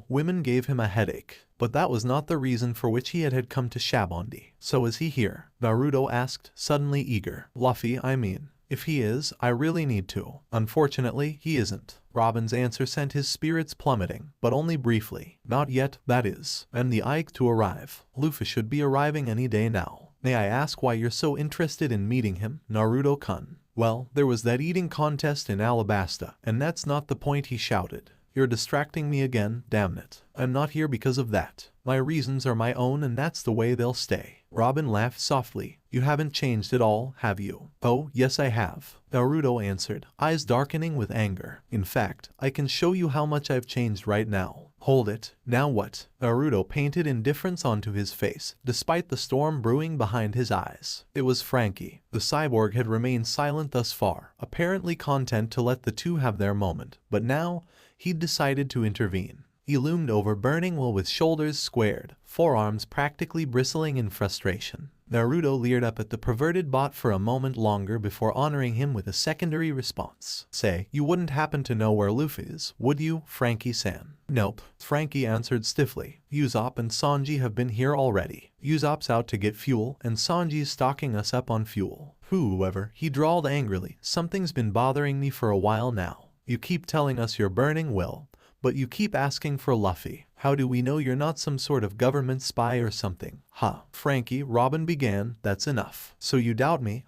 Women gave him a headache. But that was not the reason for which he had come to Shabondi. So is he here? Naruto asked, suddenly eager. Luffy, I mean. If he is, I really need to. Unfortunately, he isn't. Robin's answer sent his spirits plummeting, but only briefly. Not yet, that is. And the Ike to arrive. Luffy should be arriving any day now. May I ask why you're so interested in meeting him, Naruto-kun? Well, there was that eating contest in Alabasta, and that's not the point, he shouted. You're distracting me again, damn it. I'm not here because of that. My reasons are my own and that's the way they'll stay. Robin laughed softly. You haven't changed at all, have you? Oh, yes I have. Naruto answered, eyes darkening with anger. In fact, I can show you how much I've changed right now. Hold it. Now what? Naruto painted indifference onto his face, despite the storm brewing behind his eyes. It was Frankie. The cyborg had remained silent thus far, apparently content to let the two have their moment, but now he'd decided to intervene. He loomed over Burning Will with shoulders squared, forearms practically bristling in frustration. Naruto leered up at the perverted bot for a moment longer before honoring him with a secondary response. Say, you wouldn't happen to know where Luffy is, would you, Frankie-san? Nope, Frankie answered stiffly. Usopp and Sanji have been here already. Usopp's out to get fuel, and Sanji's stocking us up on fuel. Whoever, he drawled angrily, something's been bothering me for a while now. You keep telling us you're Burning Will, but you keep asking for Luffy. How do we know you're not some sort of government spy or something? Frankie, Robin began, that's enough. So you doubt me,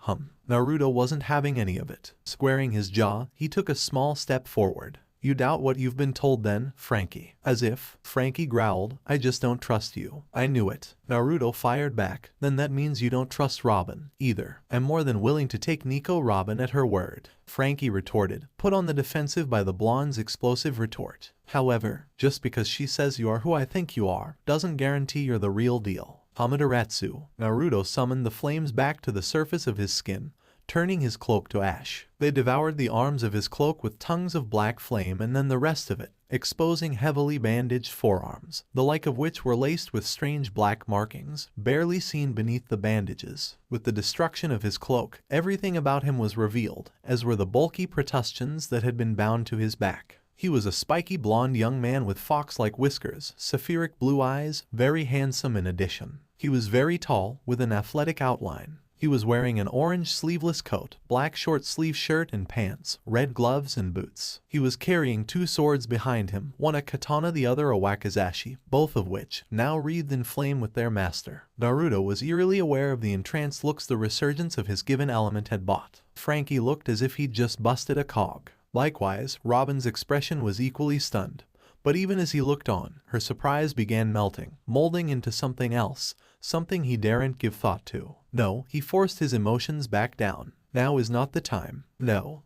Naruto wasn't having any of it. Squaring his jaw, he took a small step forward. You doubt what you've been told then, Frankie? As if, Frankie growled, I just don't trust you. I knew it. Naruto fired back. Then that means you don't trust Robin, either. I'm more than willing to take Nico Robin at her word. Frankie retorted, put on the defensive by the blonde's explosive retort. However, just because she says you are who I think you are, doesn't guarantee you're the real deal. Amaterasu. Naruto summoned the flames back to the surface of his skin, turning his cloak to ash. They devoured the arms of his cloak with tongues of black flame and then the rest of it, exposing heavily bandaged forearms, the like of which were laced with strange black markings, barely seen beneath the bandages. With the destruction of his cloak, everything about him was revealed, as were the bulky protustions that had been bound to his back. He was a spiky blonde young man with fox-like whiskers, sapphiric blue eyes, very handsome in addition. He was very tall, with an athletic outline. He was wearing an orange sleeveless coat, black short-sleeve shirt and pants, red gloves and boots. He was carrying two swords behind him, one a katana, the other a wakizashi, both of which now wreathed in flame with their master. Naruto was eerily aware of the entranced looks the resurgence of his given element had brought. Frankie looked as if he'd just busted a cog. Likewise, Robin's expression was equally stunned. But even as he looked on, her surprise began melting, molding into something else, something he daren't give thought to. No, he forced his emotions back down. Now is not the time. No.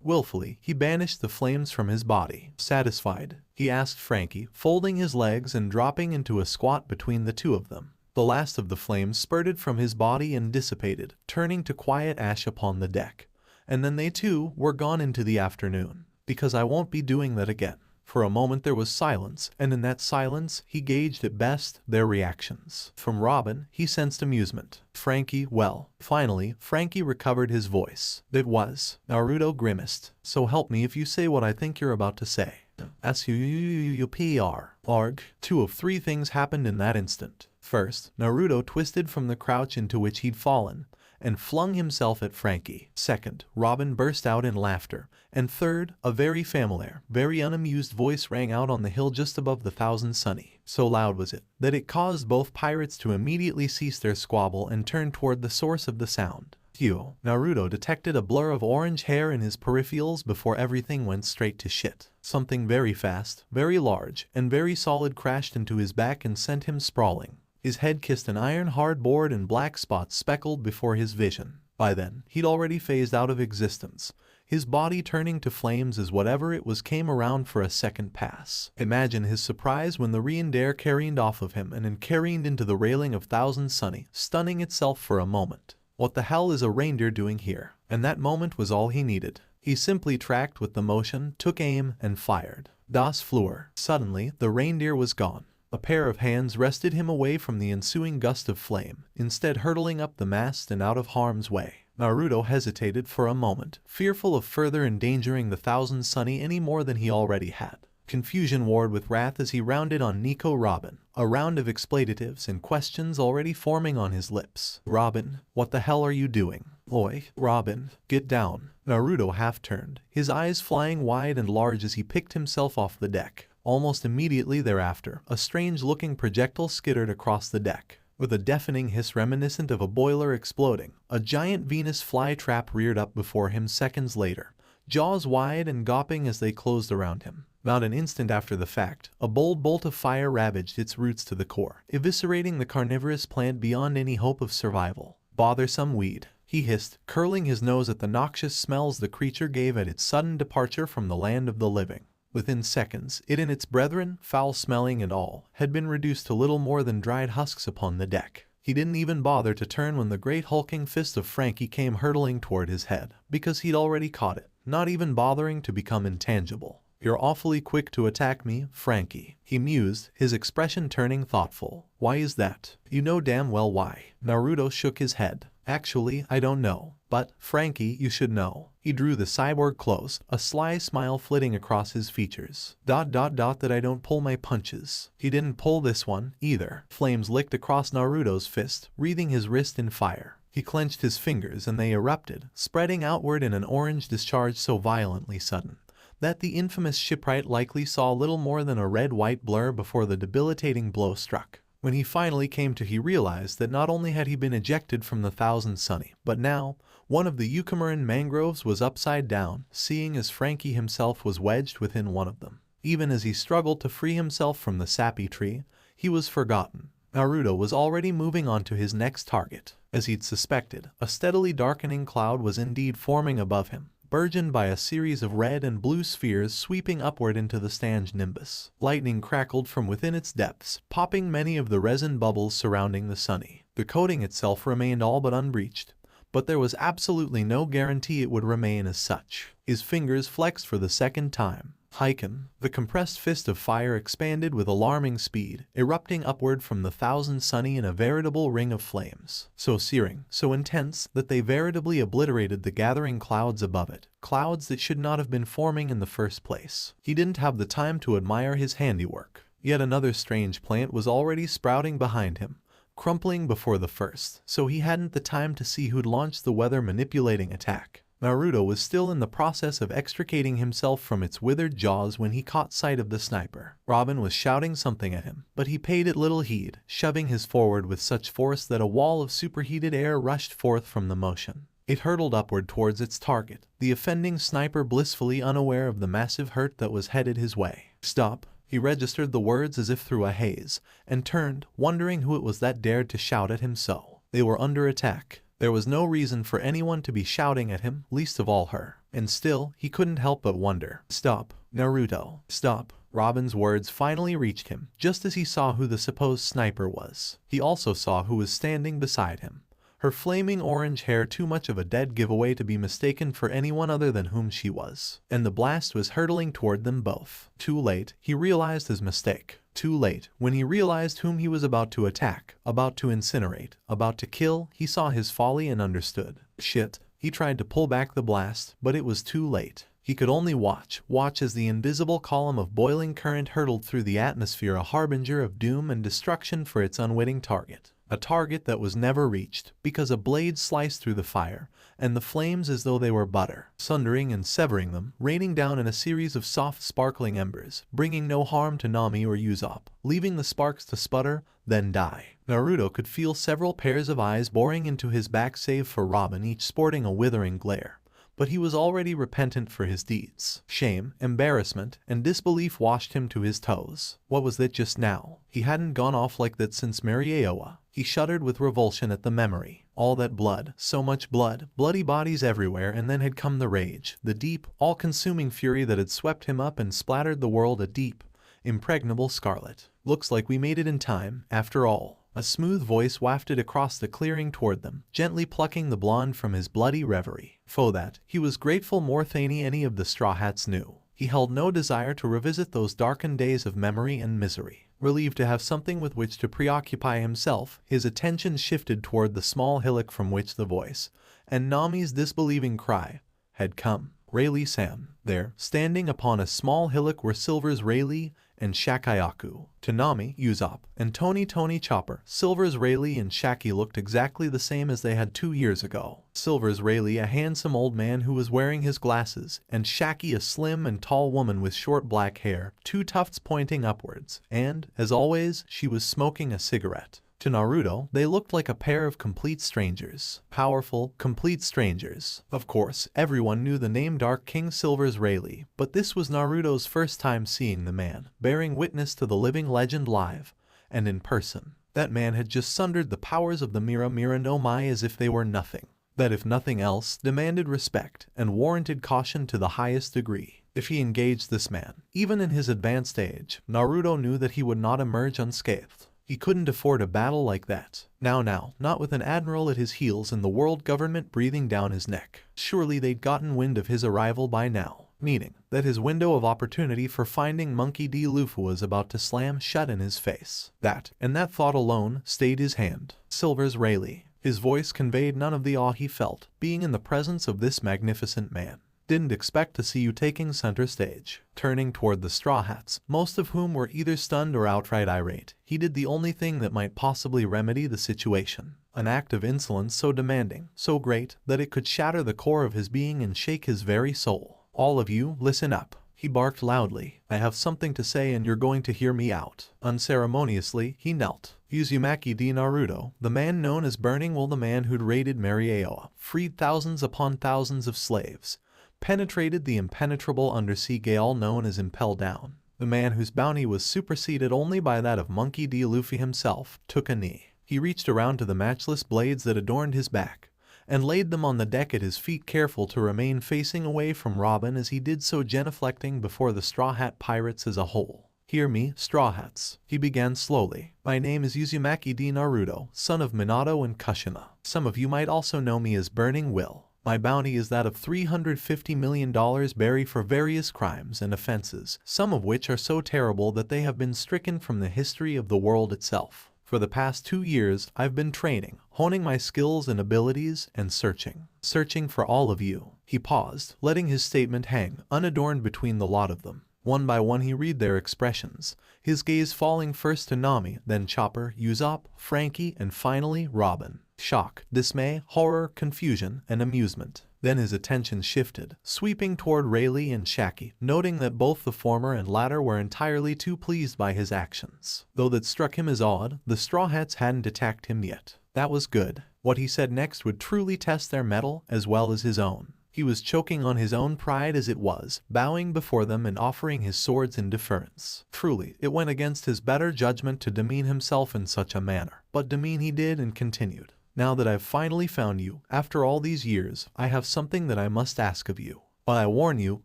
Willfully, he banished the flames from his body. Satisfied, he asked Frankie, folding his legs and dropping into a squat between the two of them. The last of the flames spurted from his body and dissipated, turning to quiet ash upon the deck. And then they too were gone into the afternoon. Because I won't be doing that again. For a moment there was silence, and in that silence, he gauged at best their reactions. From Robin, he sensed amusement. Frankie, well, finally, Frankie recovered his voice. It was. Naruto grimaced. So help me if you say what I think you're about to say. S-U-U-U-U-P-R. Arg. 2 of 3 things happened in that instant. First, Naruto twisted from the crouch into which he'd fallen, and flung himself at Frankie. Second, Robin burst out in laughter. And third, a very familiar, very unamused voice rang out on the hill just above the Thousand Sunny. So loud was it, that it caused both pirates to immediately cease their squabble and turn toward the source of the sound. Phew. Naruto detected a blur of orange hair in his peripherals before everything went straight to shit. Something very fast, very large, and very solid crashed into his back and sent him sprawling. His head kissed an iron-hard board and black spots speckled before his vision. By then, he'd already phased out of existence, his body turning to flames as whatever it was came around for a second pass. Imagine his surprise when the Reindare careened off of him and then careened into the railing of Thousand Sunny, stunning itself for a moment. What the hell is a reindeer doing here? And that moment was all he needed. He simply tracked with the motion, took aim, and fired. Das Fleur. Suddenly, the reindeer was gone. A pair of hands wrested him away from the ensuing gust of flame, instead hurtling up the mast and out of harm's way. Naruto hesitated for a moment, fearful of further endangering the Thousand Sunny any more than he already had. Confusion warred with wrath as he rounded on Nico Robin, a round of expletives and questions already forming on his lips. Robin, what the hell are you doing? Oi, Robin, get down. Naruto half-turned, his eyes flying wide and large as he picked himself off the deck. Almost immediately thereafter, a strange-looking projectile skittered across the deck. With a deafening hiss reminiscent of a boiler exploding, a giant Venus flytrap reared up before him seconds later, jaws wide and gawping as they closed around him. About an instant after the fact, a bold bolt of fire ravaged its roots to the core, eviscerating the carnivorous plant beyond any hope of survival. Bothersome weed, he hissed, curling his nose at the noxious smells the creature gave at its sudden departure from the land of the living. Within seconds, it and its brethren, foul-smelling and all, had been reduced to little more than dried husks upon the deck. He didn't even bother to turn when the great hulking fist of Frankie came hurtling toward his head, because he'd already caught it, not even bothering to become intangible. You're awfully quick to attack me, Frankie, he mused, his expression turning thoughtful. Why is that? You know damn well why. Naruto shook his head. Actually, I don't know. But, Frankie, you should know. He drew the cyborg close, a sly smile flitting across his features. That I don't pull my punches. He didn't pull this one, either. Flames licked across Naruto's fist, wreathing his wrist in fire. He clenched his fingers and they erupted, spreading outward in an orange discharge so violently sudden that the infamous shipwright likely saw little more than a red-white blur before the debilitating blow struck. When he finally came to, he realized that not only had he been ejected from the Thousand Sunny, but now, one of the Eucameran mangroves was upside down, seeing as Frankie himself was wedged within one of them. Even as he struggled to free himself from the sappy tree, he was forgotten. Naruto was already moving on to his next target. As he'd suspected, a steadily darkening cloud was indeed forming above him, burgeoned by a series of red and blue spheres sweeping upward into the stange nimbus. Lightning crackled from within its depths, popping many of the resin bubbles surrounding the Sunny. The coating itself remained all but unbreached, but there was absolutely no guarantee it would remain as such. His fingers flexed for the second time. Heiken, the compressed fist of fire expanded with alarming speed, erupting upward from the Thousand Sunny in a veritable ring of flames, so searing, so intense, that they veritably obliterated the gathering clouds above it, clouds that should not have been forming in the first place. He didn't have the time to admire his handiwork. Yet another strange plant was already sprouting behind him, crumpling before the first, so he hadn't the time to see who'd launched the weather-manipulating attack. Naruto was still in the process of extricating himself from its withered jaws when he caught sight of the sniper. Robin was shouting something at him, but he paid it little heed, shoving his forward with such force that a wall of superheated air rushed forth from the motion. It hurtled upward towards its target, the offending sniper blissfully unaware of the massive hurt that was headed his way. Stop. He registered the words as if through a haze, and turned, wondering who it was that dared to shout at him so. They were under attack. There was no reason for anyone to be shouting at him, least of all her. And still, he couldn't help but wonder. Stop, Naruto, stop. Robin's words finally reached him, just as he saw who the supposed sniper was. He also saw who was standing beside him. her flaming orange hair too much of a dead giveaway to be mistaken for anyone other than whom she was. And the blast was hurtling toward them both. Too late, he realized his mistake. Too late, when he realized whom he was about to attack, about to incinerate, about to kill, he saw his folly and understood. Shit. He tried to pull back the blast, but it was too late. He could only watch as the invisible column of boiling current hurtled through the atmosphere, a harbinger of doom and destruction for its unwitting target. A target that was never reached, because a blade sliced through the fire, and the flames as though they were butter, sundering and severing them, raining down in a series of soft sparkling embers, bringing no harm to Nami or Usopp, leaving the sparks to sputter, then die. Naruto could feel several pairs of eyes boring into his back save for Robin, each sporting a withering glare. But he was already repentant for his deeds. Shame, embarrassment, and disbelief washed him to his toes. What was that just now? He hadn't gone off like that since Mera. He shuddered with revulsion at the memory. All that blood, so much blood, bloody bodies everywhere, and then had come the rage, the deep, all-consuming fury that had swept him up and splattered the world a deep, impregnable scarlet. Looks like we made it in time, after all. A smooth voice wafted across the clearing toward them, gently plucking the blonde from his bloody reverie. For that, he was grateful more than any of the Straw Hats knew. He held no desire to revisit those darkened days of memory and misery. Relieved to have something with which to preoccupy himself, his attention shifted toward the small hillock from which the voice, and Nami's disbelieving cry, had come. Rayleigh-san. There, standing upon a small hillock, were Silver's Rayleigh and Shakayaku. To Nami, Usopp, and Tony Chopper, Silver's Rayleigh and Shaki looked exactly the same as they had 2 years ago. Silver's Rayleigh, a handsome old man who was wearing his glasses, and Shaki, a slim and tall woman with short black hair, 2 tufts pointing upwards, and, as always, she was smoking a cigarette. To Naruto, they looked like a pair of complete strangers. Powerful, complete strangers. Of course, everyone knew the name Dark King Silver's Rayleigh, but this was Naruto's first time seeing the man, bearing witness to the living legend live, and in person. That man had just sundered the powers of the Mera no Mai as if they were nothing. That, if nothing else, demanded respect, and warranted caution to the highest degree. If he engaged this man, even in his advanced age, Naruto knew that he would not emerge unscathed. He couldn't afford a battle like that. Now, not with an admiral at his heels and the world government breathing down his neck. Surely they'd gotten wind of his arrival by now, meaning that his window of opportunity for finding Monkey D. Luffy was about to slam shut in his face. That thought alone, stayed his hand. Silver's Rayleigh. His voice conveyed none of the awe he felt, being in the presence of this magnificent man. Didn't expect to see you taking center stage. Turning toward the Straw Hats, most of whom were either stunned or outright irate, he did the only thing that might possibly remedy the situation. An act of insolence so demanding, so great, that it could shatter the core of his being and shake his very soul. All of you, listen up. He barked loudly. I have something to say and you're going to hear me out. Unceremoniously, he knelt. Uzumaki D. Naruto, the man known as Burning Will, the man who'd raided Mera, freed thousands upon thousands of slaves, penetrated the impenetrable undersea gale known as Impel Down. The man whose bounty was superseded only by that of Monkey D. Luffy himself, took a knee. He reached around to the matchless blades that adorned his back, and laid them on the deck at his feet, careful to remain facing away from Robin as he did so, genuflecting before the Straw Hat pirates as a whole. Hear me, Straw Hats, he began slowly. My name is Uzumaki D. Naruto, son of Minato and Kushina. Some of you might also know me as Burning Will. My bounty is that of $350 million buried for various crimes and offenses, some of which are so terrible that they have been stricken from the history of the world itself. For the past 2 years, I've been training, honing my skills and abilities, and searching for all of you. He paused, letting his statement hang, unadorned between the lot of them. One by one he read their expressions, his gaze falling first to Nami, then Chopper, Usopp, Frankie, and finally Robin. Shock, dismay, horror, confusion, and amusement. Then his attention shifted, sweeping toward Rayleigh and Shaki, noting that both the former and latter were entirely too pleased by his actions. Though that struck him as odd, the Straw Hats hadn't attacked him yet. That was good. What he said next would truly test their mettle as well as his own. He was choking on his own pride as it was, bowing before them and offering his swords in deference. Truly, it went against his better judgment to demean himself in such a manner. But demean he did and continued. Now that I've finally found you, after all these years, I have something that I must ask of you. But I warn you,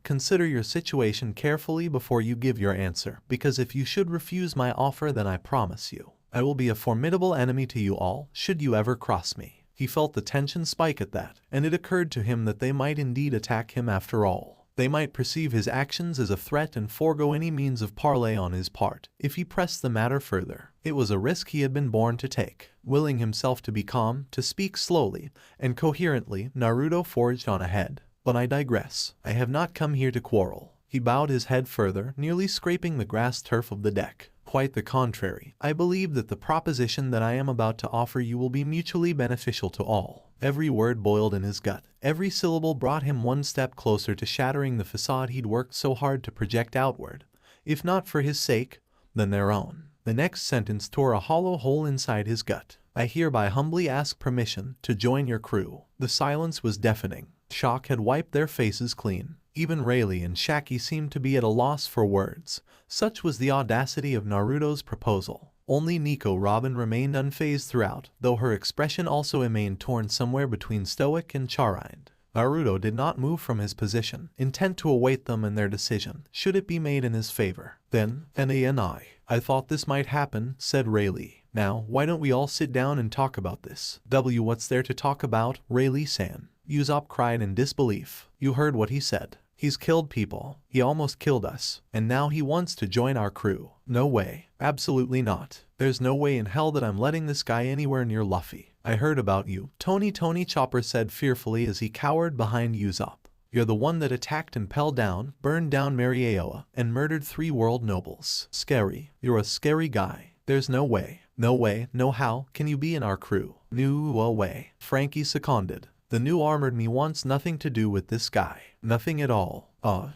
consider your situation carefully before you give your answer, because if you should refuse my offer, then I promise you, I will be a formidable enemy to you all, should you ever cross me. He felt the tension spike at that, and it occurred to him that they might indeed attack him after all. They might perceive his actions as a threat and forego any means of parley on his part if he pressed the matter further. It was a risk he had been born to take. Willing himself to be calm, to speak slowly and coherently, Naruto forged on ahead. But I digress. I have not come here to quarrel. He bowed his head further, nearly scraping the grass turf of the deck. Quite the contrary. I believe that the proposition that I am about to offer you will be mutually beneficial to all. Every word boiled in his gut. Every syllable brought him one step closer to shattering the facade he'd worked so hard to project outward. If not for his sake, then their own. The next sentence tore a hollow hole inside his gut. I hereby humbly ask permission to join your crew. The silence was deafening. Shock had wiped their faces clean. Even Rayleigh and Shaki seemed to be at a loss for words. Such was the audacity of Naruto's proposal. Only Nico Robin remained unfazed throughout, though her expression also remained torn somewhere between stoic and charined. Naruto did not move from his position, intent to await them and their decision, should it be made in his favor. Then, I thought this might happen, said Rayleigh. Now, why don't we all sit down and talk about this? What's there to talk about, Rayleigh-san? Usopp cried in disbelief. You heard what he said. He's killed people. He almost killed us. And now he wants to join our crew. No way. Absolutely not. There's no way in hell that I'm letting this guy anywhere near Luffy. I heard about you, Tony Chopper said fearfully as he cowered behind Usopp. You're the one that attacked and burned down Mera, and murdered 3 world nobles. Scary. You're a scary guy. There's no way. No way, no how can you be in our crew. No way. Frankie seconded. The new armored me wants nothing to do with this guy. Nothing at all.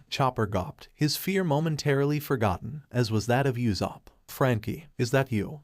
Chopper gawped, his fear momentarily forgotten, as was that of Usopp. Frankie, is that you?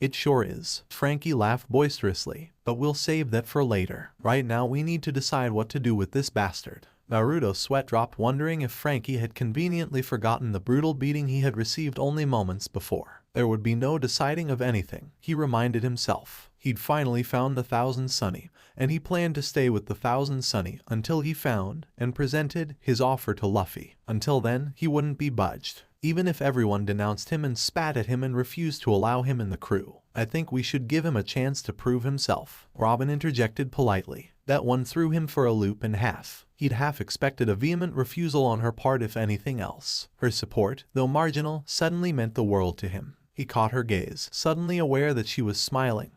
It sure is. Frankie laughed boisterously, but we'll save that for later. Right now we need to decide what to do with this bastard. Naruto's sweat dropped, wondering if Frankie had conveniently forgotten the brutal beating he had received only moments before. There would be no deciding of anything, he reminded himself. He'd finally found the Thousand Sunny, and he planned to stay with the Thousand Sunny until he found and presented his offer to Luffy. Until then, he wouldn't be budged, even if everyone denounced him and spat at him and refused to allow him in the crew. I think we should give him a chance to prove himself, Robin interjected politely. That one threw him for a loop and half. He'd half expected a vehement refusal on her part if anything else. Her support, though marginal, suddenly meant the world to him. He caught her gaze, suddenly aware that she was smiling,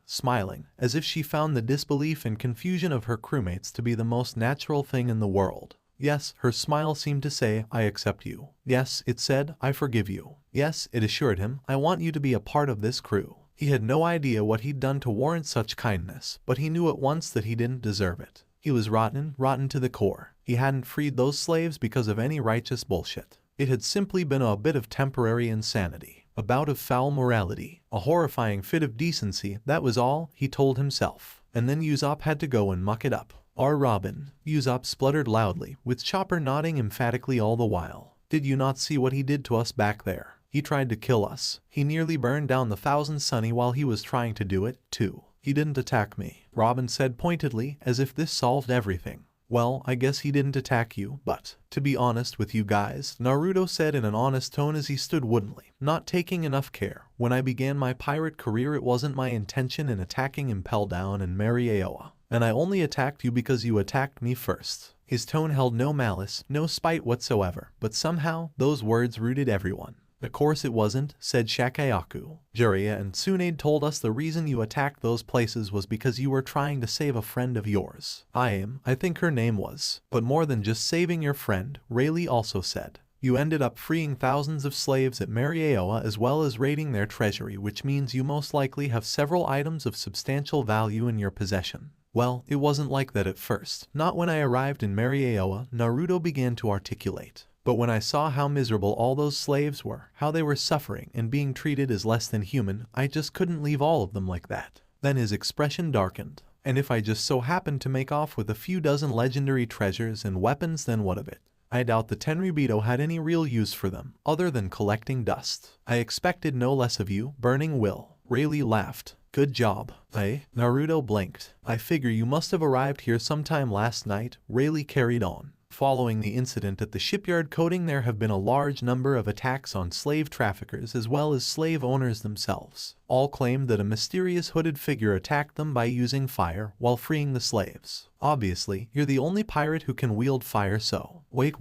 as if she found the disbelief and confusion of her crewmates to be the most natural thing in the world. Yes, her smile seemed to say, I accept you. Yes, it said, I forgive you. Yes, it assured him, I want you to be a part of this crew. He had no idea what he'd done to warrant such kindness, but he knew at once that he didn't deserve it. He was rotten to the core. He hadn't freed those slaves because of any righteous bullshit. It had simply been a bit of temporary insanity, a bout of foul morality, a horrifying fit of decency, that was all, he told himself. And then Usopp had to go and muck it up. Our Robin, Usopp spluttered loudly, with Chopper nodding emphatically all the while. Did you not see what he did to us back there? He tried to kill us. He nearly burned down the Thousand Sunny while he was trying to do it, too. He didn't attack me, Robin said pointedly, as if this solved everything. Well, I guess he didn't attack you, but, to be honest with you guys, Naruto said in an honest tone as he stood woodenly, not taking enough care. When I began my pirate career, it wasn't my intention in attacking Impel Down and Mera, and I only attacked you because you attacked me first. His tone held no malice, no spite whatsoever, but somehow, those words rooted everyone. Of course it wasn't, said Shakayaku. Jiraiya and Tsunade told us the reason you attacked those places was because you were trying to save a friend of yours. I think her name was. But more than just saving your friend, Rayleigh also said. You ended up freeing thousands of slaves at Mera as well as raiding their treasury, which means you most likely have several items of substantial value in your possession. Well, it wasn't like that at first. Not when I arrived in Mera, Naruto began to articulate. But when I saw how miserable all those slaves were, how they were suffering and being treated as less than human, I just couldn't leave all of them like that. Then his expression darkened. And if I just so happened to make off with a few dozen legendary treasures and weapons, then what of it? I doubt the Tenryubito had any real use for them, other than collecting dust. I expected no less of you, Burning Will. Rayleigh laughed. Good job. Naruto blinked. I figure you must have arrived here sometime last night, Rayleigh carried on. Following the incident at the shipyard coating, there have been a large number of attacks on slave traffickers as well as slave owners themselves. All claimed that a mysterious hooded figure attacked them by using fire while freeing the slaves. Obviously, you're the only pirate who can wield fire, so... Wait.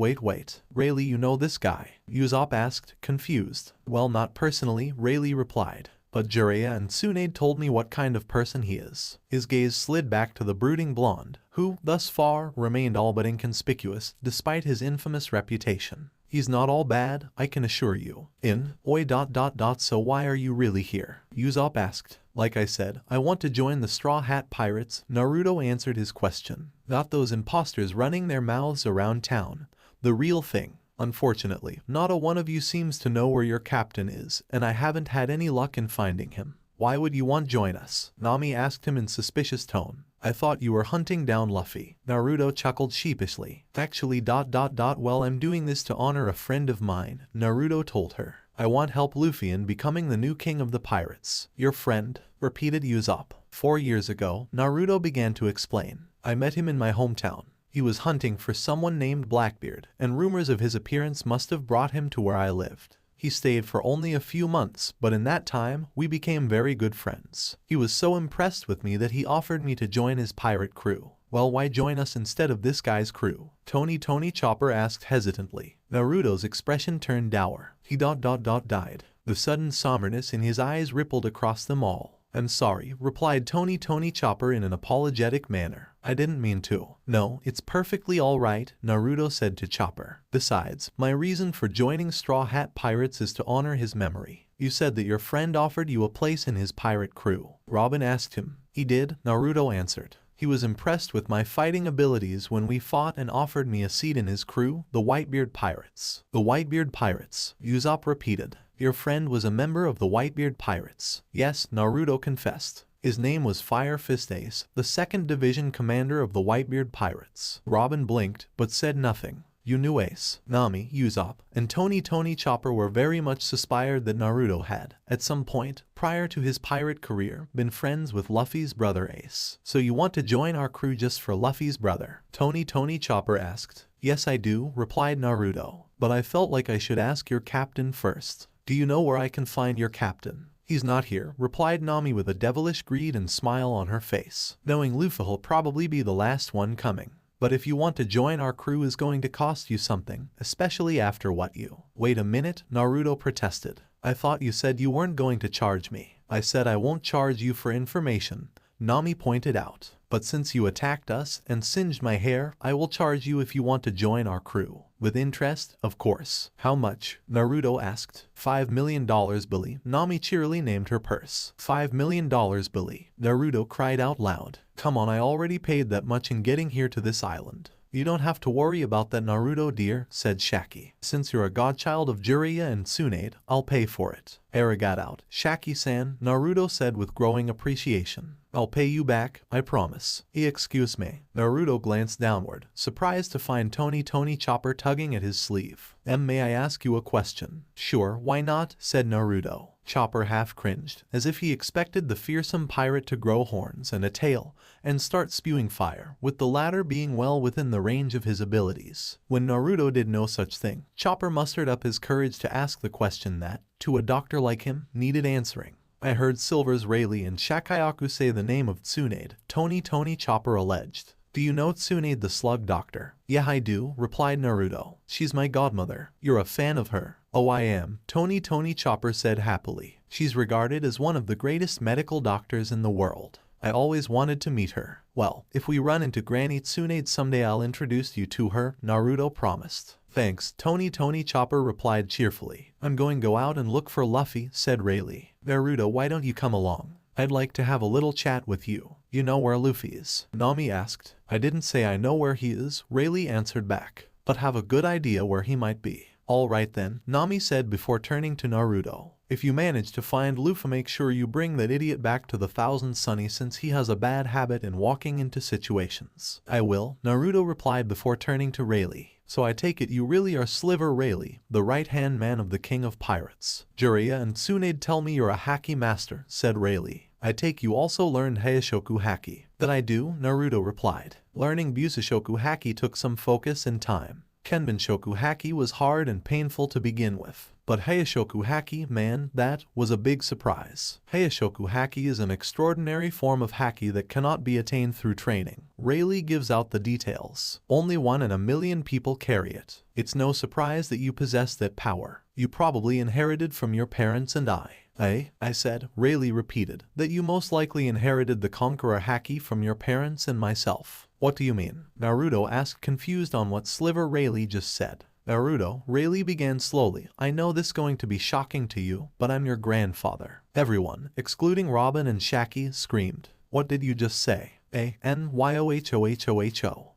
Rayleigh, you know this guy? Usopp asked, confused. Well, not personally, Rayleigh replied. But Jiraiya and Tsunade told me what kind of person he is. His gaze slid back to the brooding blonde, who, thus far, remained all but inconspicuous despite his infamous reputation. He's not all bad, I can assure you. So why are you really here? Usopp asked. Like I said, I want to join the Straw Hat Pirates, Naruto answered his question. Not those imposters running their mouths around town. The real thing. Unfortunately, not a one of you seems to know where your captain is, and I haven't had any luck in finding him. Why would you want to join us? Nami asked him in suspicious tone. I thought you were hunting down Luffy. Naruto chuckled sheepishly. Actually, well, I'm doing this to honor a friend of mine, Naruto told her. I want help Luffy in becoming the new king of the pirates. Your friend? Repeated Usopp. 4 years ago, Naruto began to explain. I met him in my hometown. He was hunting for someone named Blackbeard, and rumors of his appearance must have brought him to where I lived. He stayed for only a few months, but in that time, we became very good friends. He was so impressed with me that he offered me to join his pirate crew. Well, why join us instead of this guy's crew? Tony Chopper asked hesitantly. Naruto's expression turned dour. He died. The sudden somberness in his eyes rippled across them all. I'm sorry, replied Tony Chopper in an apologetic manner. I didn't mean to. No, it's perfectly alright, Naruto said to Chopper. Besides, my reason for joining Straw Hat Pirates is to honor his memory. You said that your friend offered you a place in his pirate crew. Robin asked him. He did, Naruto answered. He was impressed with my fighting abilities when we fought and offered me a seat in his crew, the Whitebeard Pirates. The Whitebeard Pirates, Usopp repeated. Your friend was a member of the Whitebeard Pirates. Yes, Naruto confessed. His name was Fire Fist Ace, the 2nd Division commander of the Whitebeard Pirates. Robin blinked, but said nothing. You knew Ace, Nami, Usopp, and Tony Chopper were very much suspired that Naruto had, at some point, prior to his pirate career, been friends with Luffy's brother Ace. So you want to join our crew just for Luffy's brother? Tony Chopper asked. Yes I do, replied Naruto. But I felt like I should ask your captain first. Do you know where I can find your captain? He's not here, replied Nami with a devilish greed and smile on her face, knowing Luffy'll probably be the last one coming. But if you want to join our crew is going to cost you something, especially after what you... Wait a minute, Naruto protested. I thought you said you weren't going to charge me. I said I won't charge you for information, Nami pointed out. But since you attacked us and singed my hair, I will charge you if you want to join our crew. With interest, of course. How much? Naruto asked. $5 million, Billy. Nami cheerily named her purse. $5 million, Billy. Naruto cried out loud. Come on, I already paid that much in getting here to this island. You don't have to worry about that, Naruto dear, said Shaki. Since you're a godchild of Jiraiya and Tsunade, I'll pay for it. Era got out. Shaki-san, Naruto said with growing appreciation. I'll pay you back, I promise. Excuse me. Naruto glanced downward, surprised to find Tony Chopper tugging at his sleeve. May I ask you a question? Sure, why not, said Naruto. Chopper half cringed, as if he expected the fearsome pirate to grow horns and a tail, and start spewing fire, with the latter being well within the range of his abilities. When Naruto did no such thing, Chopper mustered up his courage to ask the question that, to a doctor like him, needed answering. I heard Silver's Rayleigh and Shakayaku say the name of Tsunade, Tony Chopper alleged. Do you know Tsunade the Slug Doctor? Yeah I do, replied Naruto. She's my godmother. You're a fan of her. Oh I am, Tony Chopper said happily. She's regarded as one of the greatest medical doctors in the world. I always wanted to meet her. Well, if we run into Granny Tsunade someday I'll introduce you to her, Naruto promised. Thanks, Tony Chopper replied cheerfully. I'm going to go out and look for Luffy, said Rayleigh. Naruto, why don't you come along? I'd like to have a little chat with you. You know where Luffy is? Nami asked. I didn't say I know where he is, Rayleigh answered back, but have a good idea where he might be. All right then, Nami said before turning to Naruto. If you manage to find Luffy, make sure you bring that idiot back to the Thousand Sunny since he has a bad habit in walking into situations. I will, Naruto replied before turning to Rayleigh. So I take it you really are Sliver Rayleigh, the right-hand man of the King of Pirates. Jiraiya and Tsunade tell me you're a haki master, said Rayleigh. I take you also learned Heishoku haki. That I do, Naruto replied. Learning Busoshoku Haki took some focus and time. Kenbenshoku Haki was hard and painful to begin with. But Heishoku Haki, man, that was a big surprise. Heishoku Haki is an extraordinary form of Haki that cannot be attained through training. Rayleigh gives out the details. Only 1 in a million people carry it. It's no surprise that you possess that power. You probably inherited from your parents and I said, Rayleigh repeated, that you most likely inherited the Conqueror Haki from your parents and myself. What do you mean? Naruto asked, confused on what sliver Rayleigh just said. Naruto, Rayleigh began slowly. I know this is going to be shocking to you, but I'm your grandfather. Everyone, excluding Robin and Shaki, screamed. What did you just say? Nyohoho.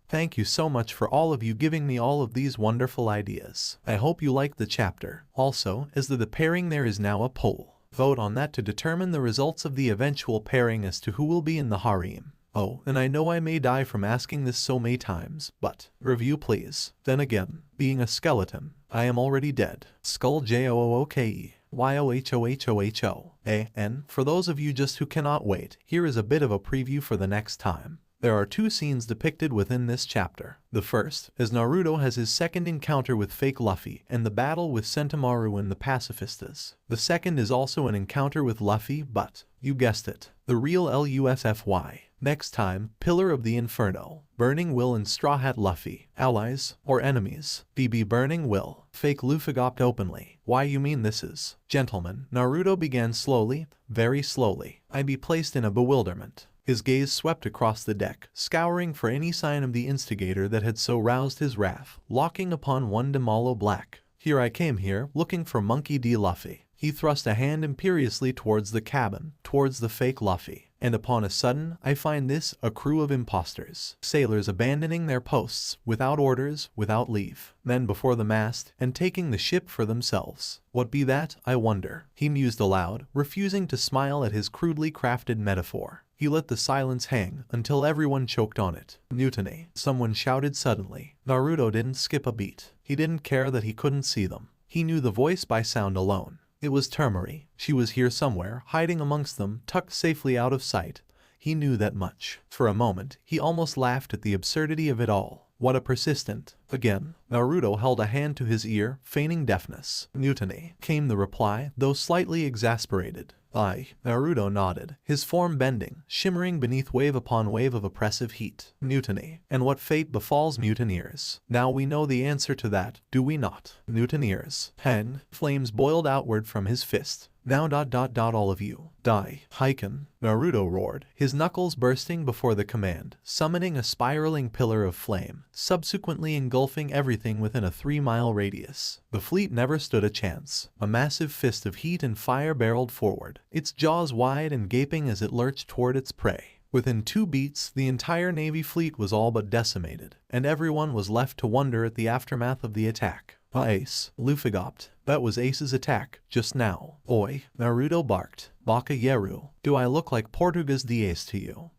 Thank you so much for all of you giving me all of these wonderful ideas. I hope you liked the chapter. Also, as to the pairing, there is now a poll. Vote on that to determine the results of the eventual pairing as to who will be in the harem. Oh, and I know I may die from asking this so many times, but review please. Then again, being a skeleton, I am already dead. Skull Jooke. Yohoho. And for those of you just who cannot wait, here is a bit of a preview for the next time. There are 2 scenes depicted within this chapter. The first, as Naruto has his second encounter with fake Luffy and the battle with Sentomaru and the pacifistas. The second is also an encounter with Luffy, but, you guessed it, the real Luffy. Next time, Pillar of the Inferno, Burning Will and Straw Hat Luffy, allies or enemies. BB Burning Will, fake Luffy gopped openly. Why you mean this is? Gentlemen, Naruto began slowly, very slowly. I be placed in a bewilderment. His gaze swept across the deck, scouring for any sign of the instigator that had so roused his wrath, locking upon one Demalo Black. Here I came here, looking for Monkey D. Luffy. He thrust a hand imperiously towards the cabin, towards the fake Luffy, and upon a sudden, I find this, a crew of imposters. Sailors abandoning their posts, without orders, without leave. Men before the mast, and taking the ship for themselves. What be that, I wonder? He mused aloud, refusing to smile at his crudely crafted metaphor. He let the silence hang until everyone choked on it. Mutiny, someone shouted suddenly. Naruto didn't skip a beat. He didn't care that he couldn't see them. He knew the voice by sound alone. It was Termari. She was here somewhere, hiding amongst them, tucked safely out of sight. He knew that much. For a moment, he almost laughed at the absurdity of it all. What a persistent. Again, Naruto held a hand to his ear, feigning deafness. Mutiny, came the reply, though slightly exasperated. Aye, Naruto nodded, his form bending, shimmering beneath wave upon wave of oppressive heat. Mutiny. And what fate befalls mutineers? Now we know the answer to that, do we not? Mutineers. Hen. Flames boiled outward from his fist. Now all of you, die. Heiken, Naruto roared, his knuckles bursting before the command, summoning a spiraling pillar of flame, subsequently engulfing everything within a 3-mile radius. The fleet never stood a chance. A massive fist of heat and fire barreled forward, its jaws wide and gaping as it lurched toward its prey. Within 2 beats, the entire Navy fleet was all but decimated, and everyone was left to wonder at the aftermath of the attack. Ace, Luffy gopped. That was Ace's attack, just now. Oi, Naruto barked. Baka Yeru, do I look like Portuguese Ace to you?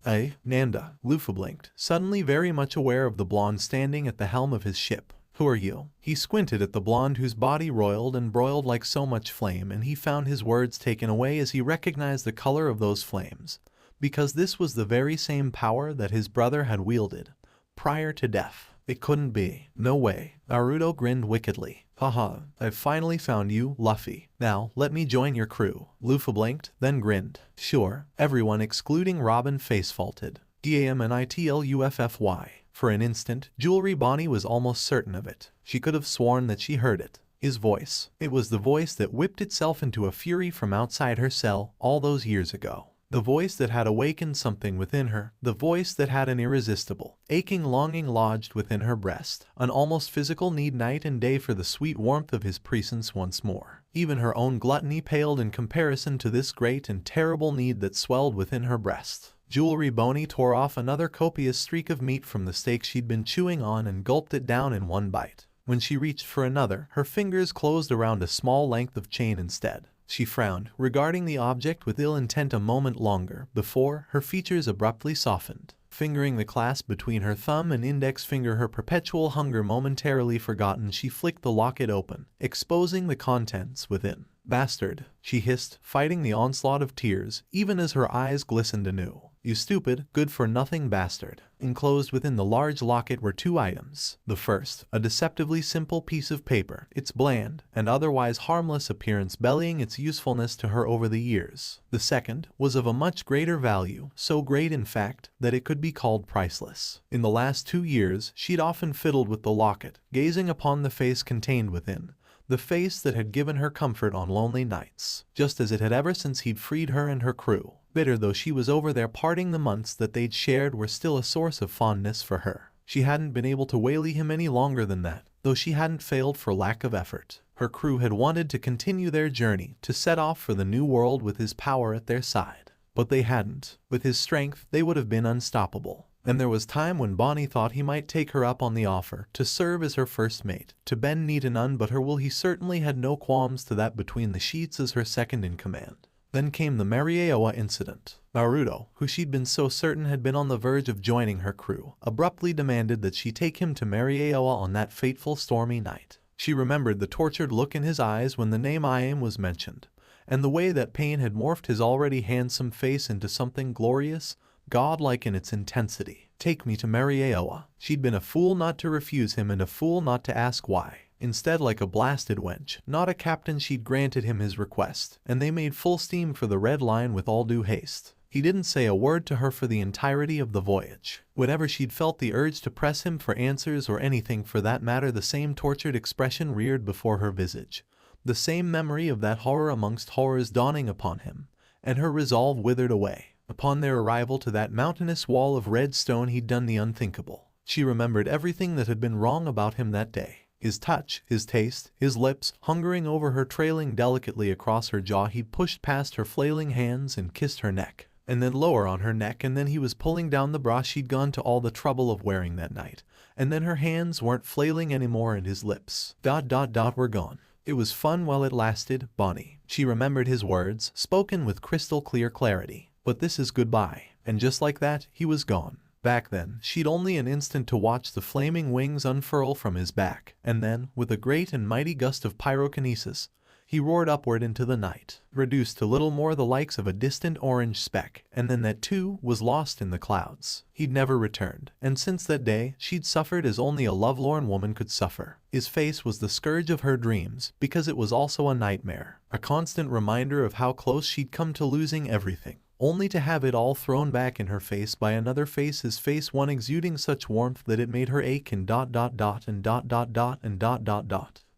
Nanda, Luffy blinked, suddenly very much aware of the blonde standing at the helm of his ship. Who are you? He squinted at the blonde whose body roiled and broiled like so much flame, and he found his words taken away as he recognized the color of those flames. Because this was the very same power that his brother had wielded prior to death. It couldn't be. No way. Naruto grinned wickedly. Haha, I've finally found you, Luffy. Now, let me join your crew. Luffy blinked, then grinned. Sure. Everyone excluding Robin face-faulted. Damnitluffy. For an instant, Jewelry Bonnie was almost certain of it. She could have sworn that she heard it. His voice. It was the voice that whipped itself into a fury from outside her cell all those years ago. The voice that had awakened something within her, the voice that had an irresistible, aching longing lodged within her breast, an almost physical need night and day for the sweet warmth of his presence once more. Even her own gluttony paled in comparison to this great and terrible need that swelled within her breast. Jewelry Boney tore off another copious streak of meat from the steak she'd been chewing on and gulped it down in one bite. When she reached for another, her fingers closed around a small length of chain instead. She frowned, regarding the object with ill intent a moment longer, before her features abruptly softened. Fingering the clasp between her thumb and index finger, her perpetual hunger momentarily forgotten, she flicked the locket open, exposing the contents within. Bastard, she hissed, fighting the onslaught of tears, even as her eyes glistened anew. "You stupid, good-for-nothing bastard." Enclosed within the large locket were two items. The first, a deceptively simple piece of paper, its bland and otherwise harmless appearance belying its usefulness to her over the years. The second was of a much greater value, so great in fact that it could be called priceless. In the last 2 years she'd often fiddled with the locket, gazing upon the face contained within, the face that had given her comfort on lonely nights, just as it had ever since he'd freed her and her crew. Bitter though she was over their parting, the months that they'd shared were still a source of fondness for her. She hadn't been able to waylay him any longer than that, though she hadn't failed for lack of effort. Her crew had wanted to continue their journey, to set off for the new world with his power at their side. But they hadn't. With his strength, they would have been unstoppable. And there was time when Bonnie thought he might take her up on the offer to serve as her first mate, to bend knee to none but her will. He certainly had no qualms to that between the sheets as her second in command. Then came the Mera incident. Naruto, who she'd been so certain had been on the verge of joining her crew, abruptly demanded that she take him to Mera on that fateful stormy night. She remembered the tortured look in his eyes when the name Iam was mentioned, and the way that pain had morphed his already handsome face into something glorious, godlike in its intensity. Take me to Mera. She'd been a fool not to refuse him and a fool not to ask why. Instead, like a blasted wench, not a captain, she'd granted him his request, and they made full steam for the red line with all due haste. He didn't say a word to her for the entirety of the voyage. Whenever she'd felt the urge to press him for answers or anything for that matter, the same tortured expression reared before her visage, the same memory of that horror amongst horrors dawning upon him, and her resolve withered away. Upon their arrival to that mountainous wall of red stone, he'd done the unthinkable. She remembered everything that had been wrong about him that day. His touch, his taste, his lips, hungering over her, trailing delicately across her jaw. He'd pushed past her flailing hands and kissed her neck, and then lower on her neck, and then he was pulling down the bra she'd gone to all the trouble of wearing that night, and then her hands weren't flailing anymore and his lips were gone. It was fun while it lasted, Bonnie. She remembered his words, spoken with crystal clear clarity. But this is goodbye. And just like that, he was gone. Back then, she'd only an instant to watch the flaming wings unfurl from his back, and then, with a great and mighty gust of pyrokinesis, he roared upward into the night, reduced to little more the likes of a distant orange speck, and then that too was lost in the clouds. He'd never returned, and since that day, she'd suffered as only a lovelorn woman could suffer. His face was the scourge of her dreams, because it was also a nightmare, a constant reminder of how close she'd come to losing everything, only to have it all thrown back in her face by another face, his face, one exuding such warmth that it made her ache and ...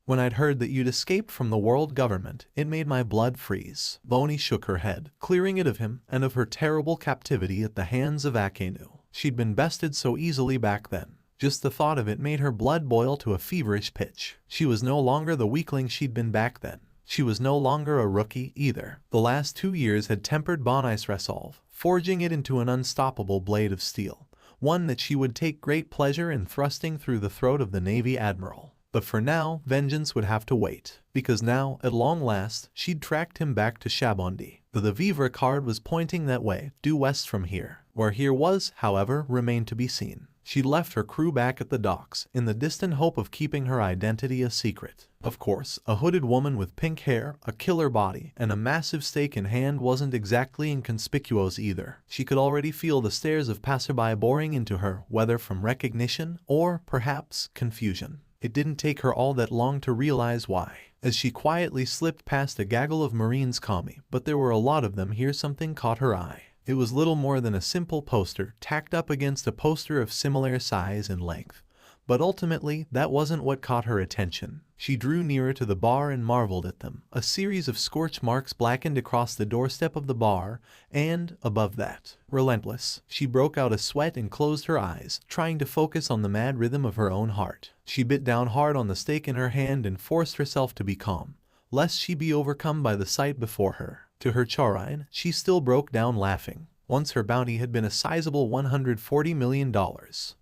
When I'd heard that you'd escaped from the world government, it made my blood freeze. Bonnie shook her head, clearing it of him and of her terrible captivity at the hands of Akenu. She'd been bested so easily back then. Just the thought of it made her blood boil to a feverish pitch. She was no longer the weakling she'd been back then. She was no longer a rookie, either. The last 2 years had tempered Bonnie's resolve, forging it into an unstoppable blade of steel, one that she would take great pleasure in thrusting through the throat of the Navy Admiral. But for now, vengeance would have to wait, because now, at long last, she'd tracked him back to Shabondi. The Vivre card was pointing that way, due west from here. Where here was, however, remained to be seen. She'd left her crew back at the docks, in the distant hope of keeping her identity a secret. Of course, a hooded woman with pink hair, a killer body, and a massive stake in hand wasn't exactly inconspicuous either. She could already feel the stares of passerby boring into her, whether from recognition or, perhaps, confusion. It didn't take her all that long to realize why. As she quietly slipped past a gaggle of Marines, commie, but there were a lot of them here, something caught her eye. It was little more than a simple poster tacked up against a poster of similar size and length. But ultimately, that wasn't what caught her attention. She drew nearer to the bar and marveled at them. A series of scorch marks blackened across the doorstep of the bar, and, above that, relentless, she broke out a sweat and closed her eyes, trying to focus on the mad rhythm of her own heart. She bit down hard on the stake in her hand and forced herself to be calm, lest she be overcome by the sight before her. To her chagrin, she still broke down laughing. Once her bounty had been a sizable $140 million.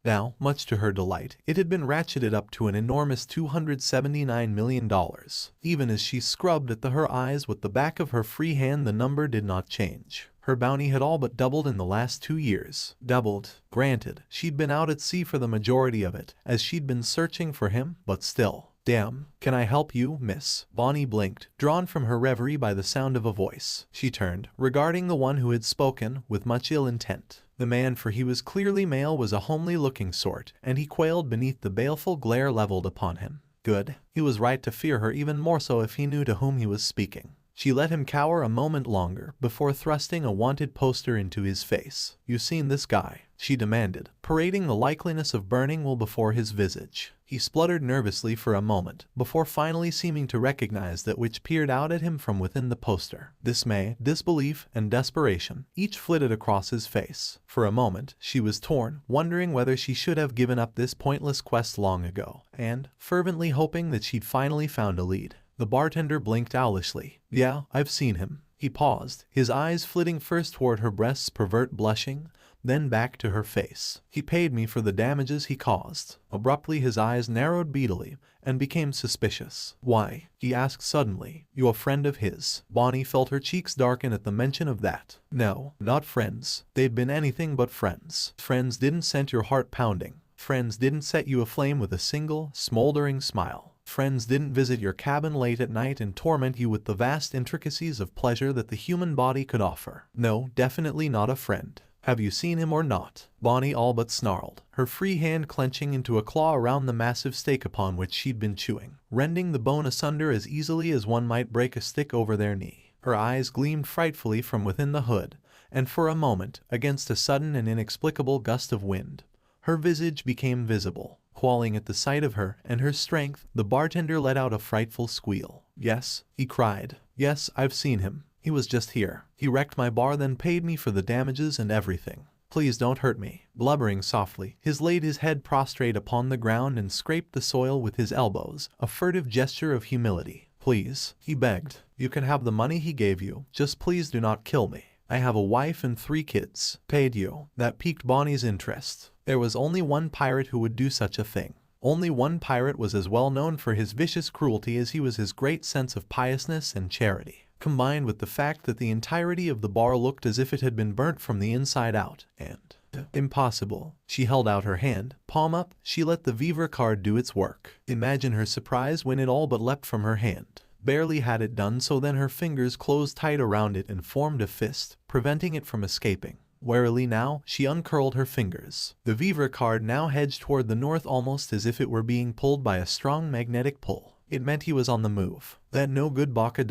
Now, much to her delight, it had been ratcheted up to an enormous $279 million. Even as she scrubbed at her eyes with the back of her free hand, the number did not change. Her bounty had all but doubled in the last 2 years. Doubled. Granted, she'd been out at sea for the majority of it, as she'd been searching for him, but still. Damn, can I help you, miss? Bonnie blinked, drawn from her reverie by the sound of a voice. She turned, regarding the one who had spoken, with much ill intent. The man, for he was clearly male, was a homely-looking sort, and he quailed beneath the baleful glare leveled upon him. Good. He was right to fear her, even more so if he knew to whom he was speaking. She let him cower a moment longer before thrusting a wanted poster into his face. "You seen this guy?" she demanded, parading the likeliness of burning wool before his visage. He spluttered nervously for a moment, before finally seeming to recognize that which peered out at him from within the poster. Dismay, disbelief, and desperation each flitted across his face. For a moment, she was torn, wondering whether she should have given up this pointless quest long ago, and fervently hoping that she'd finally found a lead. The bartender blinked owlishly. "Yeah, I've seen him." He paused, his eyes flitting first toward her breasts, pervert blushing, then back to her face. "He paid me for the damages he caused." Abruptly his eyes narrowed beadily and became suspicious. "Why?" he asked suddenly. "You a friend of his?" Bonnie felt her cheeks darken at the mention of that. "No, not friends. They've been anything but friends. Friends didn't send your heart pounding. Friends didn't set you aflame with a single, smoldering smile. Friends didn't visit your cabin late at night and torment you with the vast intricacies of pleasure that the human body could offer. No, definitely not a friend. Have you seen him or not?" Bonnie all but snarled, her free hand clenching into a claw around the massive steak upon which she'd been chewing, rending the bone asunder as easily as one might break a stick over their knee. Her eyes gleamed frightfully from within the hood, and for a moment, against a sudden and inexplicable gust of wind, her visage became visible. Qualing at the sight of her and her strength, the bartender let out a frightful squeal. "Yes," he cried. "Yes, I've seen him. He was just here. He wrecked my bar, then paid me for the damages and everything. Please don't hurt me." Blubbering softly, he laid his head prostrate upon the ground and scraped the soil with his elbows, a furtive gesture of humility. "Please," he begged. "You can have the money he gave you. Just please do not kill me. I have a wife and 3 kids." "Paid you?" That piqued Bonnie's interest. There was only one pirate who would do such a thing. Only one pirate was as well known for his vicious cruelty as he was his great sense of piousness and charity, combined with the fact that the entirety of the bar looked as if it had been burnt from the inside out, and impossible. She held out her hand, palm up. She let the Vivre card do its work. Imagine her surprise when it all but leapt from her hand. Barely had it done so than her fingers closed tight around it and formed a fist, preventing it from escaping. Warily now, she uncurled her fingers. The Vivre card now hedged toward the north almost as if it were being pulled by a strong magnetic pull. It meant he was on the move. That no good Baka ...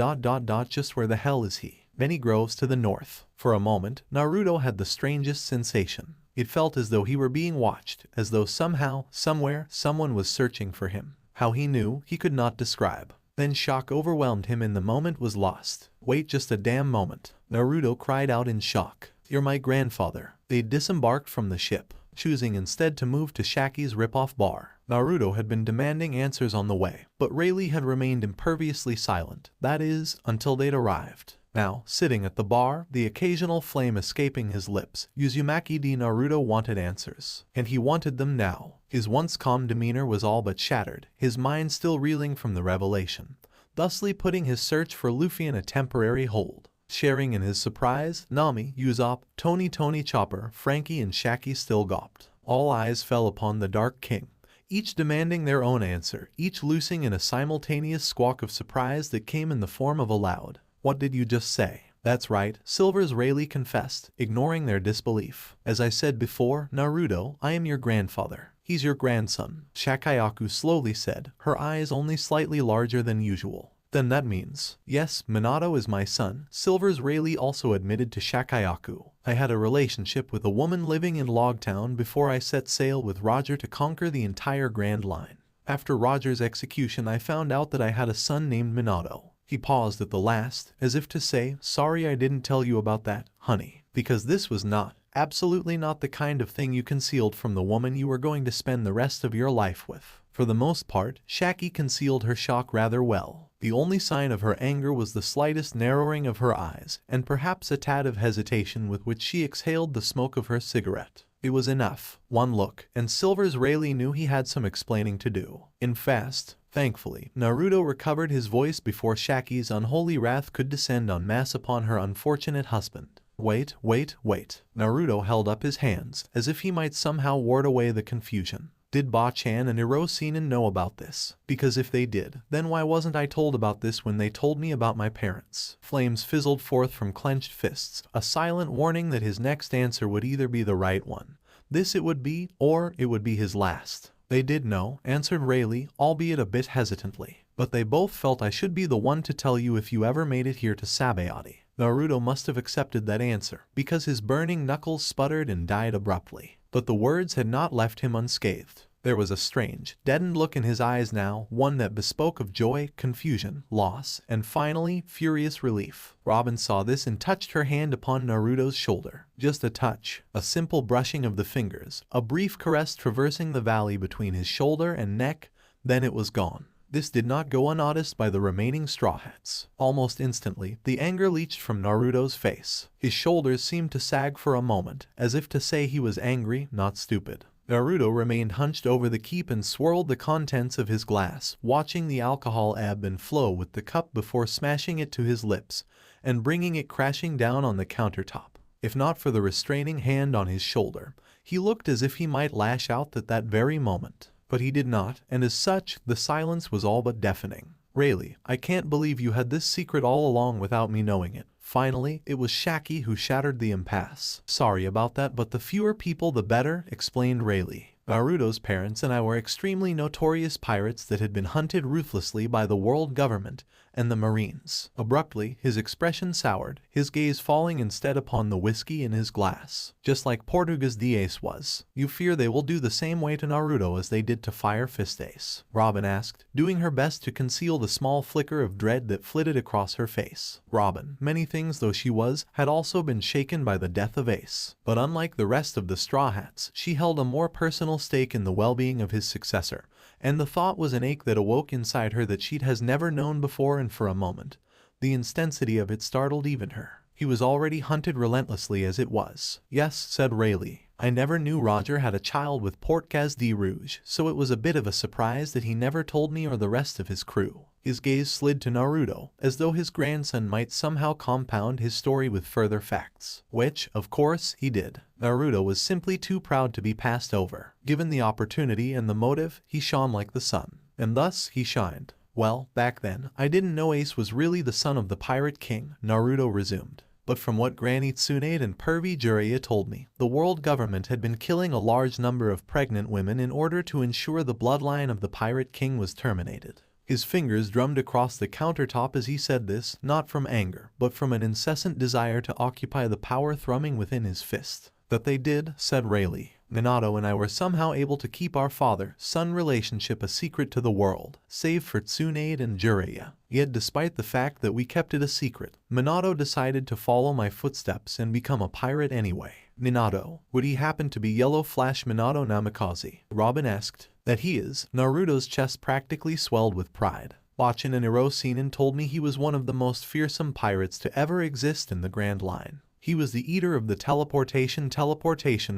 just where the hell is he? Many groves to the north. For a moment, Naruto had the strangest sensation. It felt as though he were being watched, as though somehow, somewhere, someone was searching for him. How he knew, he could not describe. Then shock overwhelmed him and the moment was lost. "Wait just a damn moment," Naruto cried out in shock. "You're my grandfather." They disembarked from the ship, choosing instead to move to Shaki's rip-off bar. Naruto had been demanding answers on the way, but Rayleigh had remained imperviously silent, that is, until they'd arrived. Now, sitting at the bar, the occasional flame escaping his lips, Uzumaki D. Naruto wanted answers. And he wanted them now. His once calm demeanor was all but shattered, his mind still reeling from the revelation, thusly putting his search for Luffy in a temporary hold. Sharing in his surprise, Nami, Usopp, Tony Chopper, Frankie and Shaki still gawped. All eyes fell upon the Dark King, each demanding their own answer, each loosing in a simultaneous squawk of surprise that came in the form of a loud, "What did you just say?" "That's right," Silver's Rayleigh confessed, ignoring their disbelief. "As I said before, Naruto, I am your grandfather." "He's your grandson," Shakayaku slowly said, her eyes only slightly larger than usual. "Then that means..." "Yes, Minato is my son," Silver's Rayleigh also admitted to Shakayaku. "I had a relationship with a woman living in Logtown before I set sail with Roger to conquer the entire Grand Line. After Roger's execution I found out that I had a son named Minato." He paused at the last, as if to say, "Sorry I didn't tell you about that, honey." Because this was not, absolutely not the kind of thing you concealed from the woman you were going to spend the rest of your life with. For the most part, Shaki concealed her shock rather well. The only sign of her anger was the slightest narrowing of her eyes, and perhaps a tad of hesitation with which she exhaled the smoke of her cigarette. It was enough. One look, and Silver's Rayleigh knew he had some explaining to do. In fast, thankfully, Naruto recovered his voice before Shaki's unholy wrath could descend en masse upon her unfortunate husband. "Wait. Naruto held up his hands, as if he might somehow ward away the confusion. Did Ba-chan and Hiroshinen know about this? Because if they did, then why wasn't I told about this when they told me about my parents? Flames fizzled forth from clenched fists, a silent warning that his next answer would either be the right one. This it would be, or it would be his last. They did know, answered Rayleigh, albeit a bit hesitantly. But they both felt I should be the one to tell you if you ever made it here to Sabayati. Naruto must have accepted that answer, because his burning knuckles sputtered and died abruptly. But the words had not left him unscathed. There was a strange, deadened look in his eyes now, one that bespoke of joy, confusion, loss, and finally, furious relief. Robin saw this and touched her hand upon Naruto's shoulder. Just a touch, a simple brushing of the fingers, a brief caress traversing the valley between his shoulder and neck, then it was gone. This did not go unnoticed by the remaining Straw Hats. Almost instantly, the anger leached from Naruto's face. His shoulders seemed to sag for a moment, as if to say he was angry, not stupid. Naruto remained hunched over the keep and swirled the contents of his glass, watching the alcohol ebb and flow with the cup before smashing it to his lips and bringing it crashing down on the countertop. If not for the restraining hand on his shoulder, he looked as if he might lash out at that very moment. But he did not, and as such, the silence was all but deafening. Rayleigh, I can't believe you had this secret all along without me knowing it. Finally, it was Shaki who shattered the impasse. Sorry about that, but the fewer people the better, explained Rayleigh. Naruto's parents and I were extremely notorious pirates that had been hunted ruthlessly by the world government and the Marines. Abruptly, his expression soured, his gaze falling instead upon the whiskey in his glass. Just like Portuga's Ace was. You fear they will do the same way to Naruto as they did to Fire Fist Ace? Robin asked, doing her best to conceal the small flicker of dread that flitted across her face. Robin, many things though she was, had also been shaken by the death of Ace. But unlike the rest of the Straw Hats, she held a more personal stake in the well-being of his successor, and the thought was an ache that awoke inside her that she'd has never known before, and for a moment, the intensity of it startled even her. He was already hunted relentlessly as it was. Yes, said Rayleigh. I never knew Roger had a child with Portgaz de Rouge, so it was a bit of a surprise that he never told me or the rest of his crew. His gaze slid to Naruto, as though his grandson might somehow compound his story with further facts. Which, of course, he did. Naruto was simply too proud to be passed over. Given the opportunity and the motive, he shone like the sun. And thus, he shined. Well, back then, I didn't know Ace was really the son of the Pirate King, Naruto resumed. But from what Granny Tsunade and pervy Jiraiya told me, the world government had been killing a large number of pregnant women in order to ensure the bloodline of the Pirate King was terminated. His fingers drummed across the countertop as he said this, not from anger, but from an incessant desire to occupy the power thrumming within his fist. That they did, said Rayleigh. Minato and I were somehow able to keep our father-son relationship a secret to the world, save for Tsunade and Jiraiya. Yet despite the fact that we kept it a secret, Minato decided to follow my footsteps and become a pirate anyway. Minato, would he happen to be Yellow Flash Minato Namikaze? Robin asked. That he is. Naruto's chest practically swelled with pride. Bachin and Hiroshinen told me he was one of the most fearsome pirates to ever exist in the Grand Line. He was the eater of the teleportation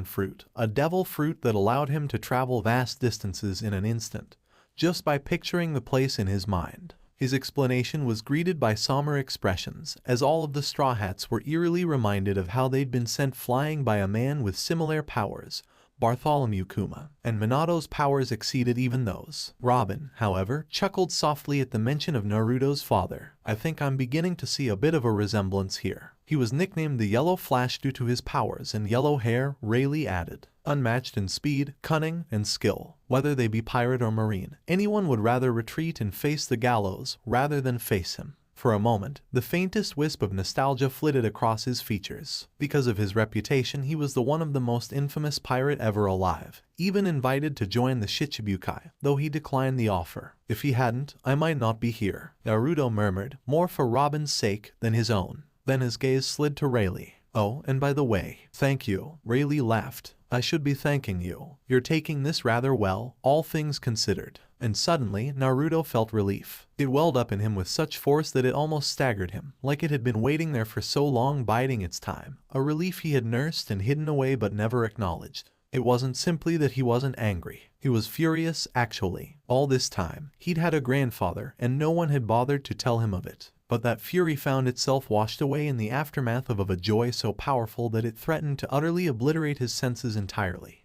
fruit, a devil fruit that allowed him to travel vast distances in an instant, just by picturing the place in his mind. His explanation was greeted by somber expressions, as all of the Straw Hats were eerily reminded of how they'd been sent flying by a man with similar powers, Bartholomew Kuma, and Minato's powers exceeded even those. Robin, however, chuckled softly at the mention of Naruto's father. I think I'm beginning to see a bit of a resemblance here. He was nicknamed the Yellow Flash due to his powers and yellow hair, Rayleigh added. Unmatched in speed, cunning, and skill. Whether they be pirate or marine, anyone would rather retreat and face the gallows rather than face him. For a moment, the faintest wisp of nostalgia flitted across his features. Because of his reputation, he was the one of the most infamous pirate ever alive, even invited to join the Shichibukai, though he declined the offer. If he hadn't, I might not be here, Naruto murmured, more for Robin's sake than his own. Then his gaze slid to Rayleigh. Oh, and by the way, thank you. Rayleigh laughed. I should be thanking you. You're taking this rather well, all things considered. And suddenly, Naruto felt relief. It welled up in him with such force that it almost staggered him, like it had been waiting there for so long biding its time. A relief he had nursed and hidden away but never acknowledged. It wasn't simply that he wasn't angry. He was furious, actually. All this time, he'd had a grandfather, and no one had bothered to tell him of it. But that fury found itself washed away in the aftermath of a joy so powerful that it threatened to utterly obliterate his senses entirely.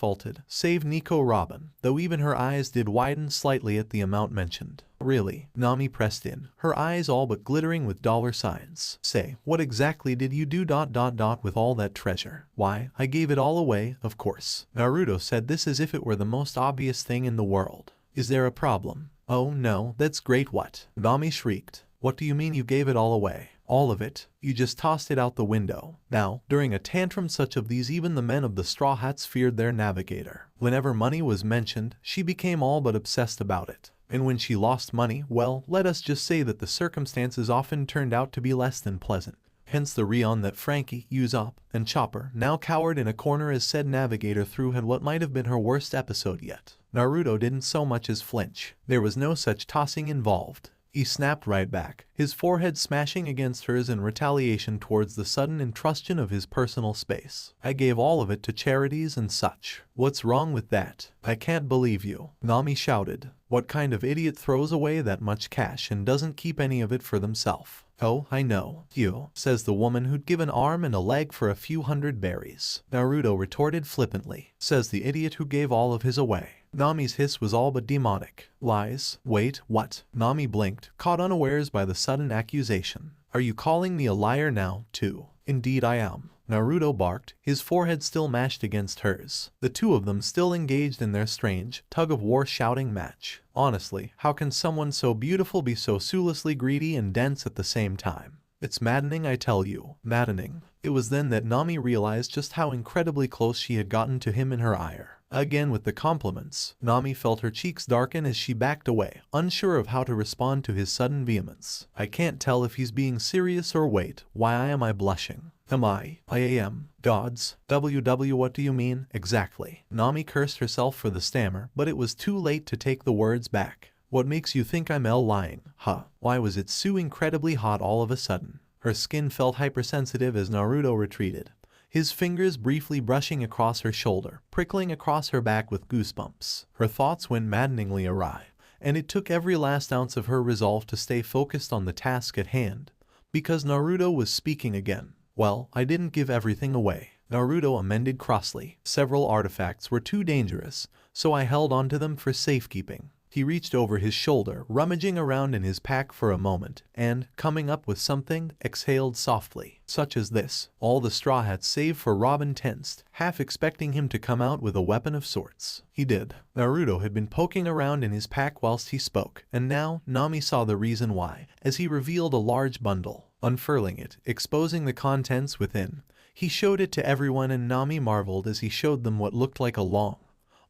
faltered, save Nico Robin, though even her eyes did widen slightly at the amount mentioned. Really? Nami pressed in, her eyes all but glittering with dollar signs. Say, what exactly did you do ... with all that treasure? Why, I gave it all away, of course. Naruto said this as if it were the most obvious thing in the world. Is there a problem? Oh no, that's great. What? Nami shrieked. What do you mean you gave it all away? All of it? You just tossed it out the window. Now, during a tantrum such of these, even the men of the Straw Hats feared their navigator. Whenever money was mentioned, she became all but obsessed about it. And when she lost money, well, let us just say that the circumstances often turned out to be less than pleasant. Hence the reason that Frankie, Usopp, and Chopper now cowered in a corner as said navigator through had what might have been her worst episode yet. Naruto didn't so much as flinch. There was no such tossing involved. He snapped right back, his forehead smashing against hers in retaliation towards the sudden intrusion of his personal space. I gave all of it to charities and such. What's wrong with that? I can't believe you, Nami shouted. What kind of idiot throws away that much cash and doesn't keep any of it for themselves? Oh, I know. You, says the woman who'd give an arm and a leg for a few hundred berries. Naruto retorted flippantly, says the idiot who gave all of his away. Nami's hiss was all but demonic. Lies? Wait, what? Nami blinked, caught unawares by the sudden accusation. Are you calling me a liar now, too? Indeed I am. Naruto barked, his forehead still mashed against hers. The two of them still engaged in their strange, tug-of-war shouting match. Honestly, how can someone so beautiful be so soullessly greedy and dense at the same time? It's maddening, I tell you. Maddening. It was then that Nami realized just how incredibly close she had gotten to him in her ire. Again with the compliments, Nami felt her cheeks darken as she backed away, unsure of how to respond to his sudden vehemence. I can't tell if he's being serious or wait, why am I blushing? Am I am. Gods. What do you mean, exactly? Nami cursed herself for the stammer, but it was too late to take the words back. What makes you think I'm lying? Huh? Why was it so incredibly hot all of a sudden? Her skin felt hypersensitive as Naruto retreated, his fingers briefly brushing across her shoulder, prickling across her back with goosebumps. Her thoughts went maddeningly awry, and it took every last ounce of her resolve to stay focused on the task at hand, because Naruto was speaking again. Well, I didn't give everything away, Naruto amended crossly. Several artifacts were too dangerous, so I held onto them for safekeeping. He reached over his shoulder, rummaging around in his pack for a moment, and, coming up with something, exhaled softly. Such as this. All the Straw Hats save for Robin tensed, half expecting him to come out with a weapon of sorts. He did. Naruto had been poking around in his pack whilst he spoke, and now Nami saw the reason why, as he revealed a large bundle. Unfurling it, exposing the contents within, he showed it to everyone, and Nami marveled as he showed them what looked like a long,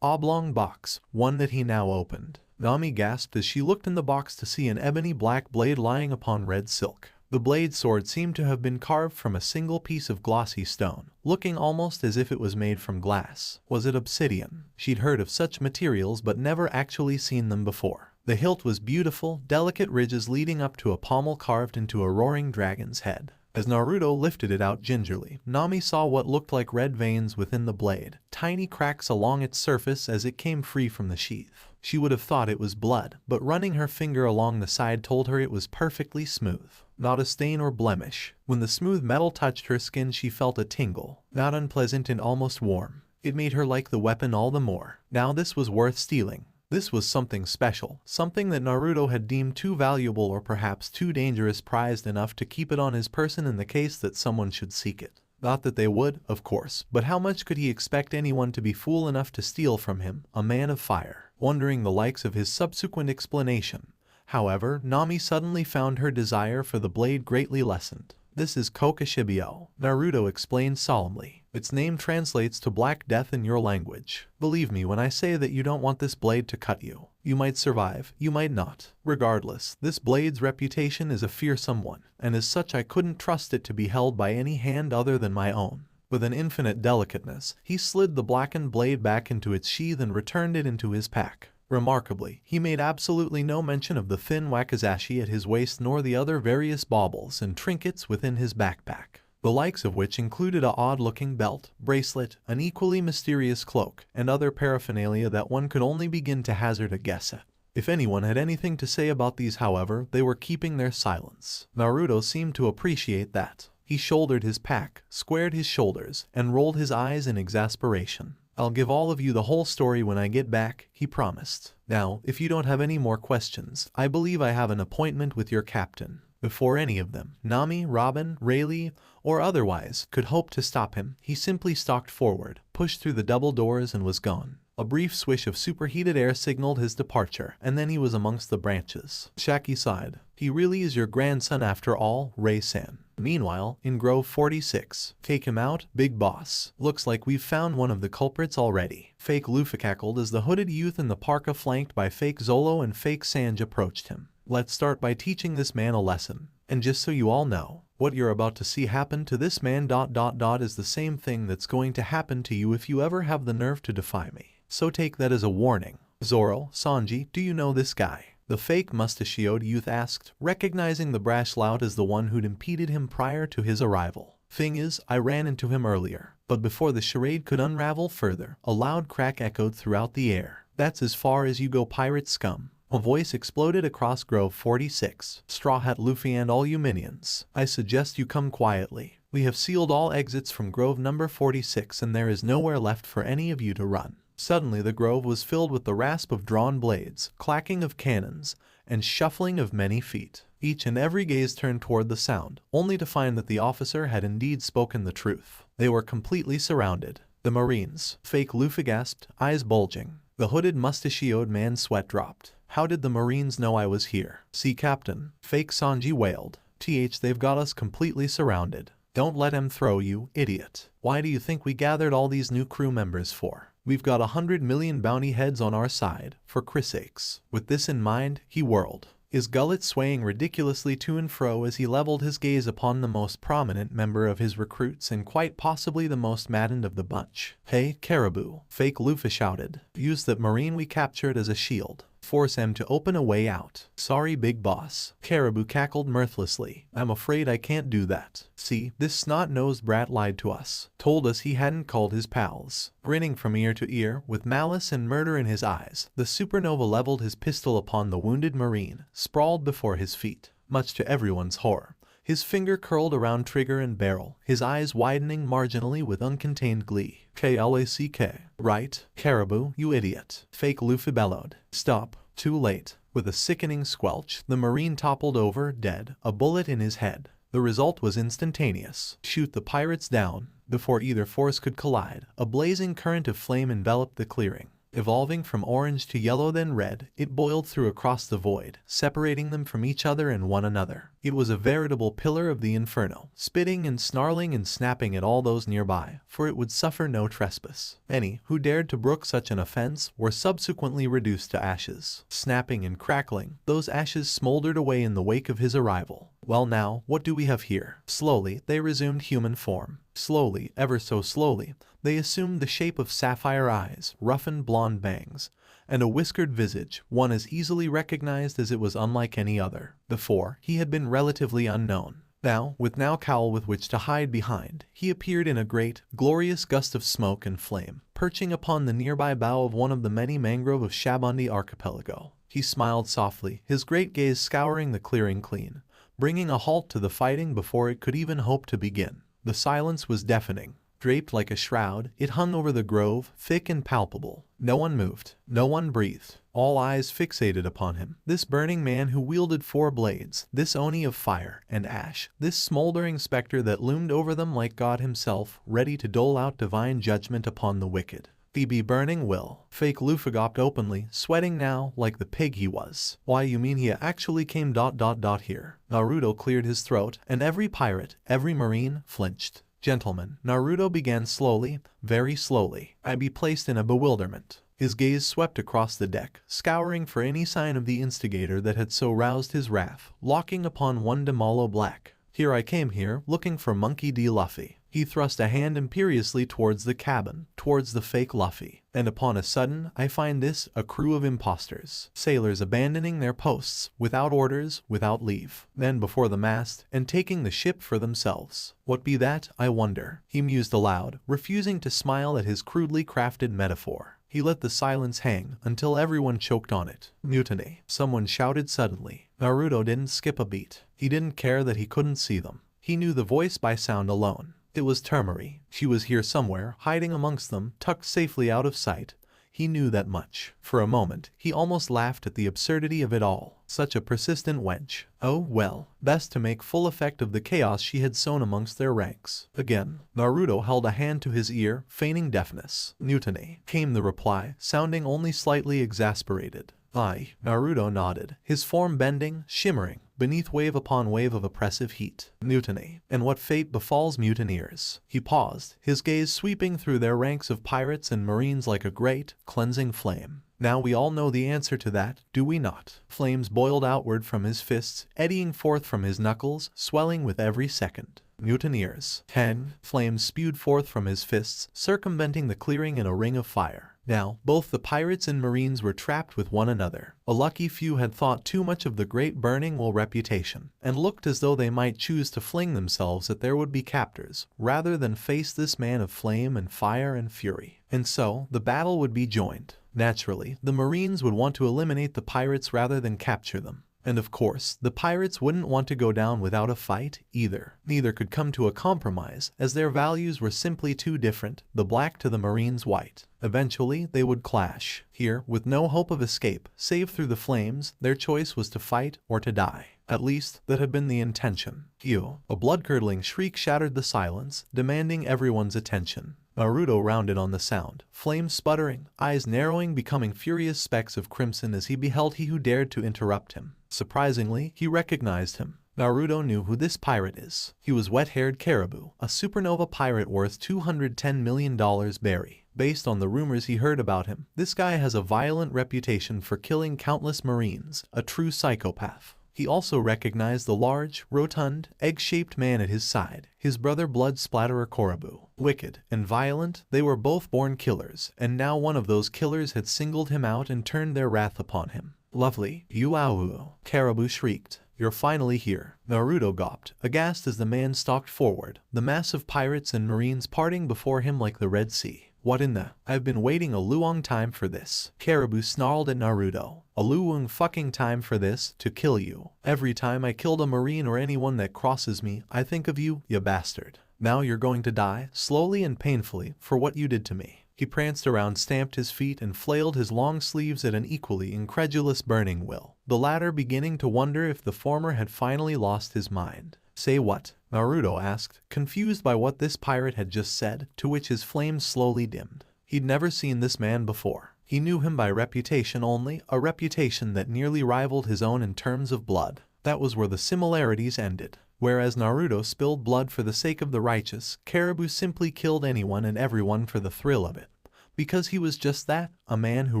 oblong box, one that he now opened. Nami gasped as she looked in the box to see an ebony black blade lying upon red silk. The blade sword seemed to have been carved from a single piece of glossy stone, looking almost as if it was made from glass. Was it obsidian? She'd heard of such materials but never actually seen them before. The hilt was beautiful, delicate ridges leading up to a pommel carved into a roaring dragon's head. As Naruto lifted it out gingerly, Nami saw what looked like red veins within the blade, tiny cracks along its surface as it came free from the sheath. She would have thought it was blood, but running her finger along the side told her it was perfectly smooth. Not a stain or blemish. When the smooth metal touched her skin, she felt a tingle, not unpleasant and almost warm. It made her like the weapon all the more. Now this was worth stealing. This was something special, something that Naruto had deemed too valuable or perhaps too dangerous, prized enough to keep it on his person in the case that someone should seek it. Not that they would, of course, but how much could he expect anyone to be fool enough to steal from him, a man of fire? Wondering the likes of his subsequent explanation, however, Nami suddenly found her desire for the blade greatly lessened. This is Kokashibyo, Naruto explained solemnly. Its name translates to Black Death in your language. Believe me when I say that you don't want this blade to cut you. You might survive, you might not. Regardless, this blade's reputation is a fearsome one, and as such I couldn't trust it to be held by any hand other than my own. With an infinite delicateness, he slid the blackened blade back into its sheath and returned it into his pack. Remarkably, he made absolutely no mention of the thin wakizashi at his waist nor the other various baubles and trinkets within his backpack, the likes of which included a odd-looking belt, bracelet, an equally mysterious cloak, and other paraphernalia that one could only begin to hazard a guess at. If anyone had anything to say about these, however, they were keeping their silence. Naruto seemed to appreciate that. He shouldered his pack, squared his shoulders, and rolled his eyes in exasperation. I'll give all of you the whole story when I get back, he promised. Now, if you don't have any more questions, I believe I have an appointment with your captain. Before any of them, Nami, Robin, Rayleigh, or otherwise, could hope to stop him, he simply stalked forward, pushed through the double doors and was gone. A brief swish of superheated air signaled his departure, and then he was amongst the branches. Shaki sighed. He really is your grandson after all, Ray-san. Meanwhile, in Grove 46, take him out, big boss. Looks like we've found one of the culprits already. Fake Luffy cackled as the hooded youth in the parka flanked by fake Zolo and fake Sanj approached him. Let's start by teaching this man a lesson. And just so you all know, what you're about to see happen to this man ... is the same thing that's going to happen to you if you ever have the nerve to defy me. So take that as a warning. Zoro, Sanji, do you know this guy? The fake mustachioed youth asked, recognizing the brash lout as the one who'd impeded him prior to his arrival. Thing is, I ran into him earlier. But before the charade could unravel further, a loud crack echoed throughout the air. That's as far as you go, pirate scum. A voice exploded across Grove 46. Straw Hat Luffy and all you minions, I suggest you come quietly. We have sealed all exits from Grove number 46 and there is nowhere left for any of you to run. Suddenly the grove was filled with the rasp of drawn blades, clacking of cannons, and shuffling of many feet. Each and every gaze turned toward the sound, only to find that the officer had indeed spoken the truth. They were completely surrounded. The Marines, fake Luffy gasped, eyes bulging. The hooded mustachioed man's sweat dropped. How did the Marines know I was here? See, Captain, fake Sanji wailed. They've got us completely surrounded. Don't let him throw you, idiot. Why do you think we gathered all these new crew members for? We've got 100 million bounty heads on our side, for Chris' sakes. With this in mind, he whirled, his gullet swaying ridiculously to and fro as he leveled his gaze upon the most prominent member of his recruits and quite possibly the most maddened of the bunch. Hey, Caribou, fake Luffy shouted. Use that Marine we captured as a shield. Force him to open a way out. Sorry, big boss. Caribou cackled mirthlessly. I'm afraid I can't do that. See, this snot-nosed brat lied to us. Told us he hadn't called his pals. Grinning from ear to ear, with malice and murder in his eyes, the supernova leveled his pistol upon the wounded Marine, sprawled before his feet. Much to everyone's horror, his finger curled around trigger and barrel, his eyes widening marginally with uncontained glee. Klack. Right, Caribou, you idiot. Fake Luffy bellowed. Stop. Too late. With a sickening squelch, the Marine toppled over, dead, a bullet in his head. The result was instantaneous. Shoot the pirates down. Before either force could collide, a blazing current of flame enveloped the clearing. Evolving from orange to yellow then red, it boiled through across the void, separating them from each other and one another. It was a veritable pillar of the inferno, spitting and snarling and snapping at all those nearby, for it would suffer no trespass. Any who dared to brook such an offense were subsequently reduced to ashes. Snapping and crackling, those ashes smoldered away in the wake of his arrival. Well now, what do we have here? Slowly, they resumed human form. Slowly, ever so slowly, they assumed the shape of sapphire eyes, roughened blonde bangs, and a whiskered visage, one as easily recognized as it was unlike any other. Before, he had been relatively unknown. Now, with no cowl with which to hide behind, he appeared in a great, glorious gust of smoke and flame, perching upon the nearby bough of one of the many mangrove of Shabondi archipelago. He smiled softly, his great gaze scouring the clearing clean, bringing a halt to the fighting before it could even hope to begin. The silence was deafening. Draped like a shroud, it hung over the grove, thick and palpable. No one moved. No one breathed. All eyes fixated upon him. This burning man who wielded 4 blades, this Oni of fire and ash, this smoldering specter that loomed over them like God himself, ready to dole out divine judgment upon the wicked. Be burning will. Fake Luffy gawped openly, sweating now like the pig he was. Why, you mean he actually came ... here. Naruto cleared his throat, and every pirate, every marine, flinched. Gentlemen, Naruto began slowly, very slowly. I be placed in a bewilderment. His gaze swept across the deck, scouring for any sign of the instigator that had so roused his wrath, locking upon one Demalo Black. Here I came here, looking for Monkey D. Luffy. He thrust a hand imperiously towards the cabin, towards the fake Luffy, and upon a sudden I find this a crew of imposters, sailors abandoning their posts, without orders, without leave, then before the mast, and taking the ship for themselves. What be that, I wonder? He mused aloud, refusing to smile at his crudely crafted metaphor. He let the silence hang until everyone choked on it. Mutiny, someone shouted suddenly. Naruto didn't skip a beat. He didn't care that he couldn't see them. He knew the voice by sound alone. It was Termari. She was here somewhere, hiding amongst them, tucked safely out of sight. He knew that much. For a moment, he almost laughed at the absurdity of it all. Such a persistent wench. Oh, well, best to make full effect of the chaos she had sown amongst their ranks. Again, Naruto held a hand to his ear, feigning deafness. Mutiny, came the reply, sounding only slightly exasperated. Aye, Naruto nodded, his form bending, shimmering, beneath wave upon wave of oppressive heat. Mutiny. And what fate befalls mutineers? He paused, his gaze sweeping through their ranks of pirates and marines like a great, cleansing flame. Now we all know the answer to that, do we not? Flames boiled outward from his fists, eddying forth from his knuckles, swelling with every second. Mutineers. 10. Flames spewed forth from his fists, circumventing the clearing in a ring of fire. Now, both the pirates and marines were trapped with one another. A lucky few had thought too much of the great burning will reputation, and looked as though they might choose to fling themselves at their would-be captors, rather than face this man of flame and fire and fury. And so, the battle would be joined. Naturally, the marines would want to eliminate the pirates rather than capture them. And of course, the pirates wouldn't want to go down without a fight either. Neither could come to a compromise, as their values were simply too different, the black to the marines' white. Eventually, they would clash. Here, with no hope of escape, save through the flames, their choice was to fight or to die. At least, that had been the intention. Phew! A blood-curdling shriek shattered the silence, demanding everyone's attention. Naruto rounded on the sound, flames sputtering, eyes narrowing, becoming furious specks of crimson as he beheld he who dared to interrupt him. Surprisingly, he recognized him. Naruto knew who this pirate is. He was Wet-Haired Caribou, a supernova pirate worth $210 million berry. Based on the rumors he heard about him, this guy has a violent reputation for killing countless marines, a true psychopath. He also recognized the large, rotund, egg-shaped man at his side, his brother Blood Splatterer Caribou. Wicked and violent, they were both born killers, and now one of those killers had singled him out and turned their wrath upon him. Lovely, you-ow-oo, Caribou shrieked. You're finally here. Naruto gawped, aghast as the man stalked forward, the mass of pirates and marines parting before him like the Red Sea. What in the? I've been waiting a long time for this. Caribou snarled at Naruto. A long fucking time for this, to kill you. Every time I killed a marine or anyone that crosses me, I think of you, you bastard. Now you're going to die, slowly and painfully, for what you did to me. He pranced around, stamped his feet, and flailed his long sleeves at an equally incredulous Burning Will, the latter beginning to wonder if the former had finally lost his mind. Say what? Naruto asked, confused by what this pirate had just said, to which his flames slowly dimmed. He'd never seen this man before. He knew him by reputation only, a reputation that nearly rivaled his own in terms of blood. That was where the similarities ended. Whereas Naruto spilled blood for the sake of the righteous, Caribou simply killed anyone and everyone for the thrill of it. Because he was just that, a man who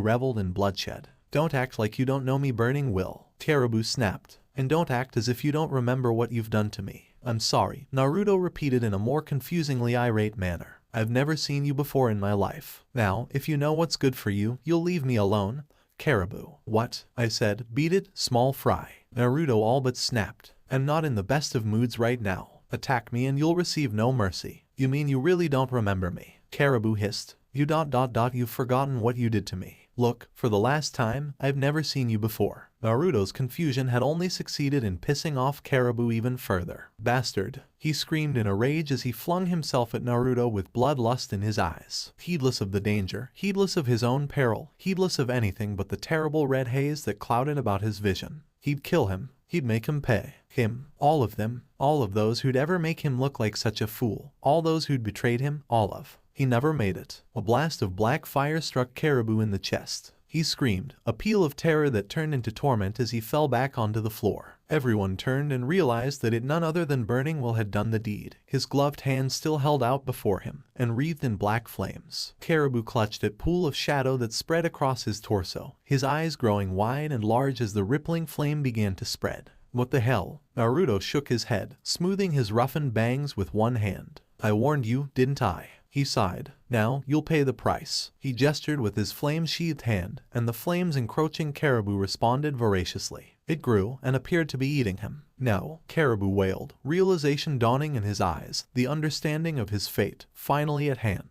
reveled in bloodshed. Don't act like you don't know me, Burning Will, Caribou snapped. And don't act as if you don't remember what you've done to me. I'm sorry, Naruto repeated in a more confusingly irate manner. I've never seen you before in my life. Now, if you know what's good for you, you'll leave me alone. Caribou. What? I said, beat it, small fry. Naruto all but snapped. I'm not in the best of moods right now. Attack me and you'll receive no mercy. You mean you really don't remember me? Caribou hissed. You've forgotten what you did to me. Look, for the last time, I've never seen you before. Naruto's confusion had only succeeded in pissing off Caribou even further. Bastard! He screamed in a rage as he flung himself at Naruto with bloodlust in his eyes. Heedless of the danger, heedless of his own peril, heedless of anything but the terrible red haze that clouded about his vision. He'd kill him. He'd make him pay. Him. All of them. All of those who'd ever make him look like such a fool. All those who'd betrayed him. All of. He never made it. A blast of black fire struck Caribou in the chest. He screamed, a peal of terror that turned into torment as he fell back onto the floor. Everyone turned and realized that it none other than Burning Will had done the deed. His gloved hand still held out before him, and wreathed in black flames. Caribou clutched at pool of shadow that spread across his torso, his eyes growing wide and large as the rippling flame began to spread. What the hell? Naruto shook his head, smoothing his roughened bangs with one hand. I warned you, didn't I? He sighed. Now, you'll pay the price. He gestured with his flame-sheathed hand, and the flames encroaching Caribou responded voraciously. It grew and appeared to be eating him. No, Caribou wailed, realization dawning in his eyes, the understanding of his fate, finally at hand.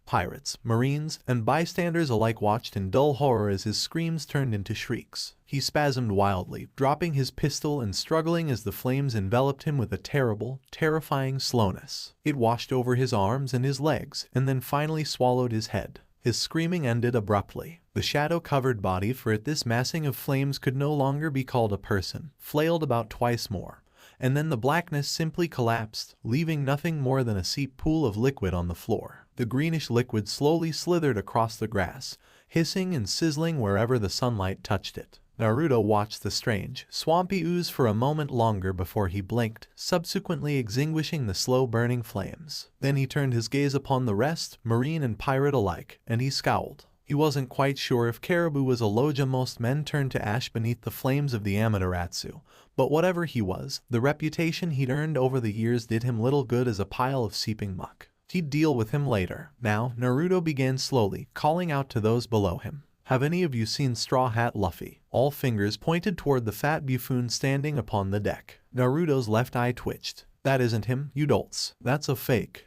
Pirates, marines, and bystanders alike watched in dull horror as his screams turned into shrieks. He spasmed wildly, dropping his pistol and struggling as the flames enveloped him with a terrible, terrifying slowness. It washed over his arms and his legs, and then finally swallowed his head. His screaming ended abruptly. The shadow-covered body, for it this massing of flames could no longer be called a person, flailed about twice more. And then the blackness simply collapsed, leaving nothing more than a seep pool of liquid on the floor. The greenish liquid slowly slithered across the grass, hissing and sizzling wherever the sunlight touched it. Naruto watched the strange, swampy ooze for a moment longer before he blinked, subsequently extinguishing the slow-burning flames. Then he turned his gaze upon the rest, marine and pirate alike, and he scowled. He wasn't quite sure if Caribou was a Loja. Most men turned to ash beneath the flames of the Amaterasu, but whatever he was, the reputation he'd earned over the years did him little good as a pile of seeping muck. He'd deal with him later. Now, Naruto began slowly, calling out to those below him. Have any of you seen Straw Hat Luffy? All fingers pointed toward the fat buffoon standing upon the deck. Naruto's left eye twitched. That isn't him, you dolts. That's a fake.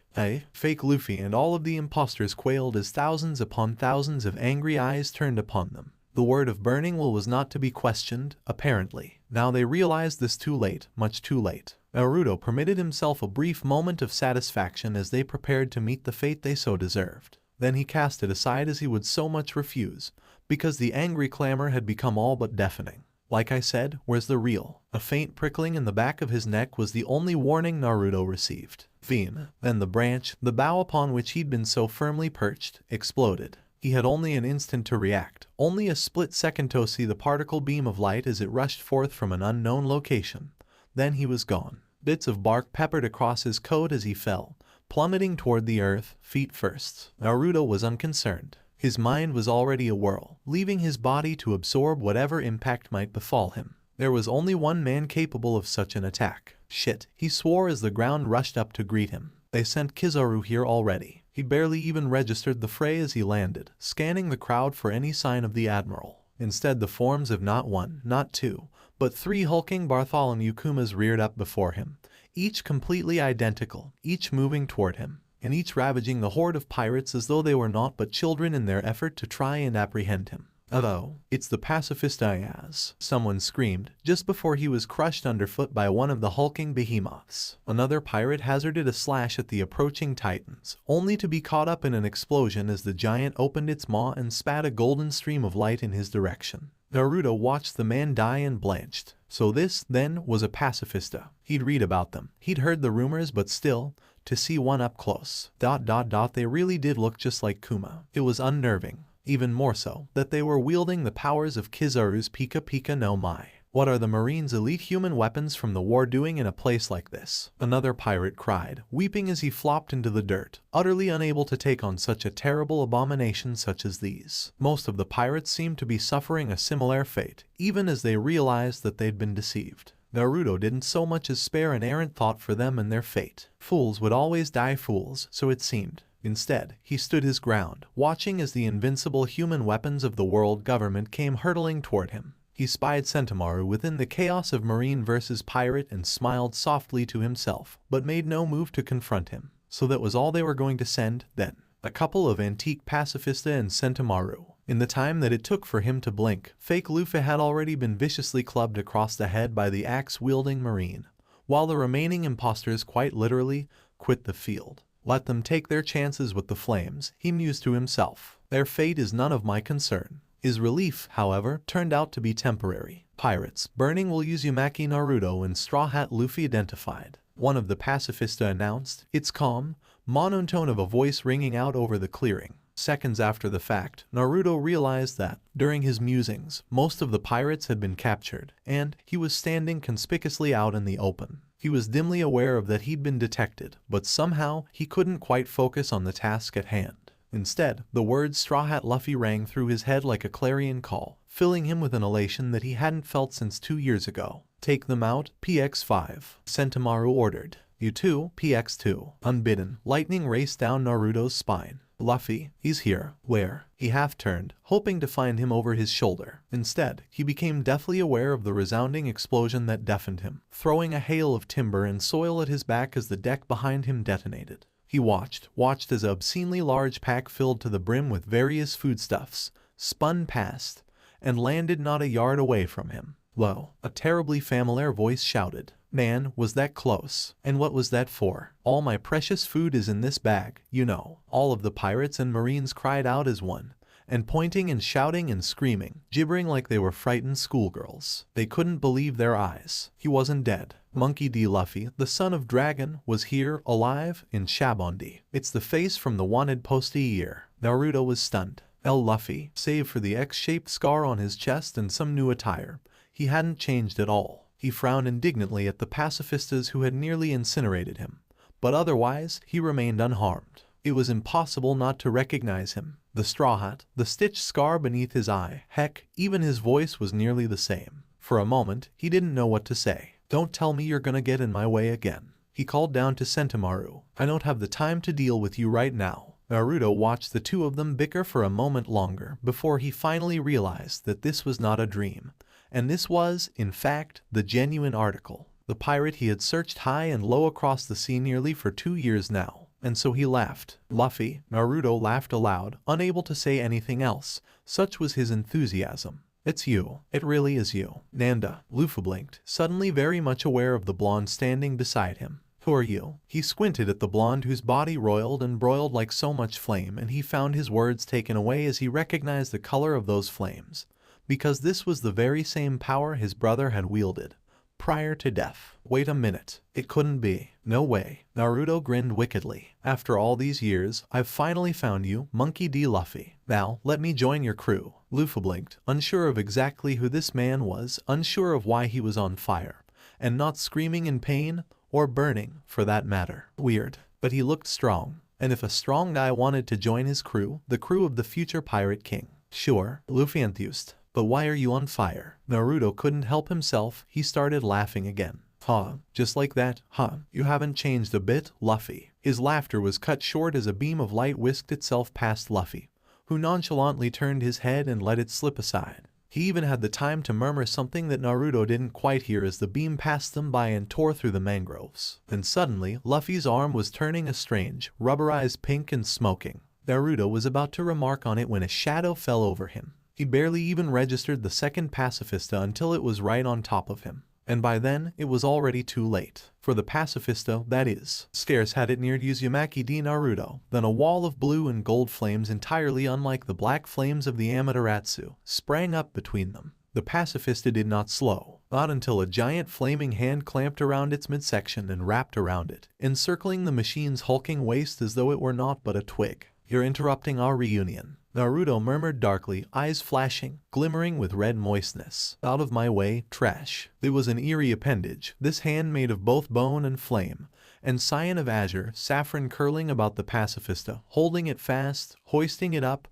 Fake Luffy, and all of the imposters quailed as thousands upon thousands of angry eyes turned upon them. The word of Burning Will was not to be questioned, apparently. Now they realized this too late, much too late. Naruto permitted himself a brief moment of satisfaction as they prepared to meet the fate they so deserved. Then he cast it aside as he would so much refuse, because the angry clamor had become all but deafening. Like I said, where's the real? A faint prickling in the back of his neck was the only warning Naruto received. Then the branch, the bough upon which he'd been so firmly perched, exploded. He had only an instant to react, only a split second to see the particle beam of light as it rushed forth from an unknown location. Then he was gone. Bits of bark peppered across his coat as he fell, plummeting toward the earth, feet first. Naruto was unconcerned. His mind was already awhirl, leaving his body to absorb whatever impact might befall him. There was only one man capable of such an attack. Shit, he swore as the ground rushed up to greet him. They sent Kizaru here already. He barely even registered the fray as he landed, scanning the crowd for any sign of the admiral. Instead, the forms of not one, not two, but three hulking Bartholomew Kumas reared up before him, each completely identical, each moving toward him, and each ravaging the horde of pirates as though they were naught but children in their effort to try and apprehend him. "Oh, it's the pacifist Ayaz," someone screamed, just before he was crushed underfoot by one of the hulking behemoths. Another pirate hazarded a slash at the approaching titans, only to be caught up in an explosion as the giant opened its maw and spat a golden stream of light in his direction. Naruto watched the man die and blanched. So this, then, was a pacifista. He'd read about them. He'd heard the rumors, but still, to see one up close. They really did look just like Kuma. It was unnerving. Even more so, that they were wielding the powers of Kizaru's Pika Pika no Mai. What are the Marines' elite human weapons from the war doing in a place like this? Another pirate cried, weeping as he flopped into the dirt, utterly unable to take on such a terrible abomination such as these. Most of the pirates seemed to be suffering a similar fate, even as they realized that they'd been deceived. Naruto didn't so much as spare an errant thought for them and their fate. Fools would always die fools, so it seemed. Instead, he stood his ground, watching as the invincible human weapons of the world government came hurtling toward him. He spied Sentomaru within the chaos of Marine versus Pirate and smiled softly to himself, but made no move to confront him. So that was all they were going to send, then. A couple of antique pacifista and Sentomaru. In the time that it took for him to blink, fake Luffy had already been viciously clubbed across the head by the axe-wielding Marine, while the remaining imposters quite literally quit the field. Let them take their chances with the flames, he mused to himself. Their fate is none of my concern. His relief, however, turned out to be temporary. Pirates, Burning Will Uzumaki Naruto and Straw Hat Luffy identified. One of the pacifista announced, its calm, monotone of a voice ringing out over the clearing. Seconds after the fact, Naruto realized that, during his musings, most of the pirates had been captured, and he was standing conspicuously out in the open. He was dimly aware of that he'd been detected, but somehow he couldn't quite focus on the task at hand. Instead, the words Straw Hat Luffy rang through his head like a clarion call, filling him with an elation that he hadn't felt since 2 years ago. Take them out, PX5, Sentomaru ordered. You too, PX2. Unbidden, lightning raced down Naruto's spine. Luffy, he's here. Where? He half-turned, hoping to find him over his shoulder. Instead, he became deathly aware of the resounding explosion that deafened him, throwing a hail of timber and soil at his back as the deck behind him detonated. He watched as an obscenely large pack filled to the brim with various foodstuffs, spun past, and landed not a yard away from him. Lo, a terribly familiar voice shouted. Man, was that close? And what was that for? All my precious food is in this bag, you know. All of the pirates and Marines cried out as one, and pointing and shouting and screaming, gibbering like they were frightened schoolgirls. They couldn't believe their eyes. He wasn't dead. Monkey D. Luffy, the son of Dragon, was here, alive, in Shabondi. It's the face from the wanted postie year. Naruto was stunned. Luffy, save for the X-shaped scar on his chest and some new attire, he hadn't changed at all. He frowned indignantly at the pacifistas who had nearly incinerated him, but otherwise he remained unharmed. It was impossible not to recognize him. The straw hat, the stitched scar beneath his eye, heck, even his voice was nearly the same. For a moment, he didn't know what to say. Don't tell me you're gonna get in my way again. he called down to Sentomaru. I don't have the time to deal with you right now. Naruto watched the two of them bicker for a moment longer before he finally realized that this was not a dream, and this was, in fact, the genuine article. The pirate he had searched high and low across the sea nearly for 2 years now, and so he laughed. Luffy, Naruto laughed aloud, unable to say anything else, such was his enthusiasm. It's you. It really is you. Nanda, Luffy blinked, suddenly very much aware of the blonde standing beside him. Who are you? He squinted at the blonde whose body roiled and broiled like so much flame, and he found his words taken away as he recognized the color of those flames, because this was the very same power his brother had wielded prior to death. Wait a minute. It couldn't be. No way. Naruto grinned wickedly. After all these years, I've finally found you, Monkey D. Luffy. Now, let me join your crew. Luffy blinked, unsure of exactly who this man was, unsure of why he was on fire, and not screaming in pain, or burning, for that matter. Weird. But he looked strong. And if a strong guy wanted to join his crew, the crew of the future Pirate King. Sure, Luffy enthused. But why are you on fire? Naruto couldn't help himself, he started laughing again. Huh, just like that, huh? You haven't changed a bit, Luffy. His laughter was cut short as a beam of light whisked itself past Luffy, who nonchalantly turned his head and let it slip aside. He even had the time to murmur something that Naruto didn't quite hear as the beam passed them by and tore through the mangroves. Then suddenly, Luffy's arm was turning a strange, rubberized pink and smoking. Naruto was about to remark on it when a shadow fell over him. He barely even registered the second pacifista until it was right on top of him. And by then, it was already too late. For the pacifista, that is. Scarce had it neared Uzumaki D. Naruto, than a wall of blue and gold flames entirely unlike the black flames of the Amaterasu sprang up between them. The pacifista did not slow, not until a giant flaming hand clamped around its midsection and wrapped around it, encircling the machine's hulking waist as though it were naught but a twig. You're interrupting our reunion. Naruto murmured darkly, eyes flashing, glimmering with red moistness. Out of my way, trash. It was an eerie appendage, this hand made of both bone and flame, and cyan of azure, saffron curling about the pacifista, holding it fast, hoisting it up,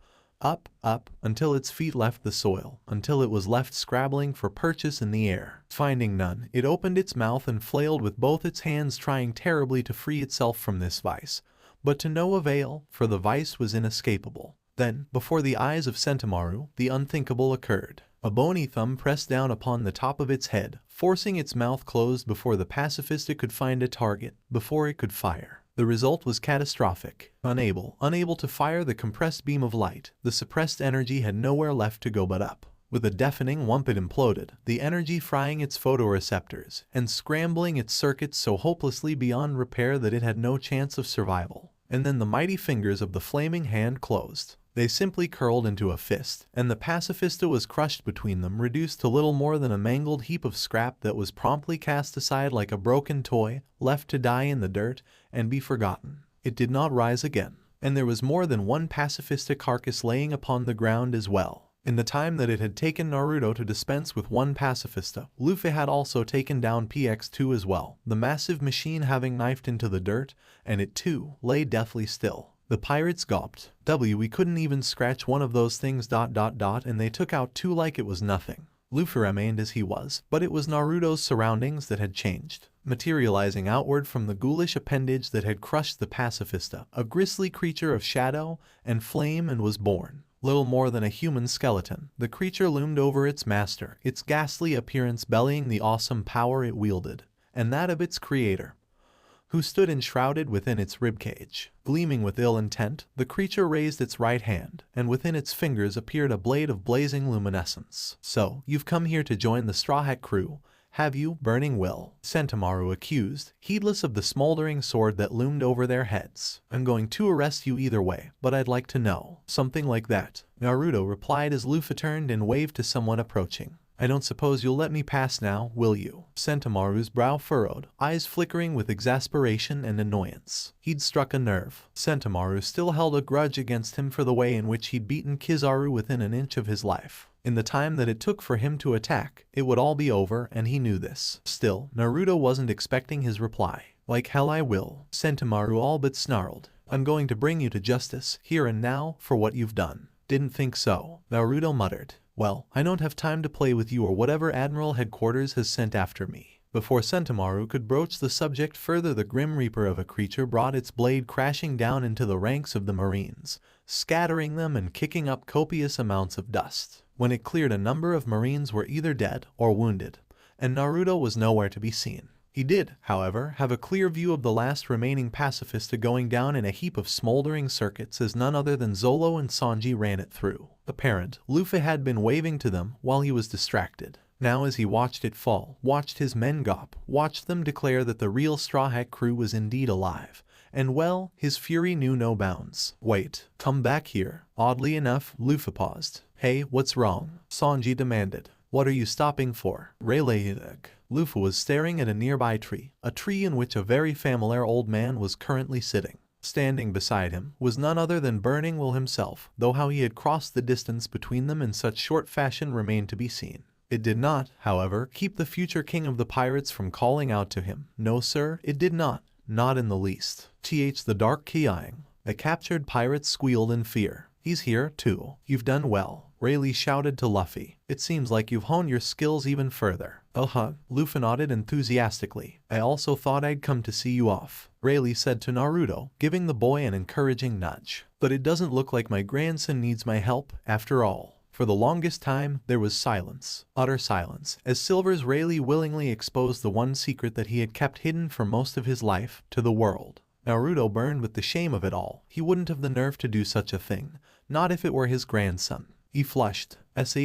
until its feet left the soil, until it was left scrabbling for purchase in the air. Finding none, it opened its mouth and flailed with both its hands, trying terribly to free itself from this vice, but to no avail, for the vice was inescapable. Then, before the eyes of Sentomaru, the unthinkable occurred. A bony thumb pressed down upon the top of its head, forcing its mouth closed before the pacifista could find a target, before it could fire. The result was catastrophic. Unable to fire the compressed beam of light, the suppressed energy had nowhere left to go but up. With a deafening whump it imploded, the energy frying its photoreceptors, and scrambling its circuits so hopelessly beyond repair that it had no chance of survival. And then the mighty fingers of the flaming hand closed. They simply curled into a fist, and the pacifista was crushed between them, reduced to little more than a mangled heap of scrap that was promptly cast aside like a broken toy, left to die in the dirt and be forgotten. It did not rise again, and there was more than one pacifista carcass laying upon the ground as well. In the time that it had taken Naruto to dispense with one pacifista, Luffy had also taken down PX2 as well, the massive machine having knifed into the dirt, and it too lay deathly still. The pirates gawped. We couldn't even scratch one of those things ... and they took out two like it was nothing. Luffy remained as he was, but it was Naruto's surroundings that had changed. Materializing outward from the ghoulish appendage that had crushed the pacifista, a grisly creature of shadow and flame, and was born. Little more than a human skeleton, the creature loomed over its master, its ghastly appearance bellying the awesome power it wielded, and that of its creator, who stood enshrouded within its ribcage. Gleaming with ill intent, the creature raised its right hand, and within its fingers appeared a blade of blazing luminescence. So, you've come here to join the Straw Hat crew, have you, Burning Will? Sentomaru accused, heedless of the smoldering sword that loomed over their heads. I'm going to arrest you either way, but I'd like to know. Something like that. Naruto replied as Luffy turned and waved to someone approaching. I don't suppose you'll let me pass now, will you? Sentomaru's brow furrowed, eyes flickering with exasperation and annoyance. He'd struck a nerve. Sentomaru still held a grudge against him for the way in which he'd beaten Kizaru within an inch of his life. In the time that it took for him to attack, it would all be over, and he knew this. Still, Naruto wasn't expecting his reply. Like hell I will, Sentomaru all but snarled. I'm going to bring you to justice, here and now, for what you've done. Didn't think so, Naruto muttered. Well, I don't have time to play with you or whatever Admiral Headquarters has sent after me. Before Sentomaru could broach the subject further, the grim reaper of a creature brought its blade crashing down into the ranks of the Marines, scattering them and kicking up copious amounts of dust. When it cleared, a number of Marines were either dead or wounded, and Naruto was nowhere to be seen. He did, however, have a clear view of the last remaining pacifist going down in a heap of smoldering circuits as none other than Zolo and Sanji ran it through. The parent, Luffy, had been waving to them while he was distracted. Now as he watched it fall, watched his men gawp, watched them declare that the real Straw Hat crew was indeed alive, and well, his fury knew no bounds. "Wait, come back here." Oddly enough, Luffy paused. "Hey, what's wrong?" Sanji demanded. "What are you stopping for?" Luffy was staring at a nearby tree, a tree in which a very familiar old man was currently sitting. Standing beside him was none other than Burning Will himself, though how he had crossed the distance between them in such short fashion remained to be seen. It did not, however, keep the future king of the pirates from calling out to him. No sir, it did not. Not in the least. The dark Kiang. The captured pirates squealed in fear. "He's here, too. You've done well," Rayleigh shouted to Luffy. "It seems like you've honed your skills even further." Luffy nodded enthusiastically. "I also thought I'd come to see you off," Rayleigh said to Naruto, giving the boy an encouraging nudge. "But it doesn't look like my grandson needs my help, after all." For the longest time, there was silence, utter silence, as Silver's Rayleigh willingly exposed the one secret that he had kept hidden for most of his life, to the world. Naruto burned with the shame of it all. He wouldn't have the nerve to do such a thing, not if it were his grandson. He flushed.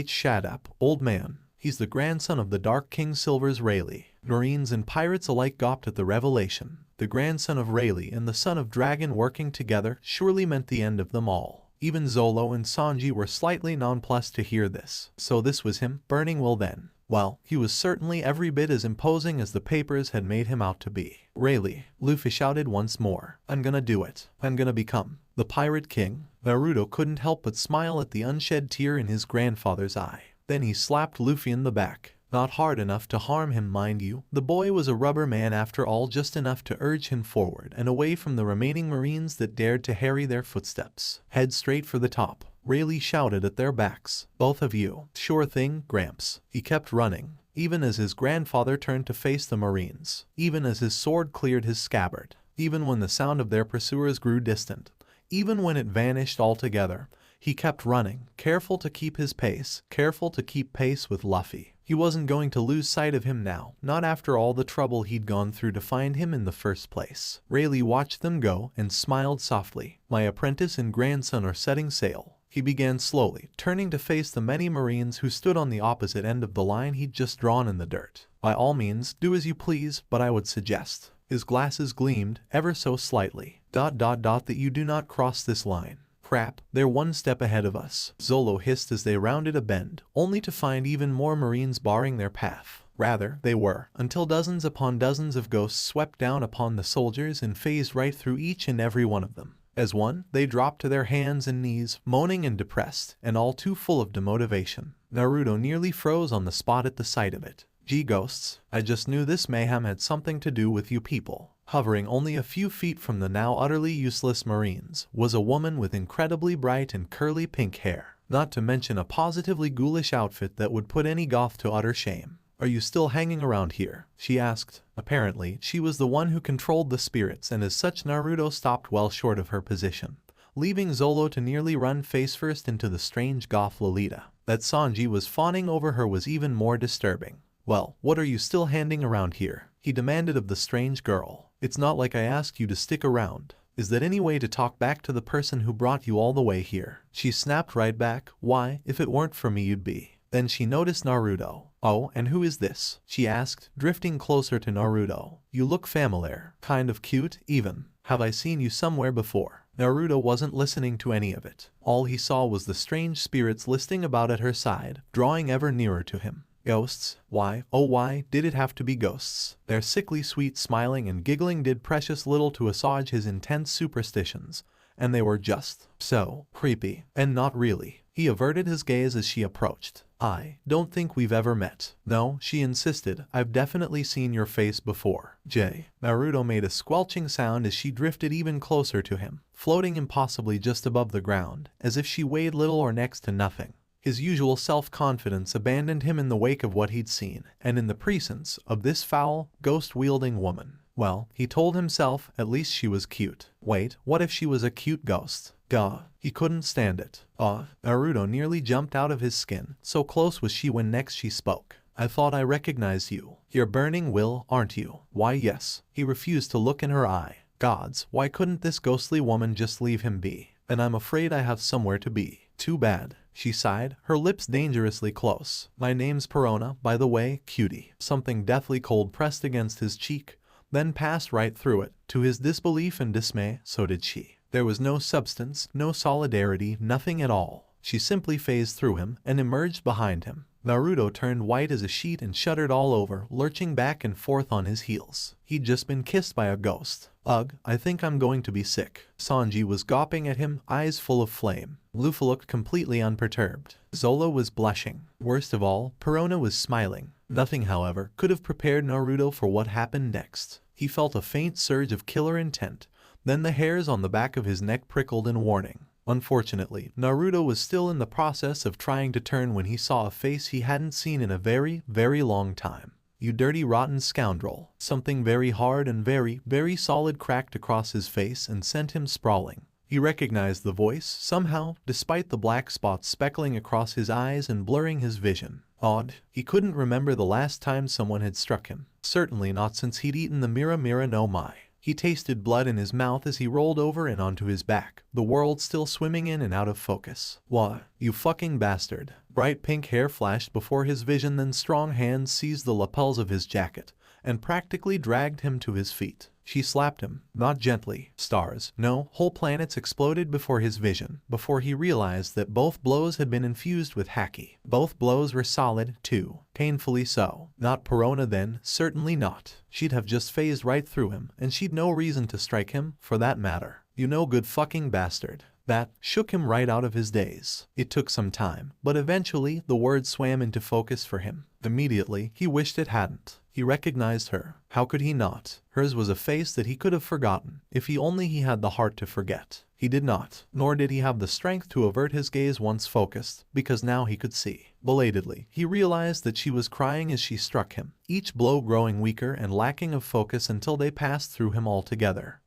Shut up, old man. He's the grandson of the Dark King Silver's Rayleigh. Marines and pirates alike gawped at the revelation. The grandson of Rayleigh and the son of Dragon working together surely meant the end of them all. Even Zolo and Sanji were slightly nonplussed to hear this. So this was him, Burning Will, then. Well, he was certainly every bit as imposing as the papers had made him out to be. "Rayleigh," Luffy shouted once more. "I'm gonna do it. I'm gonna become the Pirate King." Naruto couldn't help but smile at the unshed tear in his grandfather's eye. Then he slapped Luffy in the back. Not hard enough to harm him, mind you. The boy was a rubber man after all, just enough to urge him forward and away from the remaining Marines that dared to harry their footsteps. "Head straight for the top," Rayleigh shouted at their backs. "Both of you." "Sure thing, Gramps." He kept running, even as his grandfather turned to face the Marines, even as his sword cleared his scabbard, even when the sound of their pursuers grew distant, even when it vanished altogether. He kept running, careful to keep his pace, careful to keep pace with Luffy. He wasn't going to lose sight of him now, not after all the trouble he'd gone through to find him in the first place. Rayleigh watched them go and smiled softly. "My apprentice and grandson are setting sail." He began slowly, turning to face the many Marines who stood on the opposite end of the line he'd just drawn in the dirt. "By all means, do as you please, but I would suggest," his glasses gleamed ever so slightly, that you do not cross this line. "Crap, they're one step ahead of us," Zolo hissed as they rounded a bend, only to find even more Marines barring their path. Rather, they were, until dozens upon dozens of ghosts swept down upon the soldiers and phased right through each and every one of them. As one, they dropped to their hands and knees, moaning and depressed, and all too full of demotivation. Naruto nearly froze on the spot at the sight of it. "Gee, ghosts, I just knew this mayhem had something to do with you people." Hovering only a few feet from the now utterly useless Marines was a woman with incredibly bright and curly pink hair, not to mention a positively ghoulish outfit that would put any goth to utter shame. "Are you still hanging around here?" she asked. Apparently, she was the one who controlled the spirits, and as such Naruto stopped well short of her position, leaving Zolo to nearly run face first into the strange goth Lolita. That Sanji was fawning over her was even more disturbing. "Well, what are you still handing around here?" he demanded of the strange girl. "It's not like I asked you to stick around. Is that any way to talk back to the person who brought you all the way here?" She snapped right back. "Why, if it weren't for me you'd be." Then she noticed Naruto. "Oh, and who is this?" she asked, drifting closer to Naruto. "You look familiar. Kind of cute, even. Have I seen you somewhere before?" Naruto wasn't listening to any of it. All he saw was the strange spirits listing about at her side, drawing ever nearer to him. Ghosts? Why, oh why, did it have to be ghosts? Their sickly sweet smiling and giggling did precious little to assuage his intense superstitions, and they were just so creepy. And not really. He averted his gaze as she approached. "I don't think we've ever met." "No," she insisted, "I've definitely seen your face before." Naruto made a squelching sound as she drifted even closer to him, floating impossibly just above the ground, as if she weighed little or next to nothing. His usual self-confidence abandoned him in the wake of what he'd seen, and in the presence of this foul, ghost-wielding woman. Well, he told himself, at least she was cute. Wait, what if she was a cute ghost? Gah, he couldn't stand it. Naruto nearly jumped out of his skin, so close was she when next she spoke. I thought I recognized you. You're Burning Will, aren't you? Why yes. He refused to look in her eye. Gods, why couldn't this ghostly woman just leave him be? And I'm afraid I have somewhere to be. Too bad. She sighed, her lips dangerously close. My name's Perona, by the way, cutie. Something deathly cold pressed against his cheek, then passed right through it. To his disbelief and dismay, so did she. There was no substance, no solidarity, nothing at all. She simply phased through him and emerged behind him. Naruto turned white as a sheet and shuddered all over, lurching back and forth on his heels. He'd just been kissed by a ghost. Ugh, I think I'm going to be sick. Sanji was gawping at him, eyes full of flame. Luffy looked completely unperturbed. Zola was blushing. Worst of all, Perona was smiling. Nothing, however, could have prepared Naruto for what happened next. He felt a faint surge of killer intent. Then the hairs on the back of his neck prickled in warning. Unfortunately, Naruto was still in the process of trying to turn when he saw a face he hadn't seen in a very, very long time. You dirty rotten scoundrel. Something very hard and very, very solid cracked across his face and sent him sprawling. He recognized the voice, somehow, despite the black spots speckling across his eyes and blurring his vision. Odd, he couldn't remember the last time someone had struck him. Certainly not since he'd eaten the Mera no Mai. He tasted blood in his mouth as he rolled over and onto his back, the world still swimming in and out of focus. Why, you fucking bastard. Bright pink hair flashed before his vision, then strong hands seized the lapels of his jacket and practically dragged him to his feet. She slapped him, not gently. Stars, no, whole planets exploded before his vision, before he realized that both blows had been infused with haki. Both blows were solid, too. Painfully so. Not Perona then, certainly not. She'd have just phased right through him, and she'd no reason to strike him, for that matter. You no good fucking bastard. That shook him right out of his daze. It took some time, but eventually the words swam into focus for him. Immediately, he wished it hadn't. He recognized her. How could he not? Hers was a face that he could have forgotten, if he had the heart to forget. He did not, nor did he have the strength to avert his gaze once focused, because now he could see. Belatedly, he realized that she was crying as she struck him, each blow growing weaker and lacking of focus until they passed through him altogether.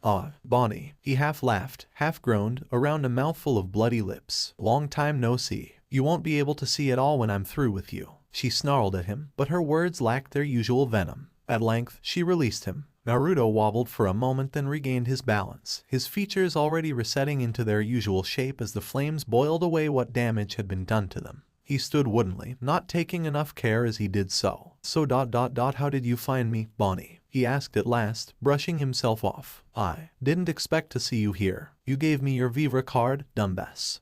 Bonnie. He half laughed, half groaned, around a mouthful of bloody lips. Long time no see. You won't be able to see it all when I'm through with you. She snarled at him, but her words lacked their usual venom. At length, she released him. Naruto wobbled for a moment, then regained his balance, his features already resetting into their usual shape as the flames boiled away what damage had been done to them. He stood woodenly, not taking enough care as he did so. How did you find me, Bonnie? He asked at last, brushing himself off. I didn't expect to see you here. You gave me your Vivre card, dumbass.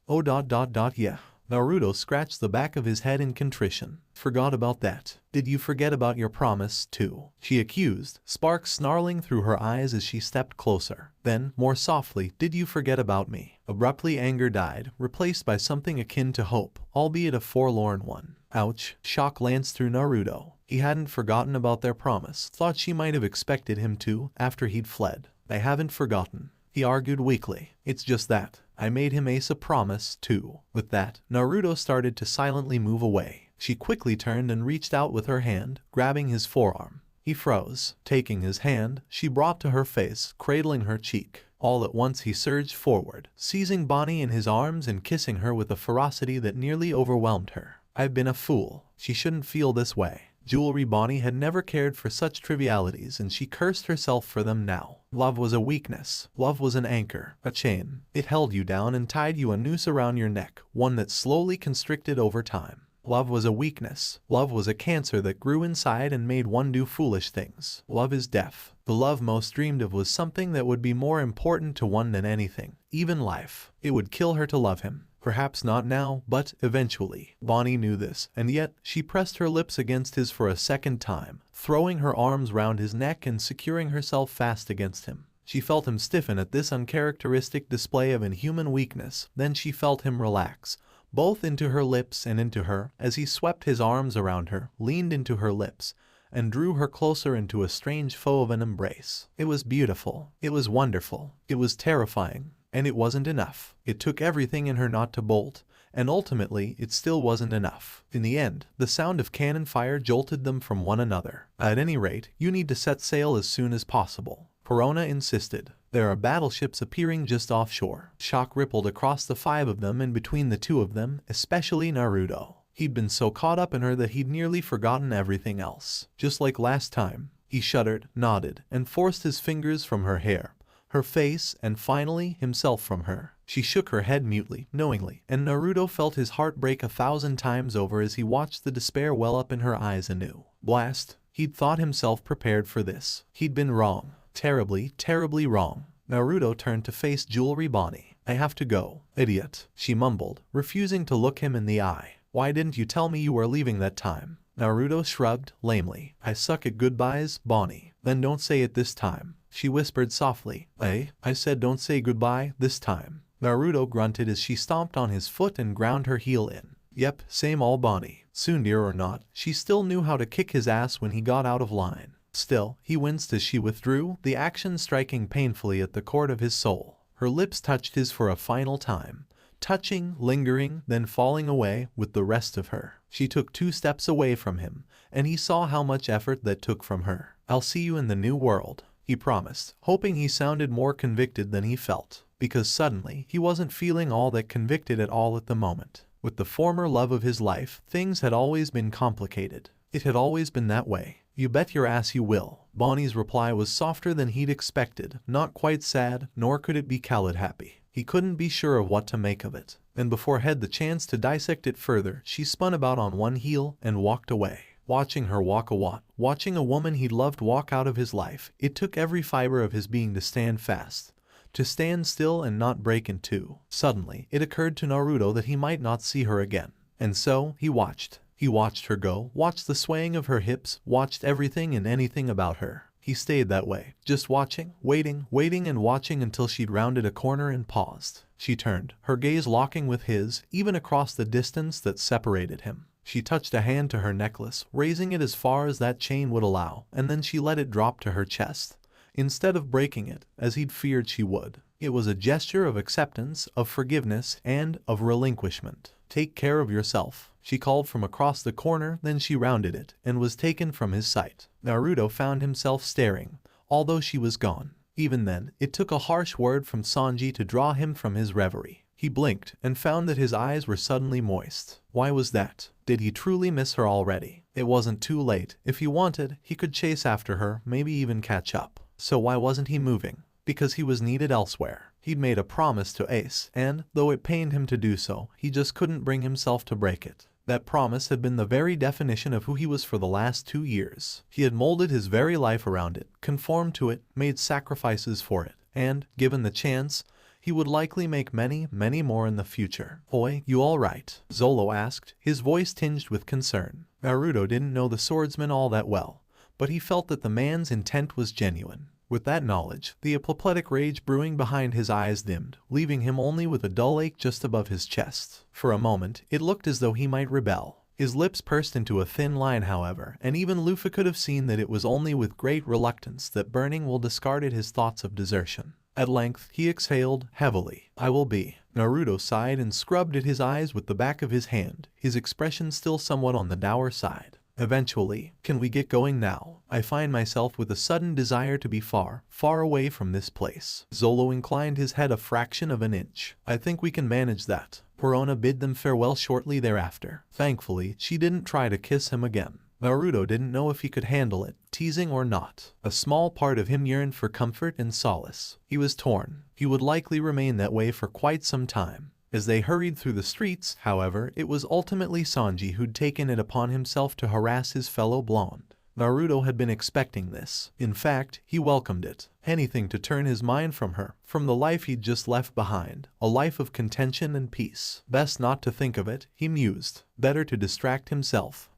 Yeah. Naruto scratched the back of his head in contrition. Forgot about that. Did you forget about your promise, too? She accused, sparks snarling through her eyes as she stepped closer. Then, more softly, did you forget about me? Abruptly, anger died, replaced by something akin to hope, albeit a forlorn one. Ouch. Shock lanced through Naruto. He hadn't forgotten about their promise, thought she might have expected him to, after he'd fled. I haven't forgotten, he argued weakly. It's just that I made him ace a promise, too. With that, Naruto started to silently move away. She quickly turned and reached out with her hand, grabbing his forearm. He froze. Taking his hand, she brought to her face, cradling her cheek. All at once he surged forward, seizing Bonnie in his arms and kissing her with a ferocity that nearly overwhelmed her. I've been a fool. She shouldn't feel this way. Jewelry. Bonnie had never cared for such trivialities, and she cursed herself for them now. Love was a weakness. Love was an anchor, a chain. It held you down and tied you a noose around your neck, one that slowly constricted over time. Love was a weakness. Love was a cancer that grew inside and made one do foolish things. Love is death. The love most dreamed of was something that would be more important to one than anything, even life. It would kill her to love him. Perhaps not now, but eventually. Bonnie knew this, and yet she pressed her lips against his for a second time, throwing her arms round his neck and securing herself fast against him. She felt him stiffen at this uncharacteristic display of inhuman weakness, then she felt him relax, both into her lips and into her, as he swept his arms around her, leaned into her lips, and drew her closer into a strange foe of an embrace. It was beautiful. It was wonderful. It was terrifying. And it wasn't enough. It took everything in her not to bolt, and ultimately it still wasn't enough. In the end, the sound of cannon fire jolted them from one another. At any rate, you need to set sail as soon as possible, Perona insisted. There are battleships appearing just offshore. Shock rippled across the 5 of them and between the 2 of them, especially Naruto. He'd been so caught up in her that he'd nearly forgotten everything else. Just like last time, he shuddered, nodded, and forced his fingers from her hair, her face, and finally himself from her. She shook her head mutely, knowingly, and Naruto felt his heart break 1,000 times over as he watched the despair well up in her eyes anew. Blast, he'd thought himself prepared for this. He'd been wrong. Terribly, terribly wrong. Naruto turned to face Jewelry Bonnie. I have to go, idiot, she mumbled, refusing to look him in the eye. Why didn't you tell me you were leaving that time? Naruto shrugged, lamely. I suck at goodbyes, Bonnie. Then don't say it this time, she whispered softly. I said don't say goodbye this time. Naruto grunted as she stomped on his foot and ground her heel in. Yep, same all Bonnie. Tsundere or not, she still knew how to kick his ass when he got out of line. Still, he winced as she withdrew, the action striking painfully at the cord of his soul. Her lips touched his for a final time. Touching, lingering, then falling away with the rest of her. She took 2 steps away from him, and he saw how much effort that took from her. I'll see you in the new world, he promised, hoping he sounded more convicted than he felt, because suddenly he wasn't feeling all that convicted at all at the moment. With the former love of his life, things had always been complicated. It had always been that way. You bet your ass you will. Bonnie's reply was softer than he'd expected, not quite sad, nor could it be Khaled happy. He couldn't be sure of what to make of it. And before had the chance to dissect it further, she spun about on one heel and walked away. Watching her walk watching a woman he'd loved walk out of his life, it took every fiber of his being to stand fast, to stand still and not break in two. Suddenly, it occurred to Naruto that he might not see her again. And so, he watched. He watched her go, watched the swaying of her hips, watched everything and anything about her. He stayed that way, just watching, waiting and watching until she'd rounded a corner and paused. She turned, her gaze locking with his, even across the distance that separated him. She touched a hand to her necklace, raising it as far as that chain would allow, and then she let it drop to her chest, instead of breaking it, as he'd feared she would. It was a gesture of acceptance, of forgiveness, and of relinquishment. Take care of yourself, she called from across the corner, then she rounded it, and was taken from his sight. Naruto found himself staring, although she was gone. Even then, it took a harsh word from Sanji to draw him from his reverie. He blinked, and found that his eyes were suddenly moist. Why was that? Did he truly miss her already? It wasn't too late. If he wanted, he could chase after her, maybe even catch up. So why wasn't he moving? Because he was needed elsewhere. He'd made a promise to Ace, and, though it pained him to do so, he just couldn't bring himself to break it. That promise had been the very definition of who he was for the last 2 years. He had molded his very life around it, conformed to it, made sacrifices for it, and, given the chance, he would likely make many, many more in the future. "Oi, you all right?" Zolo asked, his voice tinged with concern. Naruto didn't know the swordsman all that well, but he felt that the man's intent was genuine. With that knowledge, the apoplectic rage brewing behind his eyes dimmed, leaving him only with a dull ache just above his chest. For a moment, it looked as though he might rebel. His lips pursed into a thin line, however, and even Luffy could have seen that it was only with great reluctance that Burning Will discarded his thoughts of desertion. At length, he exhaled heavily. "I will be." Naruto sighed and scrubbed at his eyes with the back of his hand, his expression still somewhat on the dour side. Eventually, "Can we get going now? I find myself with a sudden desire to be far, far away from this place." Zolo inclined his head a fraction of an inch. "I think we can manage that." Perona bid them farewell shortly thereafter. Thankfully, she didn't try to kiss him again. Naruto didn't know if he could handle it, teasing or not. A small part of him yearned for comfort and solace. He was torn. He would likely remain that way for quite some time. As they hurried through the streets, however, it was ultimately Sanji who'd taken it upon himself to harass his fellow blonde. Naruto had been expecting this. In fact, he welcomed it. Anything to turn his mind from her, from the life he'd just left behind, a life of contention and peace. Best not to think of it, he mused. Better to distract himself.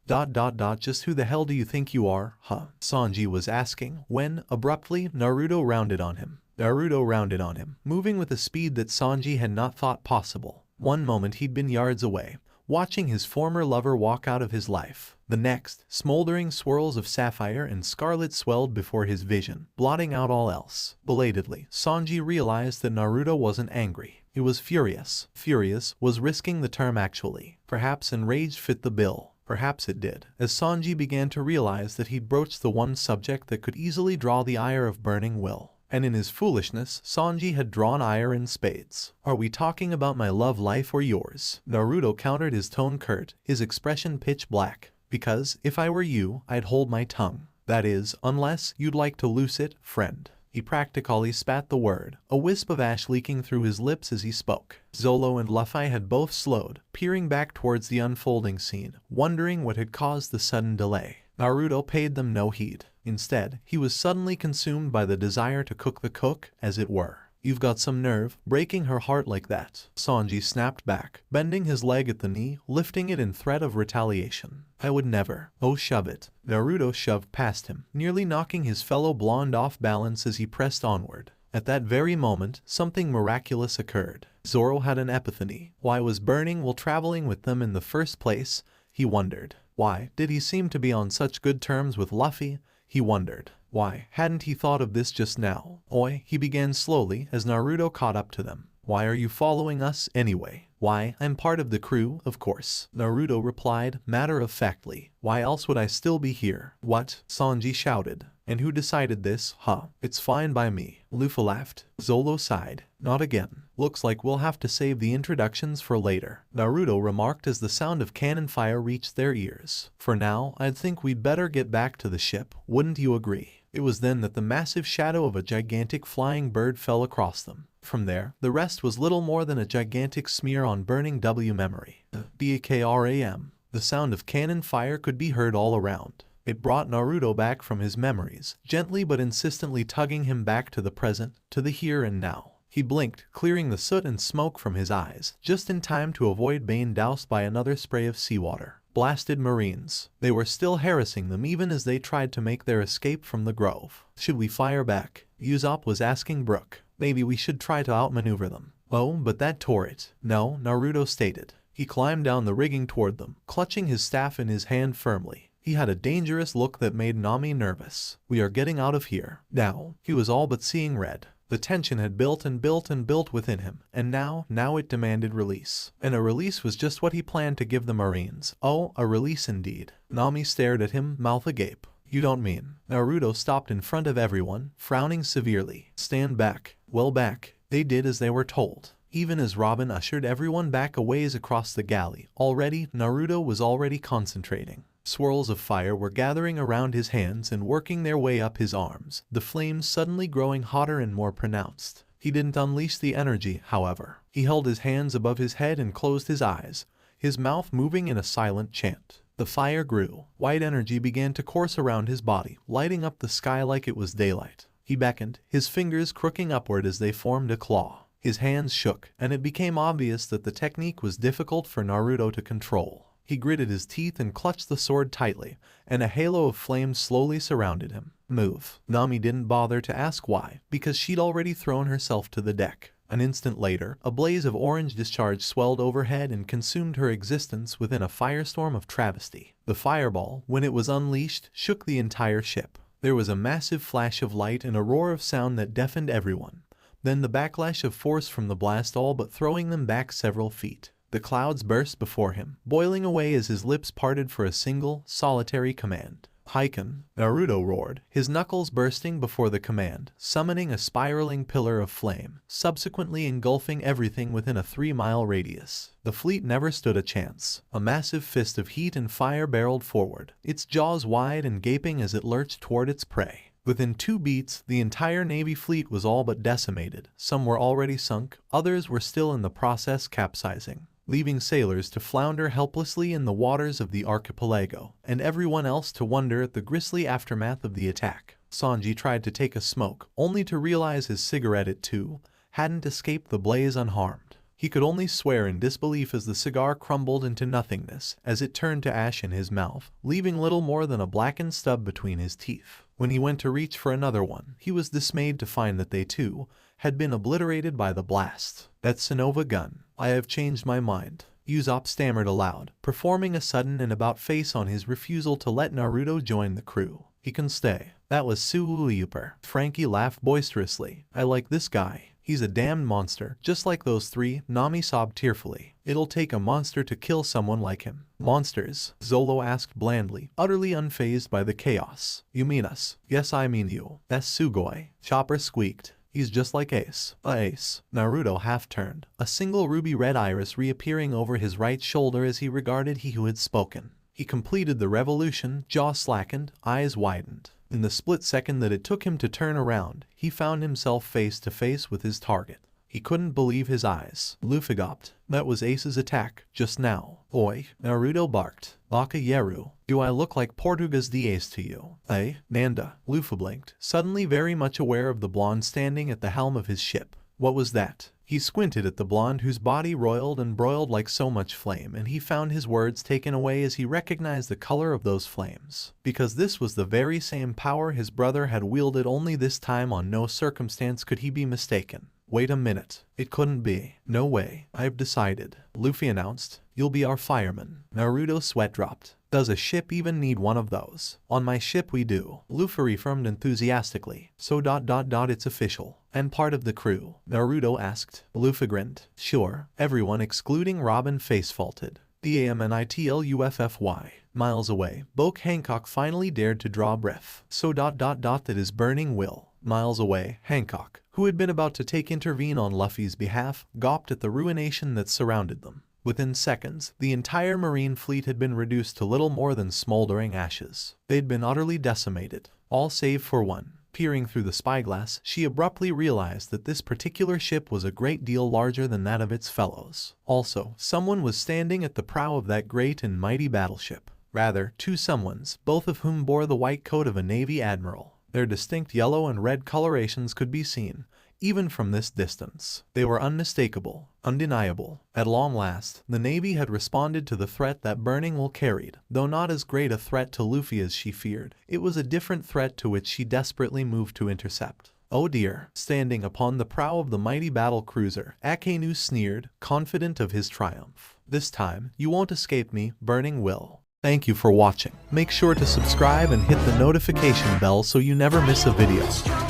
Just who the hell do you think you are, huh? Sanji was asking, when, abruptly, Naruto rounded on him, moving with a speed that Sanji had not thought possible. One moment he'd been yards away, watching his former lover walk out of his life. The next, smoldering swirls of sapphire and scarlet swelled before his vision, blotting out all else. Belatedly, Sanji realized that Naruto wasn't angry. He was furious. Furious was risking the term actually. Perhaps enraged fit the bill. Perhaps it did, as Sanji began to realize that he'd broached the one subject that could easily draw the ire of Burning Will. And in his foolishness, Sanji had drawn ire in spades. "Are we talking about my love life or yours?" Naruto countered, his tone curt, his expression pitch black. "Because, if I were you, I'd hold my tongue. That is, unless you'd like to loose it, friend." He practically spat the word, a wisp of ash leaking through his lips as he spoke. Zolo and Luffy had both slowed, peering back towards the unfolding scene, wondering what had caused the sudden delay. Naruto paid them no heed. Instead, he was suddenly consumed by the desire to cook the cook, as it were. "You've got some nerve, breaking her heart like that." Sanji snapped back, bending his leg at the knee, lifting it in threat of retaliation. "I would never." "Oh, shove it." Naruto shoved past him, nearly knocking his fellow blonde off balance as he pressed onward. At that very moment, something miraculous occurred. Zoro had an epiphany. Why was Burning Will traveling with them in the first place? He wondered. Why did he seem to be on such good terms with Luffy? He wondered. Why hadn't he thought of this just now? "Oi," he began slowly as Naruto caught up to them. "Why are you following us, anyway?" "Why, I'm part of the crew, of course," Naruto replied, matter-of-factly. "Why else would I still be here?" "What?" Sanji shouted. "And who decided this, huh?" "It's fine by me." Luffy laughed. Zolo sighed. "Not again. Looks like we'll have to save the introductions for later," Naruto remarked as the sound of cannon fire reached their ears. "For now, I'd think we'd better get back to the ship, wouldn't you agree?" It was then that the massive shadow of a gigantic flying bird fell across them. From there, the rest was little more than a gigantic smear on burning W memory. BAKRAM. The sound of cannon fire could be heard all around. It brought Naruto back from his memories, gently but insistently tugging him back to the present, to the here and now. He blinked, clearing the soot and smoke from his eyes, just in time to avoid being doused by another spray of seawater. Blasted Marines. They were still harassing them even as they tried to make their escape from the grove. "Should we fire back?" Usopp was asking Brook. "Maybe we should try to outmaneuver them." "Oh, but that tore it." "No," Naruto stated. He climbed down the rigging toward them, clutching his staff in his hand firmly. He had a dangerous look that made Nami nervous. "We are getting out of here. Now." He was all but seeing red. The tension had built and built and built within him, and now it demanded release. And a release was just what he planned to give the Marines. Oh, a release indeed. Nami stared at him, mouth agape. "You don't mean?" Naruto stopped in front of everyone, frowning severely. "Stand back." Well, back. They did as they were told. Even as Robin ushered everyone back a ways across the galley, Naruto was already concentrating. Swirls of fire were gathering around his hands and working their way up his arms, the flames suddenly growing hotter and more pronounced. He didn't unleash the energy, however. He held his hands above his head and closed his eyes, his mouth moving in a silent chant. The fire grew. White energy began to course around his body, lighting up the sky like it was daylight. He beckoned, his fingers crooking upward as they formed a claw. His hands shook, and it became obvious that the technique was difficult for Naruto to control. He gritted his teeth and clutched the sword tightly, and a halo of flames slowly surrounded him. "Move." Nami didn't bother to ask why, because she'd already thrown herself to the deck. An instant later, a blaze of orange discharge swelled overhead and consumed her existence within a firestorm of travesty. The fireball, when it was unleashed, shook the entire ship. There was a massive flash of light and a roar of sound that deafened everyone. Then the backlash of force from the blast, all but throwing them back several feet. The clouds burst before him, boiling away as his lips parted for a single, solitary command. "Heiken!" Naruto roared, his knuckles bursting before the command, summoning a spiraling pillar of flame, subsequently engulfing everything within a 3-mile radius. The fleet never stood a chance. A massive fist of heat and fire barreled forward, its jaws wide and gaping as it lurched toward its prey. Within 2 beats, the entire Navy fleet was all but decimated. Some were already sunk, others were still in the process capsizing, leaving sailors to flounder helplessly in the waters of the archipelago, and everyone else to wonder at the grisly aftermath of the attack. Sanji tried to take a smoke, only to realize his cigarette, it too, hadn't escaped the blaze unharmed. He could only swear in disbelief as the cigar crumbled into nothingness, as it turned to ash in his mouth, leaving little more than a blackened stub between his teeth. When he went to reach for another one, he was dismayed to find that they too had been obliterated by the blast. "That Sonova gun. I have changed my mind." Usopp stammered aloud, performing a sudden and about face on his refusal to let Naruto join the crew. He can stay. That was super. Frankie laughed boisterously. I like this guy. He's a damned monster, just like those three, Nami sobbed tearfully. It'll take a monster to kill someone like him. Monsters? Zolo asked blandly, utterly unfazed by the chaos. You mean us? Yes, I mean you. That's Sugoi. Chopper squeaked. He's just like Ace. Ace. Naruto half-turned, a single ruby-red iris reappearing over his right shoulder as he regarded he who had spoken. He completed the revolution, jaw slackened, eyes widened. In the split second that it took him to turn around, he found himself face to face with his target. He couldn't believe his eyes. Luffy gawped. That was Ace's attack, just now. Oi, Naruto barked. Baka Yeru, do I look like Portuga's the Ace to you? Eh, Nanda? Luffy blinked, suddenly very much aware of the blonde standing at the helm of his ship. What was that? He squinted at the blonde whose body roiled and broiled like so much flame, and he found his words taken away as he recognized the color of those flames. Because this was the very same power his brother had wielded, only this time on no circumstance could he be mistaken. Wait a minute. It couldn't be. No way. I've decided. Luffy announced. You'll be our fireman. Naruto's sweat dropped. Does a ship even need one of those? On my ship we do. Luffy affirmed enthusiastically. So it's official. And part of the crew? Naruto asked. Luffy grinned. Sure. Everyone excluding Robin face faulted. DAMNITLUFFY. Miles away, Boke Hancock finally dared to draw breath. So that is burning will. Miles away, Hancock, who had been about to intervene on Luffy's behalf, gawped at the ruination that surrounded them. Within seconds, the entire marine fleet had been reduced to little more than smoldering ashes. They'd been utterly decimated, all save for one. Peering through the spyglass, she abruptly realized that this particular ship was a great deal larger than that of its fellows. Also, someone was standing at the prow of that great and mighty battleship. Rather, two someones, both of whom bore the white coat of a Navy admiral. Their distinct yellow and red colorations could be seen, even from this distance. They were unmistakable, undeniable. At long last, the Navy had responded to the threat that Burning Will carried. Though not as great a threat to Luffy as she feared, it was a different threat to which she desperately moved to intercept. Oh dear. Standing upon the prow of the mighty battle cruiser, Akainu sneered, confident of his triumph. This time, you won't escape me, Burning Will. Thank you for watching. Make sure to subscribe and hit the notification bell so you never miss a video.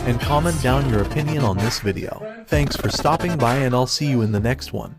And comment down your opinion on this video. Thanks for stopping by, and I'll see you in the next one.